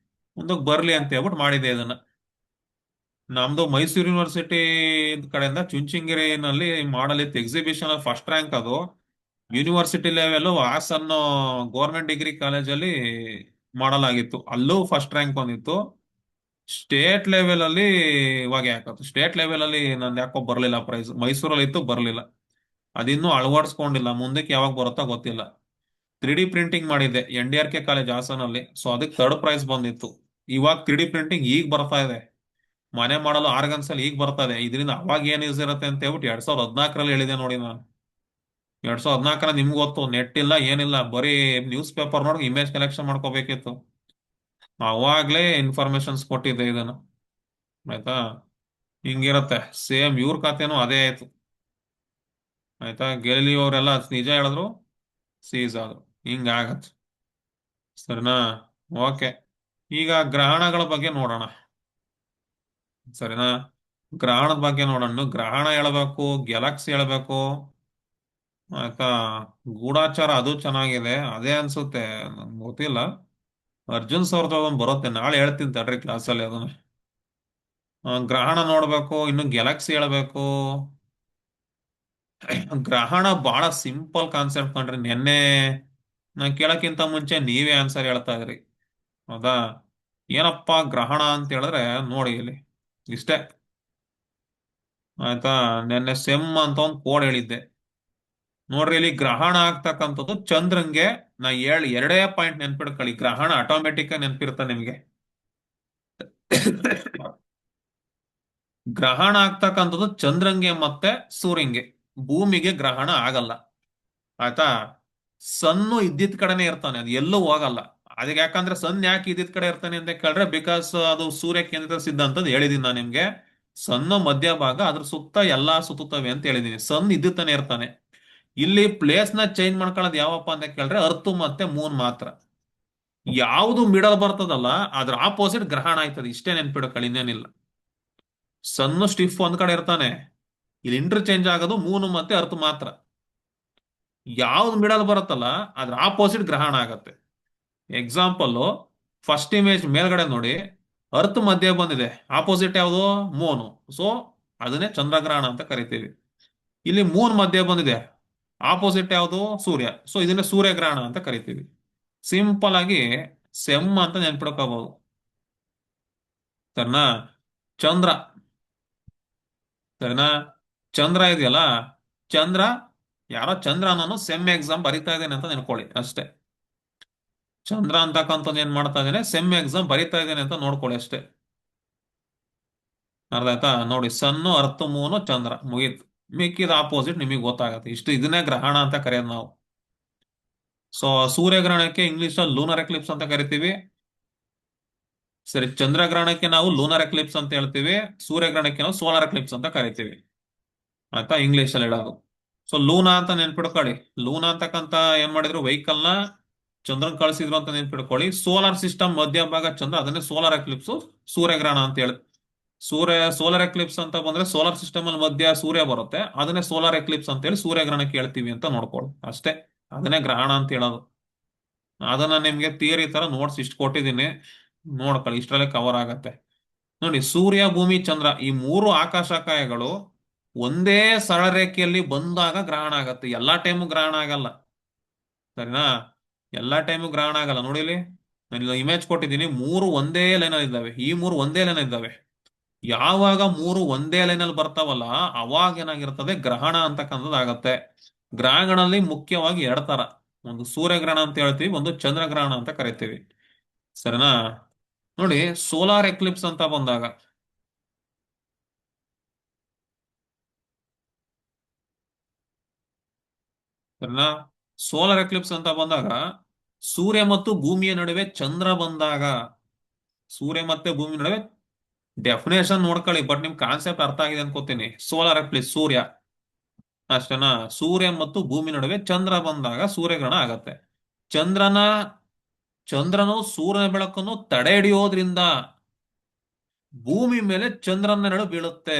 ಮುಂದಕ್ಕೆ ಬರ್ಲಿ ಅಂತ ಹೇಳ್ಬಿಟ್ಟು ಮಾಡಿದೆ ಇದನ್ನ. ನಮ್ದು ಮೈಸೂರು ಯೂನಿವರ್ಸಿಟಿ ಕಡೆಯಿಂದ ಚುಂಚನಗಿರಿನಲ್ಲಿ ಮಾಡಲ್ ಇತ್ತು, ಎಕ್ಸಿಬಿಷನ್ ಫಸ್ಟ್ ರ್ಯಾಂಕ್ ಅದು. University level Hassan government degree ಕಾಲೇಜಲ್ಲಿ ಮಾಡಲ್ ಆಗಿತ್ತು, ಅಲ್ಲೂ ಫಸ್ಟ್ ರ್ಯಾಂಕ್ ಬಂದಿತ್ತು. ಸ್ಟೇಟ್ ಲೆವೆಲ್ ಅಲ್ಲಿ ಇವಾಗ ಯಾಕತ್ತು, ಸ್ಟೇಟ್ ಲೆವೆಲ್ ಅಲ್ಲಿ ನಂದು ಯಾಕೋ ಬರ್ಲಿಲ್ಲ ಪ್ರೈಸ್, ಮೈಸೂರಲ್ಲಿ ಇತ್ತು ಬರ್ಲಿಲ್ಲ. ಅದಿನ್ನೂ ಅಳವಡಿಸ್ಕೊಂಡಿಲ್ಲ, ಮುಂದಕ್ಕೆ ಯಾವಾಗ ಬರುತ್ತೋ ಗೊತ್ತಿಲ್ಲ. 3D ಪ್ರಿಂಟಿಂಗ್ ಮಾಡಿದ್ದೆ NDRK ಕಾಲೇಜ್ ಹಾಸನಲ್ಲಿ, ಸೊ ಅದಕ್ಕೆ ಥರ್ಡ್ ಪ್ರೈಸ್ ಬಂದಿತ್ತು. ಇವಾಗ 3D ಪ್ರಿಂಟಿಂಗ್ ಈಗ ಬರ್ತಾ ಇದೆ, ಮನೆ ಮಾಡಲು ಆರ್ಗನ್ಸ್ ಅಲ್ಲಿ ಈಗ ಬರ್ತಾ ಇದೆ. ಇದರಿಂದ ಅವಾಗ ಏನ್ ಯೂಸ್ ಇರುತ್ತೆ ಅಂತ ಹೇಳ್ಬಿಟ್ಟು 2014ರಲ್ಲಿ ಹೇಳಿದೆ ನೋಡಿ ನಾನು. 2014 ನಿಮ್ಗೆ ಗೊತ್ತು, ನೆಟ್ ಇಲ್ಲ ಏನಿಲ್ಲ, ಬರೀ ನ್ಯೂಸ್ ಪೇಪರ್ ನೋಡಿ ಇಮೇಜ್ ಕಲೆಕ್ಷನ್ ಮಾಡ್ಕೋಬೇಕಿತ್ತು. ಅವಾಗ್ಲೇ ಇನ್ಫಾರ್ಮೇಶನ್ಸ್ ಕೊಟ್ಟಿದ್ದೆ ಇದನ್ನು. ಆಯ್ತಾ? ಹಿಂಗಿರತ್ತೆ, ಸೇಮ್ ಇವ್ರ ಕಥೆನೂ ಅದೇ ಆಯ್ತು. ಆಯ್ತಾ? ಗೆಲಿ ಅವರೆಲ್ಲ ನಿಜ ಹೇಳಿದ್ರು, ಸೀಸ್ ಆದ್ರು, ಹಿಂಗಾಗತ್ತೆ, ಸರಿನಾ? ಓಕೆ, ಈಗ ಗ್ರಹಣಗಳ ಬಗ್ಗೆ ನೋಡೋಣ, ಸರಿನಾ? ಗ್ರಹಣದ ಬಗ್ಗೆ ನೋಡೋಣ. ಗ್ರಹಣ ಹೇಳ್ಬೇಕು, ಗ್ಯಾಲಕ್ಸಿ ಹೇಳ್ಬೇಕು, ಆಯ್ತಾ? ಗೂಢಾಚಾರ ಅದು ಚೆನ್ನಾಗಿದೆ, ಅದೇ ಅನ್ಸುತ್ತೆ, ನನ್ಗೆ ಗೊತ್ತಿಲ್ಲ. ಅರ್ಜುನ್ ಸರ್ದು ಒಂದು ಬರುತ್ತೆ, ನಾಳೆ ಹೇಳ್ತೀನಿ ತಡ್ರಿ ಕ್ಲಾಸಲ್ಲಿ ಅದನ್ನ. ಗ್ರಹಣ ನೋಡ್ಬೇಕು, ಇನ್ನು ಗ್ಯಾಲಕ್ಸಿ ಹೇಳ್ಬೇಕು. ಗ್ರಹಣ ಬಹಳ ಸಿಂಪಲ್ ಕಾನ್ಸೆಪ್ಟ್ ಕಂಡ್ರಿ, ನಿನ್ನೆ ನಾನ್ ಕೇಳಕ್ಕಿಂತ ಮುಂಚೆ ನೀವೇ ಆನ್ಸರ್ ಹೇಳ್ತಾ ಇದ್ರಿ, ಹೌದಾ? ಏನಪ್ಪಾ ಗ್ರಹಣ ಅಂತ ಹೇಳಿದ್ರೆ, ನೋಡಿ ಇಲ್ಲಿ ಇಷ್ಟೇ, ಆಯ್ತಾ? ನಿನ್ನೆ ಸೆಮ್ ಅಂತ ಒಂದು ಕೋಡ್ ಹೇಳಿದ್ದೆ. ನೋಡ್ರಿ, ಇಲ್ಲಿ ಗ್ರಹಣ ಆಗ್ತಕ್ಕಂಥದ್ದು ಚಂದ್ರಂಗೆ, ನಾ ಎರಡೇ ಪಾಯಿಂಟ್ ನೆನ್ಪಿಡ್ಕೊಳ್ಳಿ, ಗ್ರಹಣ ಆಟೋಮೆಟಿಕ್ ಆಗಿ ನೆನ್ಪಿರ್ತ ನಿಮ್ಗೆ. ಗ್ರಹಣ ಆಗ್ತಕ್ಕಂಥದ್ದು ಚಂದ್ರಂಗೆ ಮತ್ತೆ ಸೂರ್ಯಂಗೆ, ಭೂಮಿಗೆ ಗ್ರಹಣ ಆಗಲ್ಲ, ಆಯ್ತಾ? ಸನ್ನು ಇದ್ದಿದ್ ಕಡೆನೆ ಇರ್ತಾನೆ, ಅದು ಎಲ್ಲೂ ಹೋಗಲ್ಲ. ಅದಕ್ಕೆ ಯಾಕಂದ್ರೆ ಸನ್ ಯಾಕೆ ಇದ್ದಿದ್ ಕಡೆ ಇರ್ತಾನೆ ಅಂತ ಕೇಳಿದ್ರೆ, ಬಿಕಾಸ್ ಅದು ಸೂರ್ಯ ಕೇಂದ್ರದ ಸಿದ್ಧಾಂತದ ಹೇಳಿದೀನಿ ನಾನು ನಿಮ್ಗೆ. ಸನ್ನು ಮಧ್ಯಭಾಗ, ಅದ್ರ ಸುತ್ತ ಎಲ್ಲಾ ಸುತ್ತುತ್ತವೆ ಅಂತ ಹೇಳಿದೀನಿ. ಸನ್ ಇದ್ದಿತ್ತಾನೆ ಇರ್ತಾನೆ. ಇಲ್ಲಿ ಪ್ಲೇಸ್ ನ ಚೇಂಜ್ ಮಾಡ್ಕೊಳ್ಳೋದು ಯಾವಪ್ಪ ಅಂತ ಕೇಳಿದ್ರೆ ಅರ್ತ್ ಮತ್ತೆ ಮೂನ್ ಮಾತ್ರ. ಯಾವುದು ಮಿಡಲ್ ಬರ್ತದಲ್ಲ, ಅದ್ರ ಆಪೋಸಿಟ್ ಗ್ರಹಣ ಆಯ್ತದೆ, ಇಷ್ಟೇ ನೆನ್ಪಿಡ್ಕೊಳ್ಳಿ, ಇನ್ನೇನಿಲ್ಲ. ಸನ್ನು ಸ್ಟಿಫ್ ಒಂದ್ ಕಡೆ ಇರ್ತಾನೆ, ಇಲ್ಲಿ ಇಂಟರ್ಚೇಂಜ್ ಆಗೋದು ಮೂನ್ ಮತ್ತೆ ಅರ್ತ್ ಮಾತ್ರ. ಯಾವ್ದು ಮಿಡಲ್ ಬರುತ್ತಲ್ಲ, ಅದ್ರ ಆಪೋಸಿಟ್ ಗ್ರಹಣ ಆಗತ್ತೆ. ಎಕ್ಸಾಂಪಲ್, ಫಸ್ಟ್ ಇಮೇಜ್ ಮೇಲ್ಗಡೆ ನೋಡಿ, ಅರ್ತ್ ಮಧ್ಯೆ ಬಂದಿದೆ, ಆಪೋಸಿಟ್ ಯಾವುದು, ಮೂನು. ಸೊ ಅದನ್ನೇ ಚಂದ್ರಗ್ರಹಣ ಅಂತ ಕರಿತೀವಿ. ಇಲ್ಲಿ ಮೂನ್ ಮಧ್ಯೆ ಬಂದಿದೆ, ಆಪೋಸಿಟ್ ಯಾವುದು, ಸೂರ್ಯ. ಸೊ ಇದನ್ನೇ ಸೂರ್ಯಗ್ರಹಣ ಅಂತ ಕರಿತೀವಿ. ಸಿಂಪಲ್ ಆಗಿ ಸೆಮ್ ಅಂತ ನೆನ್ಪಿಡ್ಕೋಬಹುದು, ಸರಿನಾ? ಚಂದ್ರ, ಸರಿನಾ? ಚಂದ್ರ ಇದೆಯಲ್ಲ, ಚಂದ್ರ, ಯಾರೋ ಚಂದ್ರ ನಾನು ಸೆಮ್ ಎಕ್ಸಾಮ್ ಬರಿತಾ ಇದ್ದೇನೆ ಅಂತ ನೆನ್ಕೊಳ್ಳಿ ಅಷ್ಟೇ. ಚಂದ್ರ ಅಂತಕ್ಕಂಥದ್ದು ಏನ್ ಮಾಡ್ತಾ ಇದ್ದೇನೆ, ಸೆಮ್ ಎಕ್ಸಾಮ್ ಬರಿತಾ ಇದ್ದೇನೆ ಅಂತ ನೋಡ್ಕೊಳ್ಳಿ ಅಷ್ಟೇ. ಅರ್ಥ ಆಯ್ತಾ? ನೋಡಿ, ಸನ್ನು ಅರ್ಥ ಮೂನು ಚಂದ್ರ, ಮುಗೀತು. ಮಿಕ್ಕಿದ ಆಪೋಸಿಟ್ ನಿಮಗೆ ಗೊತ್ತಾಗತ್ತೆ, ಇಷ್ಟು, ಇದನ್ನೇ ಗ್ರಹಣ ಅಂತ ಕರೆಯೋದು ನಾವು. ಸೊ ಸೂರ್ಯಗ್ರಹಣಕ್ಕೆ ಇಂಗ್ಲಿಷ್ ಲೂನರ್ ಎಕ್ಲಿಪ್ಸ್ ಅಂತ ಕರಿತೀವಿ. ಸರಿ, ಚಂದ್ರಗ್ರಹಣಕ್ಕೆ ನಾವು ಲೂನರ್ ಎಕ್ಲಿಪ್ಸ್ ಅಂತ ಹೇಳ್ತೀವಿ. ಸೂರ್ಯಗ್ರಹಣಕ್ಕೆ ನಾವು ಸೋಲಾರ್ ಎಕ್ಲಿಪ್ಸ್ ಅಂತ ಕರಿತೀವಿ. ಆಯ್ತಾ, ಇಂಗ್ಲಿಷ್ ಅಲ್ಲಿ ಹೇಳೋದು. ಸೊ ಲೂನಾ ಅಂತ ನೆನ್ಪಿಡ್ಕೊಳ್ಳಿ. ಲೂನಾ ಅಂತಕ್ಕಂತ ಏನ್ ಮಾಡಿದ್ರು, ವೆಹಿಕಲ್ ನ ಚಂದ್ರನ್ ಕಳಿಸಿದ್ರು ಅಂತ ನೆನ್ಪಿಡ್ಕೊಳ್ಳಿ. ಸೋಲಾರ್ ಸಿಸ್ಟಮ್ ಮಧ್ಯಭಾಗ ಚಂದ್ರ, ಅದನ್ನೇ ಸೋಲಾರ್ ಎಕ್ಲಿಪ್ಸ್, ಸೂರ್ಯಗ್ರಹಣ ಅಂತ ಹೇಳಿ. ಸೋಲಾರ್ ಎಕ್ಲಿಪ್ಸ್ ಅಂತ ಬಂದ್ರೆ ಸೋಲಾರ್ ಸಿಸ್ಟಮ್ ಅಲ್ಲಿ ಮಧ್ಯ ಸೂರ್ಯ ಬರುತ್ತೆ, ಅದನ್ನೇ ಸೋಲಾರ್ ಎಕ್ಲಿಪ್ಸ್ ಅಂತ ಹೇಳಿ ಸೂರ್ಯಗ್ರಹಣಕ್ಕೆ ಹೇಳ್ತೀವಿ ಅಂತ ನೋಡ್ಕೊಳ್ಳಿ ಅಷ್ಟೇ. ಅದನ್ನೇ ಗ್ರಹಣ ಅಂತ ಹೇಳೋದು. ಅದನ್ನ ನಿಮ್ಗೆ ಥಿಯರಿ ತರ ನೋಟ್ಸ್ ಇಷ್ಟು ಕೊಟ್ಟಿದ್ದೀನಿ, ನೋಡ್ಕೊಳ್ಳಿ, ಇಷ್ಟರಲ್ಲೇ ಕವರ್ ಆಗತ್ತೆ. ನೋಡಿ, ಸೂರ್ಯ ಭೂಮಿ ಚಂದ್ರ ಈ ಮೂರು ಆಕಾಶಕಾಯಗಳು ಒಂದೇ ಸರಳ ರೇಖೆಯಲ್ಲಿ ಬಂದಾಗ ಗ್ರಹಣ ಆಗತ್ತೆ. ಎಲ್ಲಾ ಟೈಮು ಗ್ರಹಣ ಆಗಲ್ಲ, ಸರಿನಾ? ಎಲ್ಲಾ ಟೈಮು ಗ್ರಹಣ ಆಗಲ್ಲ. ನೋಡಿ ಇಲ್ಲಿ ನಾನು ಇಮೇಜ್ ಕೊಟ್ಟಿದ್ದೀನಿ, ಮೂರು ಒಂದೇ ಲೈನ್ ಅಲ್ಲಿ ಇದ್ದಾವೆ. ಈ ಮೂರು ಒಂದೇ ಲೈನ್ ಇದ್ದಾವೆ. ಯಾವಾಗ ಮೂರು ಒಂದೇ ಲೈನ್ ಅಲ್ಲಿ ಬರ್ತಾವಲ್ಲ, ಅವಾಗ ಏನಾಗಿರ್ತದೆ, ಗ್ರಹಣ ಅಂತಕ್ಕಂಥದ್ದು ಆಗತ್ತೆ. ಗ್ರಹಗಳಲ್ಲಿ ಮುಖ್ಯವಾಗಿ ಎರಡ್ ತರ, ಒಂದು ಸೂರ್ಯಗ್ರಹಣ ಅಂತ ಹೇಳ್ತೀವಿ, ಒಂದು ಚಂದ್ರಗ್ರಹಣ ಅಂತ ಕರಿತೀವಿ, ಸರಿನಾ? ನೋಡಿ, ಸೋಲಾರ್ ಎಕ್ಲಿಪ್ಸ್ ಅಂತ ಬಂದಾಗ, ಸರಿನಾ, ಸೋಲಾರ್ ಎಕ್ಲಿಪ್ಸ್ ಅಂತ ಬಂದಾಗ ಸೂರ್ಯ ಮತ್ತು ಭೂಮಿಯ ನಡುವೆ ಚಂದ್ರ ಬಂದಾಗ, ಸೂರ್ಯ ಮತ್ತೆ ಭೂಮಿ ನಡುವೆ, ಡೆಫಿನೇಷನ್ ನೋಡ್ಕೊಳ್ಳಿ, ಬಟ್ ನಿಮ್ ಕಾನ್ಸೆಪ್ಟ್ ಅರ್ಥ ಆಗಿದೆ ಅನ್ಕೋತೀನಿ. ಸೋಲಾರ್ ಎಕ್ಲಿಪ್ಸ್ ಸೂರ್ಯ, ಅಷ್ಟೇನಾ? ಸೂರ್ಯ ಮತ್ತು ಭೂಮಿ ನಡುವೆ ಚಂದ್ರ ಬಂದಾಗ ಸೂರ್ಯಗ್ರಹಣ ಆಗತ್ತೆ. ಚಂದ್ರನ ಚಂದ್ರನು ಸೂರ್ಯನ ಬೆಳಕನ್ನು ತಡೆ ಹಿಡಿಯೋದ್ರಿಂದ ಭೂಮಿ ಮೇಲೆ ಚಂದ್ರನ ನೆರಳು ಬೀಳುತ್ತೆ,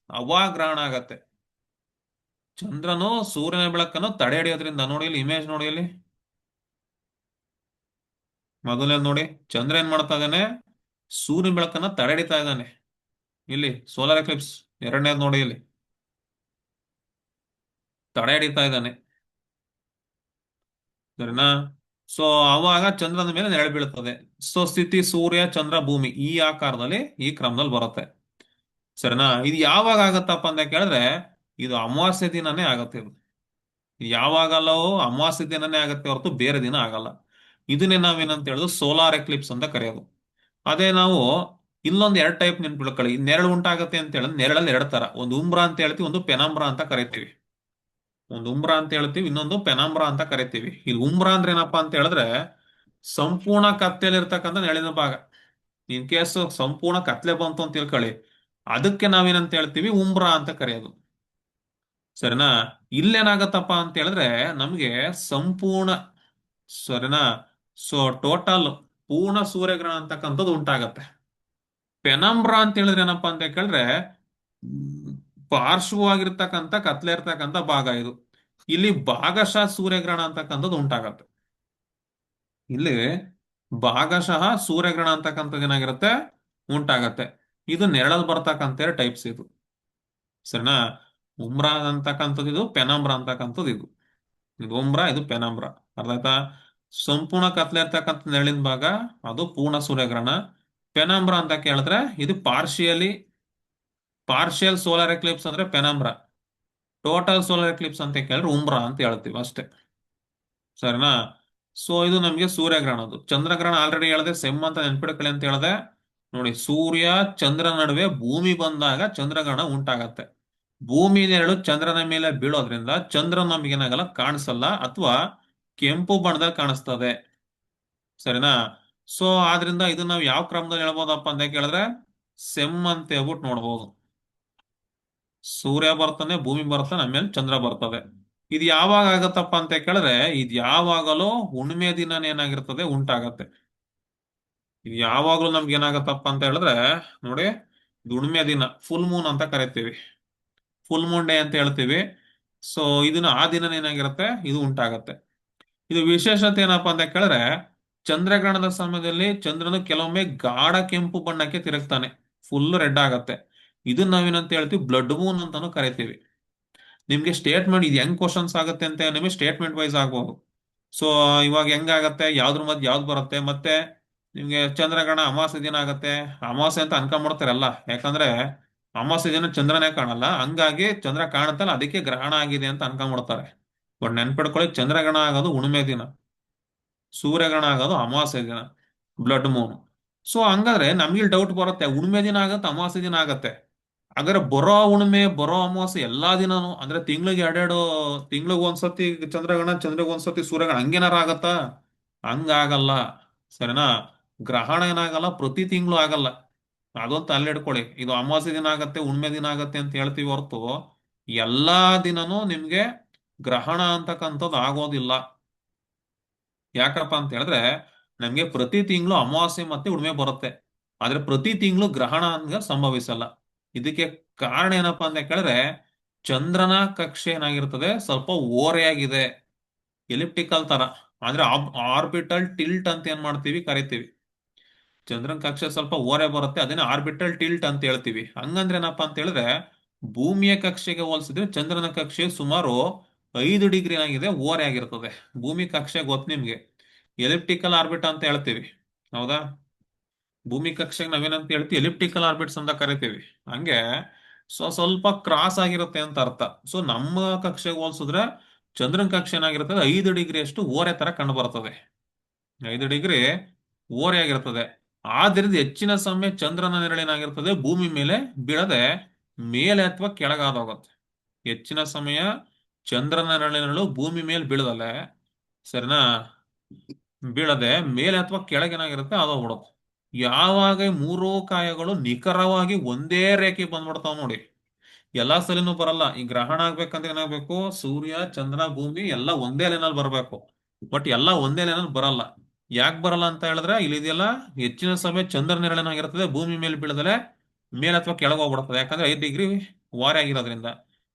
ಅವಾಗ ಗ್ರಹಣ ಆಗತ್ತೆ. ಚಂದ್ರನು ಸೂರ್ಯನ ಬೆಳಕನ್ನು ತಡೆ ಹಿಡಿಯೋದ್ರಿಂದ, ನೋಡಿ ಇಲ್ಲಿ ಇಮೇಜ್ ನೋಡಿ ಇಲ್ಲಿ, ಮೊದಲನೇ ನೋಡಿ, ಚಂದ್ರ ಏನ್ ಮಾಡ್ತಾ ಇದ್ದಾನೆ, ಸೂರ್ಯನ ಬೆಳಕನ್ನ ತಡೆ ಹಿಡಿತಾ ಇದ್ದಾನೆ. ಇಲ್ಲಿ ಸೋಲಾರ್ ಎಕ್ಲಿಪ್ಸ್ ಎರಡನೇದು ನೋಡಿ, ಇಲ್ಲಿ ತಡೆ ಹಿಡಿತಾ ಇದ್ದಾನೆ, ಸರಿನಾ? ಸೊ ಅವಾಗ ಚಂದ್ರನ ಮೇಲೆ ನೆರಳು ಬೀಳುತ್ತದೆ. ಸೊ ಸ್ಥಿತಿ ಸೂರ್ಯ ಚಂದ್ರ ಭೂಮಿ ಈ ಆಕಾರದಲ್ಲಿ, ಈ ಕ್ರಮದಲ್ಲಿ ಬರುತ್ತೆ, ಸರಿನಾ? ಇದು ಯಾವಾಗ ಆಗತ್ತಪ್ಪ ಅಂತ ಕೇಳಿದ್ರೆ, ಇದು ಅಮಾವಾಸ್ಯೆ ದಿನನೇ ಆಗತ್ತೆ. ಇದು ಯಾವಾಗಲೋ ಅಮಾವಾಸ್ಯೆ ದಿನನೇ ಆಗತ್ತೆ ಹೊರತು ಬೇರೆ ದಿನ ಆಗಲ್ಲ. ಇದನ್ನೇ ನಾವೇನಂತ ಹೇಳೋದು, ಸೋಲಾರ್ ಎಕ್ಲಿಪ್ಸ್ ಅಂತ ಕರೆಯೋದು. ಅದೇ ನಾವು ಇಲ್ಲೊಂದು ಎರಡು ಟೈಪ್ ನೆನ್ಪಿಡ್ಕೊಳ್ಳಿ, ನೆರಳು ಉಂಟಾಗತ್ತೆ ಅಂತ ಹೇಳಿದ್ರೆ ನೆರಳಲ್ಲಿ ಎರಡು ತರ, ಒಂದು ಉಂಬ್ರಾ ಅಂತ ಹೇಳ್ತೀವಿ, ಒಂದು ಪೆನಾಂಬ್ರಾ ಅಂತ ಕರಿತೀವಿ. ಒಂದು ಉಂಬ್ರಾ ಅಂತ ಹೇಳ್ತೀವಿ, ಇನ್ನೊಂದು ಪೆನಾಂಬ್ರಾ ಅಂತ ಕರಿತೀವಿ. ಇಲ್ಲಿ ಉಂಬ್ರಾ ಅಂದ್ರೆ ಏನಪ್ಪಾ ಅಂತ ಹೇಳಿದ್ರೆ, ಸಂಪೂರ್ಣ ಕತ್ತಲಿರ್ತಕ್ಕಂಥ ನೆರಳಿನ ಭಾಗ. ಇನ್ ಕೇಸ್ ಸಂಪೂರ್ಣ ಕತ್ಲೆ ಬಂತು ಅಂತ ತಿಳ್ಕೊಳ್ಳಿ, ಅದಕ್ಕೆ ನಾವೇನಂತ ಹೇಳ್ತೀವಿ, ಉಂಬ್ರಾ ಅಂತ ಕರೆಯೋದು, ಸರಿನಾ? ಇಲ್ಲೇನಾಗತ್ತಪ್ಪ ಅಂತ ಹೇಳಿದ್ರೆ ನಮ್ಗೆ ಸಂಪೂರ್ಣ, ಸರಿನಾ? ಸೊ ಟೋಟಲ್ ಪೂರ್ಣ ಸೂರ್ಯಗ್ರಹಣ ಅಂತಕ್ಕಂಥದ್ದು ಉಂಟಾಗತ್ತೆ. ಪೆನಂಬ್ರಾ ಅಂತ ಹೇಳಿದ್ರೆ ಏನಪ್ಪಾ ಅಂತ ಕೇಳಿದ್ರೆ, ಮ್, ಪಾರ್ಶ್ವವಾಗಿರ್ತಕ್ಕಂಥ ಕತ್ಲೆ ಇರ್ತಕ್ಕಂಥ ಭಾಗ ಇದು. ಇಲ್ಲಿ ಭಾಗಶಃ ಸೂರ್ಯಗ್ರಹಣ ಅಂತಕ್ಕಂಥದ್ದು ಉಂಟಾಗತ್ತೆ. ಇಲ್ಲಿ ಭಾಗಶಃ ಸೂರ್ಯಗ್ರಹಣ ಅಂತಕ್ಕಂಥದ್ದು ಏನಾಗಿರುತ್ತೆ, ಉಂಟಾಗತ್ತೆ. ಇದು ನೆರಳಲ್ಲಿ ಬರ್ತಕ್ಕಂಥ ಟೈಪ್ಸ್ ಇದು, ಸರಿನಾ? ಉಮ್ರಾ ಅಂತಕ್ಕಂಥದ್ದು ಇದು, ಪೆನಂಬ್ರಾ ಅಂತಕ್ಕಂಥದ್ದು ಇದು. ಇದು ಉಮ್ರಾ, ಇದು ಪೆನಂಬ್ರಾ. ಅರ್ಥ ಆಯ್ತಾ? ಸಂಪೂರ್ಣ ಕತ್ಲೆ ಇರ್ತಕ್ಕಂಥ ನೆರಳಿನ ಭಾಗ ಅದು ಪೂರ್ಣ ಸೂರ್ಯಗ್ರಹಣ. ಪೆನಂಬ್ರಾ ಅಂತ ಕೇಳಿದ್ರೆ ಇದು ಪಾರ್ಷಿಯಲ್ ಸೋಲಾರ್ ಎಕ್ಲಿಪ್ಸ್ ಅಂದ್ರೆ ಪೆನಂಬ್ರಾ. ಟೋಟಲ್ ಸೋಲಾರ್ ಎಕ್ಲಿಪ್ಸ್ ಅಂತ ಕೇಳಿದ್ರೆ ಉಮ್ರಾ ಅಂತ ಹೇಳ್ತೀವಿ ಅಷ್ಟೇ, ಸರಿನಾ? ಸೊ ಇದು ನಮ್ಗೆ ಸೂರ್ಯಗ್ರಹಣದ್ದು. ಚಂದ್ರಗ್ರಹಣ ಆಲ್ರೆಡಿ ಹೇಳಿದೆ, ಸೆಮ್ ಅಂತ ನೆನ್ಪಿಡ್ಕೊಳ್ಳಿ ಅಂತ ಹೇಳಿದೆ. ನೋಡಿ, ಸೂರ್ಯ ಚಂದ್ರ ನಡುವೆ ಭೂಮಿ ಬಂದಾಗ ಚಂದ್ರಗ್ರಹಣ ಉಂಟಾಗತ್ತೆ. ಭೂಮಿ ನೆರಳು ಚಂದ್ರನ ಮೇಲೆ ಬೀಳೋದ್ರಿಂದ ಚಂದ್ರ ನಮಗೇನಾಗಲ್ಲ, ಕಾಣಿಸಲ್ಲ, ಅಥವಾ ಕೆಂಪು ಬಣ್ಣದಲ್ಲಿ ಕಾಣಿಸ್ತದೆ, ಸರಿನಾ? ಸೊ ಆದ್ರಿಂದ ಇದು ನಾವು ಯಾವ ಕ್ರಮದಲ್ಲಿ ಹೇಳ್ಬೋದಪ್ಪ ಅಂತ ಕೇಳಿದ್ರೆ, ಸೆಮ್ ಅಂತ ಹೇಳ್ಬಿಟ್ಟು ನೋಡ್ಬೋದು. ಸೂರ್ಯ ಬರ್ತಾನೆ, ಭೂಮಿ ಬರ್ತಾನೆ, ಆಮೇಲೆ ಚಂದ್ರ ಬರ್ತದೆ. ಇದು ಯಾವಾಗ ಆಗತ್ತಪ್ಪ ಅಂತ ಕೇಳಿದ್ರೆ, ಇದು ಯಾವಾಗಲೂ ಹುಣ್ಣಿಮೆ ದಿನ ಏನಾಗಿರ್ತದೆ, ಉಂಟಾಗತ್ತೆ. ಇದು ಯಾವಾಗ್ಲೂ ನಮ್ಗೆ ಏನಾಗತ್ತಪ್ಪ ಅಂತ ಹೇಳಿದ್ರೆ, ನೋಡಿ, ಇದು ಹುಣ್ಣಿಮೆ ದಿನ, ಫುಲ್ ಮೂನ್ ಅಂತ ಕರಿತೀವಿ, ಫುಲ್ ಮೂನ್ ಡೇ ಅಂತ ಹೇಳ್ತೀವಿ. ಸೊ ಇದನ್ನ ಆ ದಿನ ಏನಾಗಿರುತ್ತೆ, ಇದು ಉಂಟಾಗತ್ತೆ. ಇದು ವಿಶೇಷತೆ ಏನಪ್ಪಾ ಅಂತ ಕೇಳಿದ್ರೆ, ಚಂದ್ರಗ್ರಹಣದ ಸಮಯದಲ್ಲಿ ಚಂದ್ರನು ಕೆಲವೊಮ್ಮೆ ಗಾಢ ಕೆಂಪು ಬಣ್ಣಕ್ಕೆ ತಿರುಗ್ತಾನೆ, ಫುಲ್ ರೆಡ್ ಆಗತ್ತೆ. ಇದನ್ನ ನಾವೇನಂತ ಹೇಳ್ತೀವಿ, ಬ್ಲಡ್ ಮೂನ್ ಅಂತಾನು ಕರಿತೀವಿ. ನಿಮ್ಗೆ ಸ್ಟೇಟ್ಮೆಂಟ್ ಇದು ಹೆಂಗ್ ಕ್ವಶನ್ಸ್ ಆಗುತ್ತೆ ಅಂತ ನಿಮಗೆ ಸ್ಟೇಟ್ಮೆಂಟ್ ವೈಸ್ ಆಗ್ಬೋದು. ಸೊ ಇವಾಗ ಹೆಂಗಾಗತ್ತೆ, ಯಾವ್ದ್ರ ಮಧ್ಯೆ ಯಾವ್ದು ಬರುತ್ತೆ, ಮತ್ತೆ ನಿಮ್ಗೆ ಚಂದ್ರಗ್ರಹಣ ಅಮಾವಾಸ್ಯೆ ದಿನ ಆಗತ್ತೆ, ಅಮಾವಾಸ್ಯೆ ಅಂತ ಅನ್ಕೊಂಡ್ಬಿಡ್ತಾರಲ್ಲ, ಯಾಕಂದ್ರೆ ಅಮಾವಾಸ್ಯೆ ದಿನ ಚಂದ್ರನೇ ಕಾಣಲ್ಲ, ಹಂಗಾಗಿ ಚಂದ್ರ ಕಾಣುತ್ತಲ್ಲ ಅದಕ್ಕೆ ಗ್ರಹಣ ಆಗಿದೆ ಅಂತ ಅನ್ಕೊಂಡ್ಬಿಡ್ತಾರೆ. ಬಟ್ ನೆನ್ಪಿಡ್ಕೊಳ್ಳಿ, ಚಂದ್ರಗ್ರಹಣ ಆಗೋದು ಹುಣ್ಣಿಮೆ ದಿನ, ಸೂರ್ಯಗ್ರಹಣ ಆಗೋದು ಅಮಾವಾಸ್ಯೆ ದಿನ, ಬ್ಲಡ್ ಮೂನ್. ಸೊ ಹಂಗಾದ್ರೆ ನಮ್ಗೆ ಡೌಟ್ ಬರುತ್ತೆ, ಹುಣ್ಣಿಮೆ ದಿನ ಆಗತ್ತೆ ಅಮಾವಾಸ್ಯೆ ದಿನ ಆಗತ್ತೆ, ಹಾಗಾದ್ರೆ ಬರೋ ಹುಣ್ಣಿಮೆ ಬರೋ ಅಮಾವಾಸ್ಯೆ ಎಲ್ಲಾ ದಿನಾನು ಅಂದ್ರೆ ತಿಂಗಳಿಗೆ ಎರಡೆರಡು, ತಿಂಗಳಿಗೆ ಒಂದ್ಸತಿ ಚಂದ್ರಗ್ರಹಣ, ಚಂದ್ರಗೆ ಒಂದ್ಸತಿ ಸೂರ್ಯಗ್ರಹಣ, ಹಂಗೇನಾರ ಆಗತ್ತಾ? ಹಂಗಾಗಲ್ಲ. ಸರಿನಾ? ಗ್ರಹಣ ಏನಾಗಲ್ಲ, ಪ್ರತಿ ತಿಂಗಳು ಆಗಲ್ಲ. ಅದೊಂದು ಅಲ್ಲೇ ಇಟ್ಕೊಳ್ಳಿ. ಇದು ಅಮಾವಾಸ್ಯೆ ದಿನ ಆಗತ್ತೆ, ಹುಣ್ಮೆ ದಿನ ಆಗತ್ತೆ ಅಂತ ಹೇಳ್ತೀವಿ ಹೊರತು ಎಲ್ಲಾ ದಿನನೂ ನಿಮ್ಗೆ ಗ್ರಹಣ ಅಂತಕ್ಕಂಥದ್ದು ಆಗೋದಿಲ್ಲ. ಯಾಕಪ್ಪ ಅಂತ ಹೇಳಿದ್ರೆ ನಮ್ಗೆ ಪ್ರತಿ ತಿಂಗಳು ಅಮಾವಾಸ್ಯೆ ಮತ್ತೆ ಉಣ್ಮೆ ಬರುತ್ತೆ, ಆದ್ರೆ ಪ್ರತಿ ತಿಂಗಳು ಗ್ರಹಣ ಅಂತ ಸಂಭವಿಸಲ್ಲ. ಇದಕ್ಕೆ ಕಾರಣ ಏನಪ್ಪಾ ಅಂತ ಕೇಳಿದ್ರೆ ಚಂದ್ರನ ಕಕ್ಷೆ ಏನಾಗಿರ್ತದೆ, ಸ್ವಲ್ಪ ಓರೆಯಾಗಿದೆ, ಎಲಿಪ್ಟಿಕಲ್ ತರ. ಅಂದ್ರೆ ಆರ್ಬಿಟಲ್ ಟಿಲ್ಟ್ ಅಂತ ಏನ್ ಮಾಡ್ತೀವಿ ಕರಿತೀವಿ. ಚಂದ್ರನ ಕಕ್ಷೆ ಸ್ವಲ್ಪ ಓರೆ ಬರುತ್ತೆ, ಅದನ್ನ ಆರ್ಬಿಟಲ್ ಟಿಲ್ಟ್ ಅಂತ ಹೇಳ್ತೀವಿ. ಹಂಗಂದ್ರೆ ಏನಪ್ಪಾ ಅಂತ ಹೇಳಿದ್ರೆ ಭೂಮಿಯ ಕಕ್ಷೆಗೆ ಹೋಲಿಸಿದ್ರೆ ಚಂದ್ರನ ಕಕ್ಷೆ ಸುಮಾರು 5 ಡಿಗ್ರಿ ಆಗಿದೆ, ಓರೆ ಆಗಿರ್ತದೆ. ಭೂಮಿ ಕಕ್ಷೆ ಗೊತ್ತು ನಿಮ್ಗೆ, ಎಲಿಪ್ಟಿಕಲ್ ಆರ್ಬಿಟ್ ಅಂತ ಹೇಳ್ತೀವಿ. ಹೌದಾ? ಭೂಮಿ ಕಕ್ಷೆಗೆ ನಾವೇನಂತ ಹೇಳ್ತೀವಿ, ಎಲಿಪ್ಟಿಕಲ್ ಆರ್ಬಿಟ್ಸ್ ಅಂತ ಕರಿತೀವಿ. ಹಂಗೆ ಸ್ವಲ್ಪ ಕ್ರಾಸ್ ಆಗಿರುತ್ತೆ ಅಂತ ಅರ್ಥ. ಸೊ ನಮ್ಮ ಕಕ್ಷೆಗೆ ಹೋಲಿಸಿದ್ರೆ ಚಂದ್ರನ ಕಕ್ಷೆ ಏನಾಗಿರ್ತದೆ, 5 ಡಿಗ್ರಿ ಅಷ್ಟು ಓರೆ ತರ ಕಂಡು ಬರ್ತದೆ. 5 ಡಿಗ್ರಿ ಓರೆ ಆಗಿರ್ತದೆ. ಆದ್ರಿಂದ ಹೆಚ್ಚಿನ ಸಮಯ ಚಂದ್ರನ ನೆರಳೇನಾಗಿರ್ತದೆ, ಭೂಮಿ ಮೇಲೆ ಬೀಳದೆ ಮೇಲೆ ಅಥವಾ ಕೆಳಗಾದೋಗುತ್ತೆ. ಹೆಚ್ಚಿನ ಸಮಯ ಚಂದ್ರನ ನೆರಳು ಭೂಮಿ ಮೇಲೆ ಬೀಳದಲೆ, ಸರಿನಾ, ಬೀಳದೆ ಮೇಲೆ ಅಥವಾ ಕೆಳಗೇನಾಗಿರುತ್ತೆ ಆದೋಗ್ಬಿಡುತ್ತೆ. ಯಾವಾಗ ಈ ಮೂರೂ ಕಾಯಗಳು ನಿಖರವಾಗಿ ಒಂದೇ ರೇಖೆ ಬಂದ್ಬಿಡ್ತಾವ ನೋಡಿ, ಎಲ್ಲಾ ಸಲಿನೂ ಬರಲ್ಲ. ಈ ಗ್ರಹಣ ಆಗ್ಬೇಕಂದ್ರೆ ಏನಾಗ್ಬೇಕು, ಸೂರ್ಯ ಚಂದ್ರ ಭೂಮಿ ಎಲ್ಲ ಒಂದೇ ಲೈನಲ್ಲಿ ಬರಬೇಕು. ಬಟ್ ಎಲ್ಲ ಒಂದೇ ಲೈನಲ್ಲಿ ಬರಲ್ಲ. ಯಾಕೆ ಬರಲ್ಲ ಅಂತ ಹೇಳಿದ್ರೆ ಇಲ್ಲಿದೆಯಲ್ಲ, ಹೆಚ್ಚಿನ ಸಮಯ ಚಂದ್ರ ನೆರಳೇನಾಗಿರ್ತದೆ ಭೂಮಿ ಮೇಲೆ ಬೀಳದಲೆ ಮೇಲೆ ಅಥವಾ ಕೆಳಗೆ ಹೋಗ್ಬಿಡ್ತದೆ, ಯಾಕಂದ್ರೆ 5 ಡಿಗ್ರಿ ವಾರೆ ಆಗಿರೋದ್ರಿಂದ.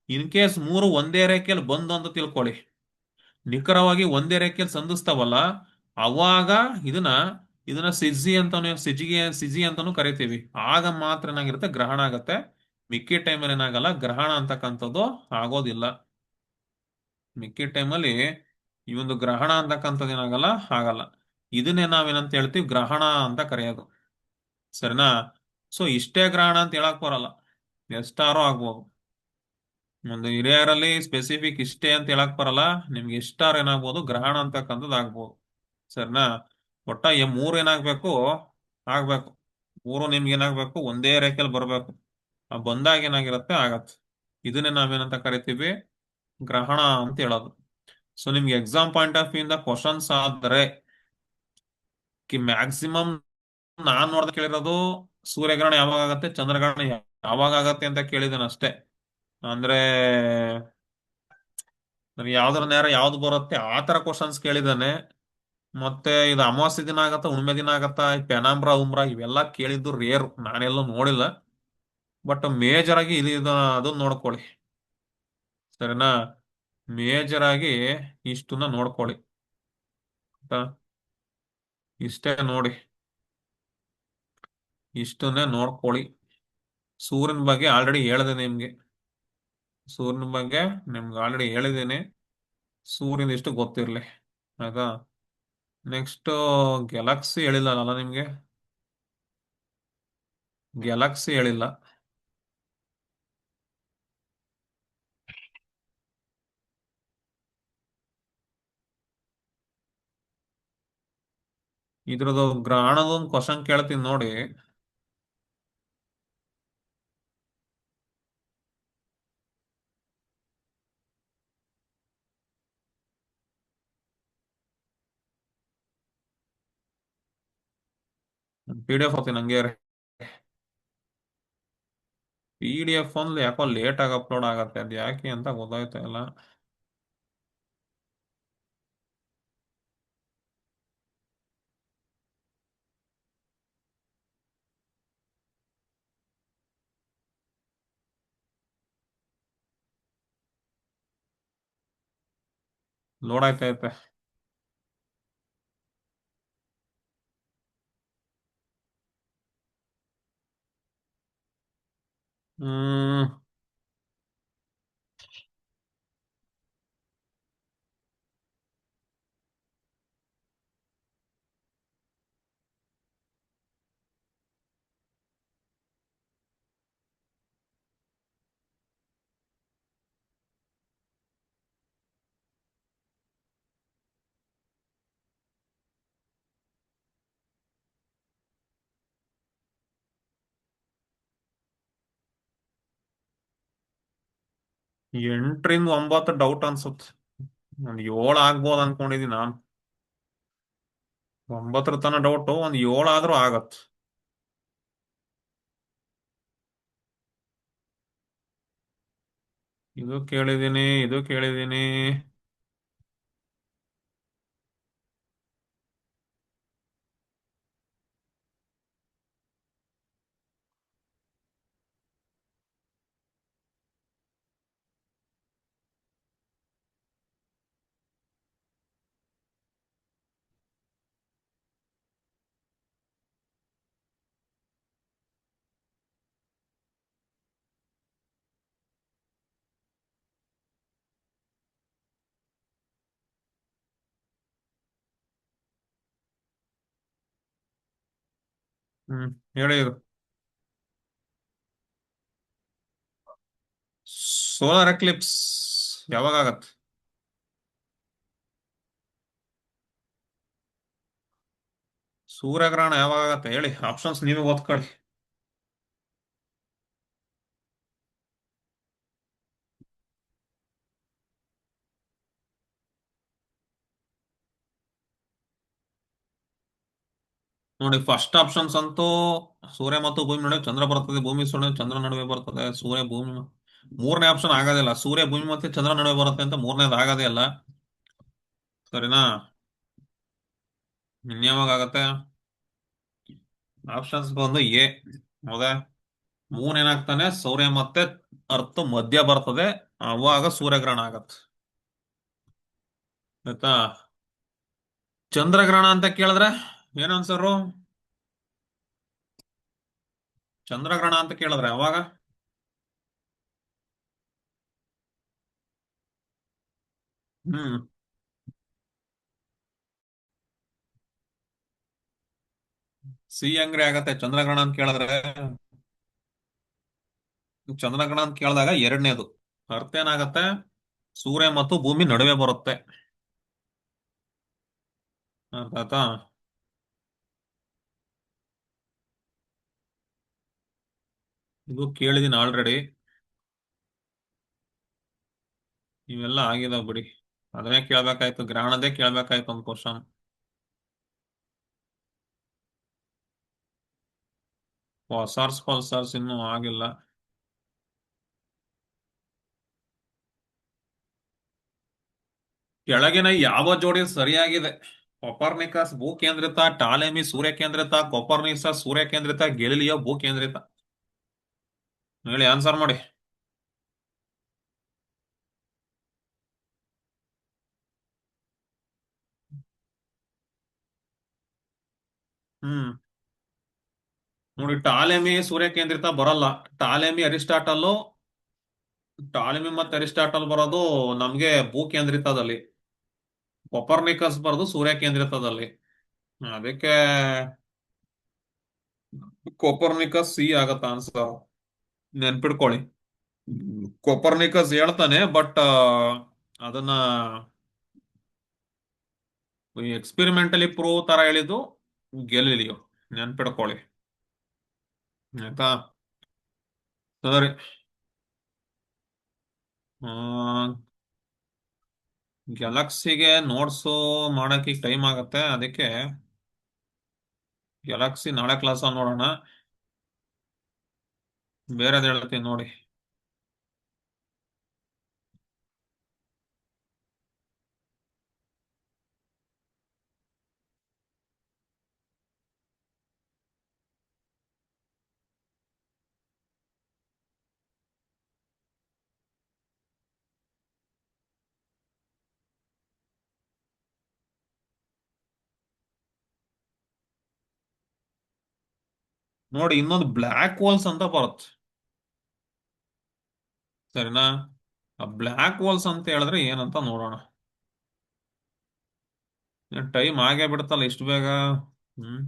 ಇನ್ ಕೇಸ್ ಮೂರು ಒಂದೇ ರೇಖೆಯಲ್ಲಿ ಬಂದು ಅಂತ ತಿಳ್ಕೊಳ್ಳಿ, ನಿಖರವಾಗಿ ಒಂದೇ ರೇಖೆಯಲ್ಲಿ ಸಂಧಿಸ್ತಾವಲ್ಲ, ಅವಾಗ ಇದನ್ನ ಇದನ್ನ ಸಿಜಿ ಅಂತಾನು ಕರಿತೀವಿ. ಆಗ ಮಾತ್ರ ಏನಾಗಿರುತ್ತೆ, ಗ್ರಹಣ ಆಗತ್ತೆ. ಮಿಕ್ಕಿ ಟೈಮಲ್ಲಿ ಏನಾಗಲ್ಲ, ಗ್ರಹಣ ಅಂತಕ್ಕಂಥದ್ದು ಆಗೋದಿಲ್ಲ. ಮಿಕ್ಕಿ ಟೈಮಲ್ಲಿ ಈ ಒಂದು ಗ್ರಹಣ ಅಂತಕ್ಕಂಥದ್ದು ಏನಾಗಲ್ಲ, ಆಗಲ್ಲ. ಇದನ್ನೇ ನಾವೇನಂತ ಹೇಳ್ತೀವಿ, ಗ್ರಹಣ ಅಂತ ಕರೆಯೋದು. ಸರಿನಾ? ಸೊ ಇಷ್ಟೇ ಗ್ರಹಣ ಅಂತ ಹೇಳಕ್ ಬರಲ್ಲ, ಎಷ್ಟಾರೋ ಆಗ್ಬೋದು. ಒಂದು ಹಿರಿಯರಲ್ಲಿ ಸ್ಪೆಸಿಫಿಕ್ ಇಷ್ಟೇ ಅಂತ ಹೇಳಕ್ ಬರಲ್ಲ, ನಿಮ್ಗೆ ಎಷ್ಟಾರು ಏನಾಗ್ಬೋದು, ಗ್ರಹಣ ಅಂತಕ್ಕಂಥದ್ದು ಆಗ್ಬೋದು. ಸರಿನಾ? ಒಟ್ಟ ಈ ಮೂರು ಏನಾಗ್ಬೇಕು, ಆಗ್ಬೇಕು. ಮೂರು ನಿಮ್ಗೆ ಏನಾಗ್ಬೇಕು, ಒಂದೇ ರೇಖೆಯಲ್ಲಿ ಬರ್ಬೇಕು. ಆ ಬಂದಾಗ ಏನಾಗಿರುತ್ತೆ, ಆಗತ್ತೆ. ಇದನ್ನೇ ನಾವೇನಂತ ಕರಿತೀವಿ, ಗ್ರಹಣ ಅಂತ ಹೇಳೋದು. ಸೊ ನಿಮ್ಗೆ ಎಕ್ಸಾಮ್ ಪಾಯಿಂಟ್ ಆಫ್ ವ್ಯೂ ಇಂದ ಕ್ವಶನ್ಸ್ ಆದ್ರೆ ಮ್ಯಾಕ್ಸಿಮಮ್ ನಾನ್ ನೋಡ್ದ ಕೇಳಿರೋದು ಸೂರ್ಯಗ್ರಹಣ ಯಾವಾಗ ಆಗತ್ತೆ, ಚಂದ್ರಗ್ರಹಣ ಯಾವಾಗ ಆಗತ್ತೆ ಅಂತ ಕೇಳಿದ್ದೇನೆ ಅಷ್ಟೇ. ಅಂದ್ರೆ ನನ್ಗೆ ಯಾವ್ದ್ರ ನೇರ ಯಾವ್ದು ಬರುತ್ತೆ ಆ ತರ ಕ್ವಶನ್ಸ್ ಕೇಳಿದಾನೆ. ಮತ್ತೆ ಇದು ಅಮಾವಾಸ್ಯೆ ದಿನ ಆಗತ್ತಾ, ಹುಣ್ಮೆ ದಿನ ಆಗತ್ತಾ, ಪೆನಾಂಬ್ರಾ ಉಮ್ರಾ ಇವೆಲ್ಲ ಕೇಳಿದ್ದು ರೇರು, ನಾನೆಲ್ಲೂ ನೋಡಿಲ್ಲ. ಬಟ್ ಮೇಜರ್ ಆಗಿ ಅದನ್ನ ನೋಡ್ಕೊಳ್ಳಿ. ಸರಿನಾ? ಮೇಜರ್ ಆಗಿ ಇಷ್ಟನ್ನ ನೋಡ್ಕೊಳ್ಳಿ. ಆಯ್ತಾ? ಇಷ್ಟೇ ನೋಡಿ, ಇಷ್ಟನ್ನೇ ನೋಡ್ಕೊಳ್ಳಿ. ಸೂರ್ಯನ ಬಗ್ಗೆ ಆಲ್ರೆಡಿ ಹೇಳಿದೆ ನಿಮ್ಗೆ. ಸೂರ್ಯನ ಬಗ್ಗೆ ನಿಮ್ಗೆ ಆಲ್ರೆಡಿ ಹೇಳಿದ್ದೀನಿ. ಸೂರ್ಯನ ಇಷ್ಟು ಗೊತ್ತಿರ್ಲಿ. ಆಯ್ತಾ? ನೆಕ್ಸ್ಟ್ ಗ್ಯಾಲಕ್ಸಿ ಹೇಳಿಲ್ಲಲ್ಲ ನಿಮ್ಗೆ, ಗ್ಯಾಲಕ್ಸಿ ಹೇಳಿಲ್ಲ. ಇದ್ರದ್ದು ಗ್ರಹಣದೊಂದು ಕ್ವಶನ್ ಕೇಳ್ತೀನಿ ನೋಡಿ. PDF ಹೋಗ್ತೀನಿ ಹಂಗೆ. PDF ಒಂದು ಯಾಕೋ ಲೇಟ್ ಆಗಿ ಅಪ್ಲೋಡ್ ಆಗತ್ತೆ, ಅದು ಯಾಕೆ ಅಂತ ಗೊತ್ತಾಯ್ತಾ ಇಲ್ಲ. ಲೋಡ್ ಆಯ್ತೈತೆ. ಹ್ಮ್. ಎಂಟರಿಂದ ಒಂಬತ್ತು ಡೌಟ್ ಅನ್ಸುತ್ತೆ. ಒಂದ್ ಏಳು ಆಗ್ಬೋದು ಅನ್ಕೊಂಡಿದೀನಿ ನಾನು. ಒಂಬತ್ತರ ತನ ಡೌಟು, ಒಂದ್ ಏಳು ಆದ್ರೂ ಆಗತ್. ಇದು ಕೇಳಿದೀನಿ, ಇದು ಕೇಳಿದೀನಿ. ಹ್ಮ್, ಹೇಳಿ ಇದು. ಸೋಲಾರ್ ಎಕ್ಲಿಪ್ಸ್ ಯಾವಾಗ ಆಗತ್? ಸೂರ್ಯಗ್ರಹಣ ಯಾವಾಗ ಆಗತ್ತೆ ಹೇಳಿ, ಆಪ್ಷನ್ಸ್ ನೀವೇ ಓದ್ಕೊಳ್ಳಿ. ನೋಡಿ, ಫಸ್ಟ್ ಆಪ್ಷನ್ಸ್ ಅಂತೂ ಸೂರ್ಯ ಮತ್ತು ಭೂಮಿ ನಡುವೆ ಚಂದ್ರ ಬರ್ತದೆ, ಭೂಮಿ ಸೂರ್ಯ ಚಂದ್ರ ನಡುವೆ ಬರ್ತದೆ, ಸೂರ್ಯ ಭೂಮಿ. ಮೂರನೇ ಆಪ್ಷನ್ ಆಗೋದಿಲ್ಲ, ಸೂರ್ಯ ಭೂಮಿ ಮತ್ತೆ ಚಂದ್ರ ನಡುವೆ ಬರುತ್ತೆ ಅಂತ ಮೂರನೇದು ಆಗೋದೇ ಅಲ್ಲ. ಸರಿನಾ? ಇನ್ಯಾವಾಗ ಆಗತ್ತೆ? ಆಪ್ಷನ್ಸ್ ಬಂದು ಎ. ಹೌದಾ? ಮೂನ್ ಏನಾಗ್ತಾನೆ, ಸೂರ್ಯ ಮತ್ತೆ ಅರ್ಥ ಮಧ್ಯ ಬರ್ತದೆ, ಅವಾಗ ಸೂರ್ಯಗ್ರಹಣ ಆಗತ್ತೆ. ಆಯ್ತಾ? ಚಂದ್ರಗ್ರಹಣ ಅಂತ ಕೇಳಿದ್ರೆ ಏನ್ ಅನ್ಸರು? ಚಂದ್ರಗ್ರಹಣ ಅಂತ ಕೇಳಿದ್ರೆ ಅವಾಗ ಹ್ಮ್ ಸಿ ಅಂಗ್ರಿ ಆಗತ್ತೆ ಚಂದ್ರಗ್ರಹಣ ಅಂತ ಕೇಳಿದ್ರೆ. ಚಂದ್ರಗ್ರಹಣ ಅಂತ ಕೇಳಿದಾಗ ಎರಡನೇದು ಅರ್ಥ ಏನಾಗತ್ತೆ, ಸೂರ್ಯ ಮತ್ತು ಭೂಮಿ ನಡುವೆ ಬರುತ್ತೆ. ಅರ್ಥ ಆಯ್ತಾ? ಇದು ಕೇಳಿದೀನಿ ಆಲ್ರೆಡಿ. ಇವೆಲ್ಲ ಆಗಿದಾವ್ ಬಿಡಿ. ಅದನ್ನೇ ಕೇಳ್ಬೇಕಾಯ್ತು, ಗ್ರಹಣದೇ ಕೇಳ್ಬೇಕಾಯ್ತು ಒಂದು ಕ್ವಶನ್. ಹೊಸಾರ್ಸ್ ಪಲ್ಸರ್ಸ್ ಇನ್ನೂ ಆಗಿಲ್ಲ. ಕೆಳಗಿನ ಯಾವ ಜೋಡಿ ಸರಿಯಾಗಿದೆ? ಕೊಪರ್ನಿಕಸ್ ಭೂ ಕೇಂದ್ರಿತ, ಟಾಲೆಮಿ ಸೂರ್ಯ ಕೇಂದ್ರಿತ, ಕೊಪರ್ನಿಕಸ್ ಸೂರ್ಯ ಕೇಂದ್ರಿತ, ಗೆಲಿಲಿಯೋ ಭೂ ಕೇಂದ್ರಿತ. ಹೇಳಿ, ಆನ್ಸರ್ ಮಾಡಿ. ಹ್ಮ್ ನೋಡಿ, ಟಾಲೆಮಿ ಸೂರ್ಯ ಕೇಂದ್ರಿತ ಬರಲ್ಲ. Ptolemy Aristotle. ಟಾಲೆಮಿ ಮತ್ತೆ ಅರಿಸ್ಟಾಟಲ್ ಬರೋದು ನಮ್ಗೆ ಭೂ ಕೇಂದ್ರಿತದಲ್ಲಿ. ಕೊಪರ್ನಿಕಸ್ ಬರೋದು ಸೂರ್ಯ ಕೇಂದ್ರಿತದಲ್ಲಿ. ಅದಕ್ಕೆ ಕೊಪರ್ನಿಕಸ್ ಸಿ ಆಗತ್ತ ಆನ್ಸರ್. ನೆನ್ಪಿಡ್ಕೊಳ್ಳಿ. ಕೊಪರ್ನಿಕಸ್ ಹೇಳ್ತಾನೆ, ಬಟ್ ಅದನ್ನ ಎಕ್ಸ್ಪೆರಿಮೆಂಟಲಿ ಪ್ರೂವ್ ತರ ಹೇಳಿದ್ದು ಗೆಲಿಲಿಯೋ. ನೆನ್ಪಿಡ್ಕೊಳ್ಳಿ. ಆಯ್ತಾ? ಸರಿ. ಗ್ಯಾಲಕ್ಸಿಗೆ ನೋಟ್ಸು ಮಾಡಕ್ಕೆ ಟೈಮ್ ಆಗತ್ತೆ, ಅದಕ್ಕೆ ಗ್ಯಾಲಕ್ಸಿ ನಾಳೆ ಕ್ಲಾಸ್ ನೋಡೋಣ. ಬೇರೆದ್ ಹೇಳ್ತೀನಿ ನೋಡಿ. ನೋಡಿ, ಇನ್ನೊಂದು ಬ್ಲ್ಯಾಕ್ ಹೋಲ್ಸ್ ಅಂತ ಬರುತ್ತೆ. ಸರಿನಾ? ಆ ಬ್ಲ್ಯಾಕ್ ಹೋಲ್ಸ್ ಅಂತ ಹೇಳಿದ್ರೆ ಏನಂತ ನೋಡೋಣ. ಟೈಮ್ ಆಗೇ ಬಿಡುತ್ತಲ್ಲ ಇಷ್ಟು ಬೇಗ. ಹ್ಮ್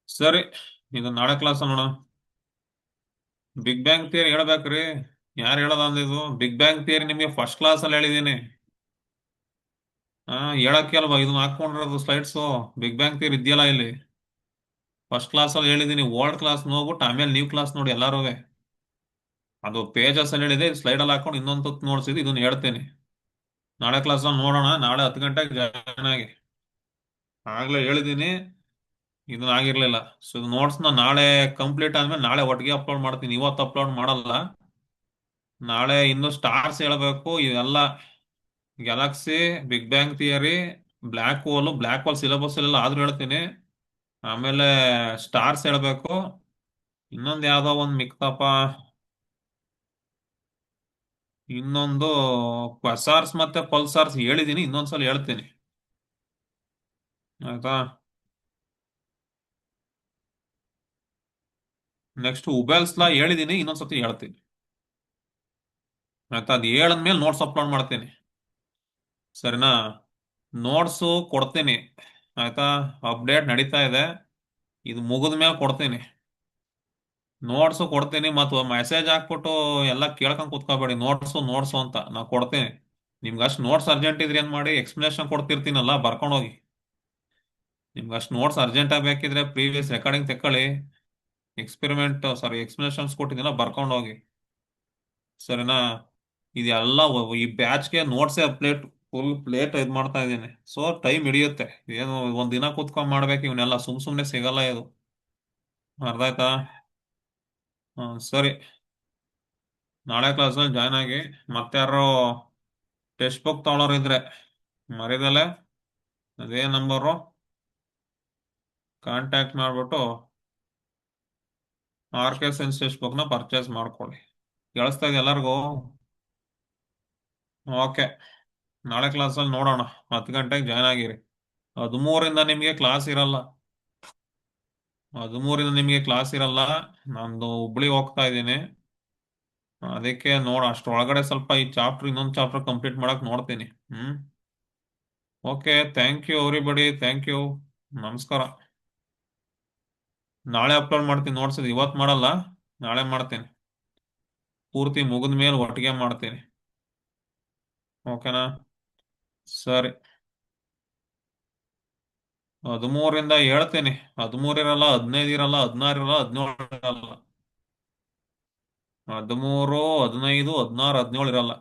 ಸರಿ, ಇದು ನಾಳೆ ಕ್ಲಾಸ್ ನೋಡೋಣ. ಬಿಗ್ ಬ್ಯಾಂಗ್ ಥಿಯರಿ ಹೇಳ್ಬೇಕ್ರಿ. ಯಾರು ಹೇಳೋದು ಅಂದಿದ್ದು? ಬಿಗ್ ಬ್ಯಾಂಗ್ ಥಿಯರಿ ನಿಮಗೆ ಫಸ್ಟ್ ಕ್ಲಾಸ್ ಅಲ್ಲಿ ಹೇಳಿದೀನಿ. ಹಾ, ಹೇಳಕ್ಕೆ ಅಲ್ವಾ ಇದನ್ನ ಹಾಕೊಂಡಿರೋದು ಸ್ಲೈಡ್ಸು. ಬಿಗ್ ಬ್ಯಾಂಗ್ ಥಿಯರಿ ಇದೆಯಲ್ಲ ಇಲ್ಲಿ. ಫಸ್ಟ್ ಕ್ಲಾಸಲ್ಲಿ ಹೇಳಿದೀನಿ, ಓಲ್ಡ್ ಕ್ಲಾಸ್ ನೋಡ್ಬಿಟ್ಟು ಆಮೇಲೆ ನ್ಯೂ ಕ್ಲಾಸ್ ನೋಡಿ ಎಲ್ಲಾರು. ಅದು ಪೇಜಸ್ ಅಲ್ಲಿ ಹೇಳಿದೆ, ಸ್ಲೈಡ್ ಅಲ್ಲಿ ಹಾಕೊಂಡು ಇನ್ನೊಂದು ನೋಡ್ಸಿದ್ದು, ಇದನ್ನ ಹೇಳ್ತೇನೆ. ನಾಳೆ ಕ್ಲಾಸಲ್ಲಿ ನೋಡೋಣ, ನಾಳೆ 10 ಗಂಟೆಗೆ ಜಾಯ್ನ್ ಆಗಿ. ಆಗ್ಲೇ ಹೇಳಿದೀನಿ, ಇದನ್ನ ಆಗಿರ್ಲಿಲ್ಲ. ಸೊ ನೋಟ್ಸ್ನ ನಾಳೆ ಕಂಪ್ಲೀಟ್ ಆದ್ಮೇಲೆ ನಾಳೆ ಒಟ್ಟಿಗೆ ಅಪ್ಲೋಡ್ ಮಾಡ್ತೀನಿ, ಇವತ್ತು ಅಪ್ಲೋಡ್ ಮಾಡಲ್ಲ. ನಾಳೆ ಇನ್ನು ಸ್ಟಾರ್ಸ್ ಹೇಳ್ಬೇಕು ಇವೆಲ್ಲ. Galaxy, big bang theory, black hole syllabus ಎಲ್ಲ ಆದ್ರೂ ಹೇಳ್ತೀನಿ. ಆಮೇಲೆ ಸ್ಟಾರ್ಸ್ ಹೇಳ್ಬೇಕು. ಇನ್ನೊಂದು ಯಾವ್ದೋ ಒಂದು ಮಿಕ್ತಪ್ಪ. ಇನ್ನೊಂದು ಕ್ವಸಾರ್ಸ್ ಮತ್ತೆ ಪಲ್ಸಾರ್ಸ್ ಹೇಳಿದೀನಿ, ಇನ್ನೊಂದ್ಸಲ ಹೇಳ್ತೀನಿ. ಆಯ್ತಾ. ನೆಕ್ಸ್ಟ್ ಉಬೆಲ್ಸ್ ಲಾ ಹೇಳಿದೀನಿ, ಇನ್ನೊಂದ್ಸತಿ ಹೇಳ್ತೀನಿ. ಆಯ್ತಾ, ಅದು ಹೇಳದ್ಮೇಲೆ ನೋಟ್ಸ್ ಅಪ್ಲೋಡ್ ಮಾಡ್ತೀನಿ. ಸರಿನಾ. ನೋಟ್ಸು ಕೊಡ್ತೀನಿ. ಆಯ್ತಾ. ಅಪ್ಡೇಟ್ ನಡೀತಾ ಇದೆ. ಇದು ಮುಗಿದ ಮೇಲೆ ಕೊಡ್ತೀನಿ. ನೋಟ್ಸು ಕೊಡ್ತೀನಿ, ಮತ್ತು ಮೆಸೇಜ್ ಹಾಕ್ಬಿಟ್ಟು ಎಲ್ಲ ಕೇಳ್ಕೊಂಡ್ ಕೂತ್ಕೋಬೇಡಿ, ನೋಟ್ಸು ನೋಟ್ಸು ಅಂತ ನಾ ಕೊಡ್ತೀನಿ. ನಿಮ್ಗೆ ಅಷ್ಟು ನೋಟ್ಸ್ ಅರ್ಜೆಂಟ್ ಇದ್ರೆ ಏನ್ ಮಾಡಿ, ಎಕ್ಸ್ಪ್ಲನೇಷನ್ ಕೊಡ್ತಿರ್ತೀನಲ್ಲ, ಬರ್ಕೊಂಡು ಹೋಗಿ. ನಿಮ್ಗೆ ಅಷ್ಟು ನೋಟ್ಸ್ ಅರ್ಜೆಂಟ್ ಆಗಿ ಬೇಕಿದ್ರೆ ಪ್ರೀವಿಯಸ್ ರೆಕಾರ್ಡಿಂಗ್ ತೆಕ್ಕೊಳ್ಳಿ. ಎಕ್ಸ್ಪ್ಲನೇಷನ್ಸ್ ಕೊಟ್ಟಿದ್ದೀನ, ಬರ್ಕೊಂಡು ಹೋಗಿ. ಸರಿನಾ. ಇದೆಲ್ಲ ಈ ಬ್ಯಾಚ್ಗೆ ನೋಟ್ಸೇ ಫುಲ್ ಪ್ಲೇಟ್ ಇದು ಮಾಡ್ತಾ ಇದ್ದೀನಿ. ಸೊ ಟೈಮ್ ಹಿಡಿಯುತ್ತೆ. ಏನು ಒಂದ್ ದಿನ ಕೂತ್ಕೊಂಡ್ ಮಾಡ್ಬೇಕು ಇವನ್ನೆಲ್ಲ, ಸುಮ್ನೆ ಸಿಗಲ್ಲ ಇದು. ಅರ್ಥ ಆಯ್ತಾ. ಸರಿ. ನಾಳೆ ಕ್ಲಾಸಲ್ಲಿ ಜಾಯ್ನ್ ಆಗಿ. ಮತ್ತಾರೋ ಟೆಕ್ಸ್ಟ್ ಬುಕ್ ತಗೊಳ್ಳೋರು ಇದ್ರೆ ಮರಿದಲೆ ಅದೇ ನಂಬರು ಕಾಂಟ್ಯಾಕ್ಟ್ ಮಾಡ್ಬಿಟ್ಟು RK Science ಟೆಕ್ಸ್ಟ್ ಬುಕ್ನ ಪರ್ಚೇಸ್ ಮಾಡ್ಕೊಳ್ಳಿ. ಕೇಳಿಸ್ತಾ ಇದೆ ಎಲ್ಲರಿಗೂ. ಓಕೆ. ನಾಳೆ ಕ್ಲಾಸಲ್ಲಿ ನೋಡೋಣ. 10 ಗಂಟೆಗೆ ಜಾಯ್ನ್ ಆಗಿರಿ. 13ರಿಂದ ನಿಮಗೆ ಕ್ಲಾಸ್ ಇರಲ್ಲ. 13ರಿಂದ ನಿಮಗೆ ಕ್ಲಾಸ್ ಇರಲ್ಲ. ನಂದು ಹುಬ್ಳಿ ಹೋಗ್ತಾ ಇದ್ದೀನಿ. ಅದಕ್ಕೆ ಅಷ್ಟ್ರೊಳಗಡೆ ಸ್ವಲ್ಪ ಈ ಇನ್ನೊಂದು ಚಾಪ್ಟರ್ ಕಂಪ್ಲೀಟ್ ಮಾಡಕ್ ನೋಡ್ತೀನಿ. Okay, thank you everybody, thank you. ನಮಸ್ಕಾರ. ನಾಳೆ ಅಪ್ಲೋಡ್ ಮಾಡ್ತೀನಿ ನೋಟ್ಸ್, ಇವತ್ತು ಮಾಡಲ್ಲ, ನಾಳೆ ಮಾಡ್ತೀನಿ. ಪೂರ್ತಿ ಮುಗಿದ ಮೇಲೆ ಒಟ್ಟಿಗೆ ಮಾಡ್ತೀನಿ. ಓಕೆನಾ. ಸರಿ. 13ರಿಂದ ಹೇಳ್ತೀನಿ. 13 ಇರಲ್ಲ, 15 ಇರಲ್ಲ, 16 ಇರಲ್ಲ, 17 ಇರಲ್ಲ. 13, 15, 16, 17 ಇರಲ್ಲ.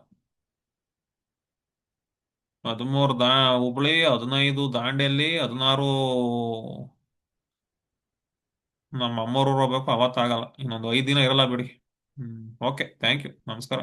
13 ಹುಬ್ಳಿ, 15 ದಾಂಡೇಲಿ, 16 ನಮ್ಮ ಅಮ್ಮವ್ರು ಹೋಗ್ಬೇಕು, ಅವತ್ತಾಗಲ್ಲ. ಇನ್ನೊಂದು 5 ದಿನ ಇರಲ್ಲ ಬಿಡಿ. ಓಕೆ, ಥ್ಯಾಂಕ್ ಯು, ನಮಸ್ಕಾರ.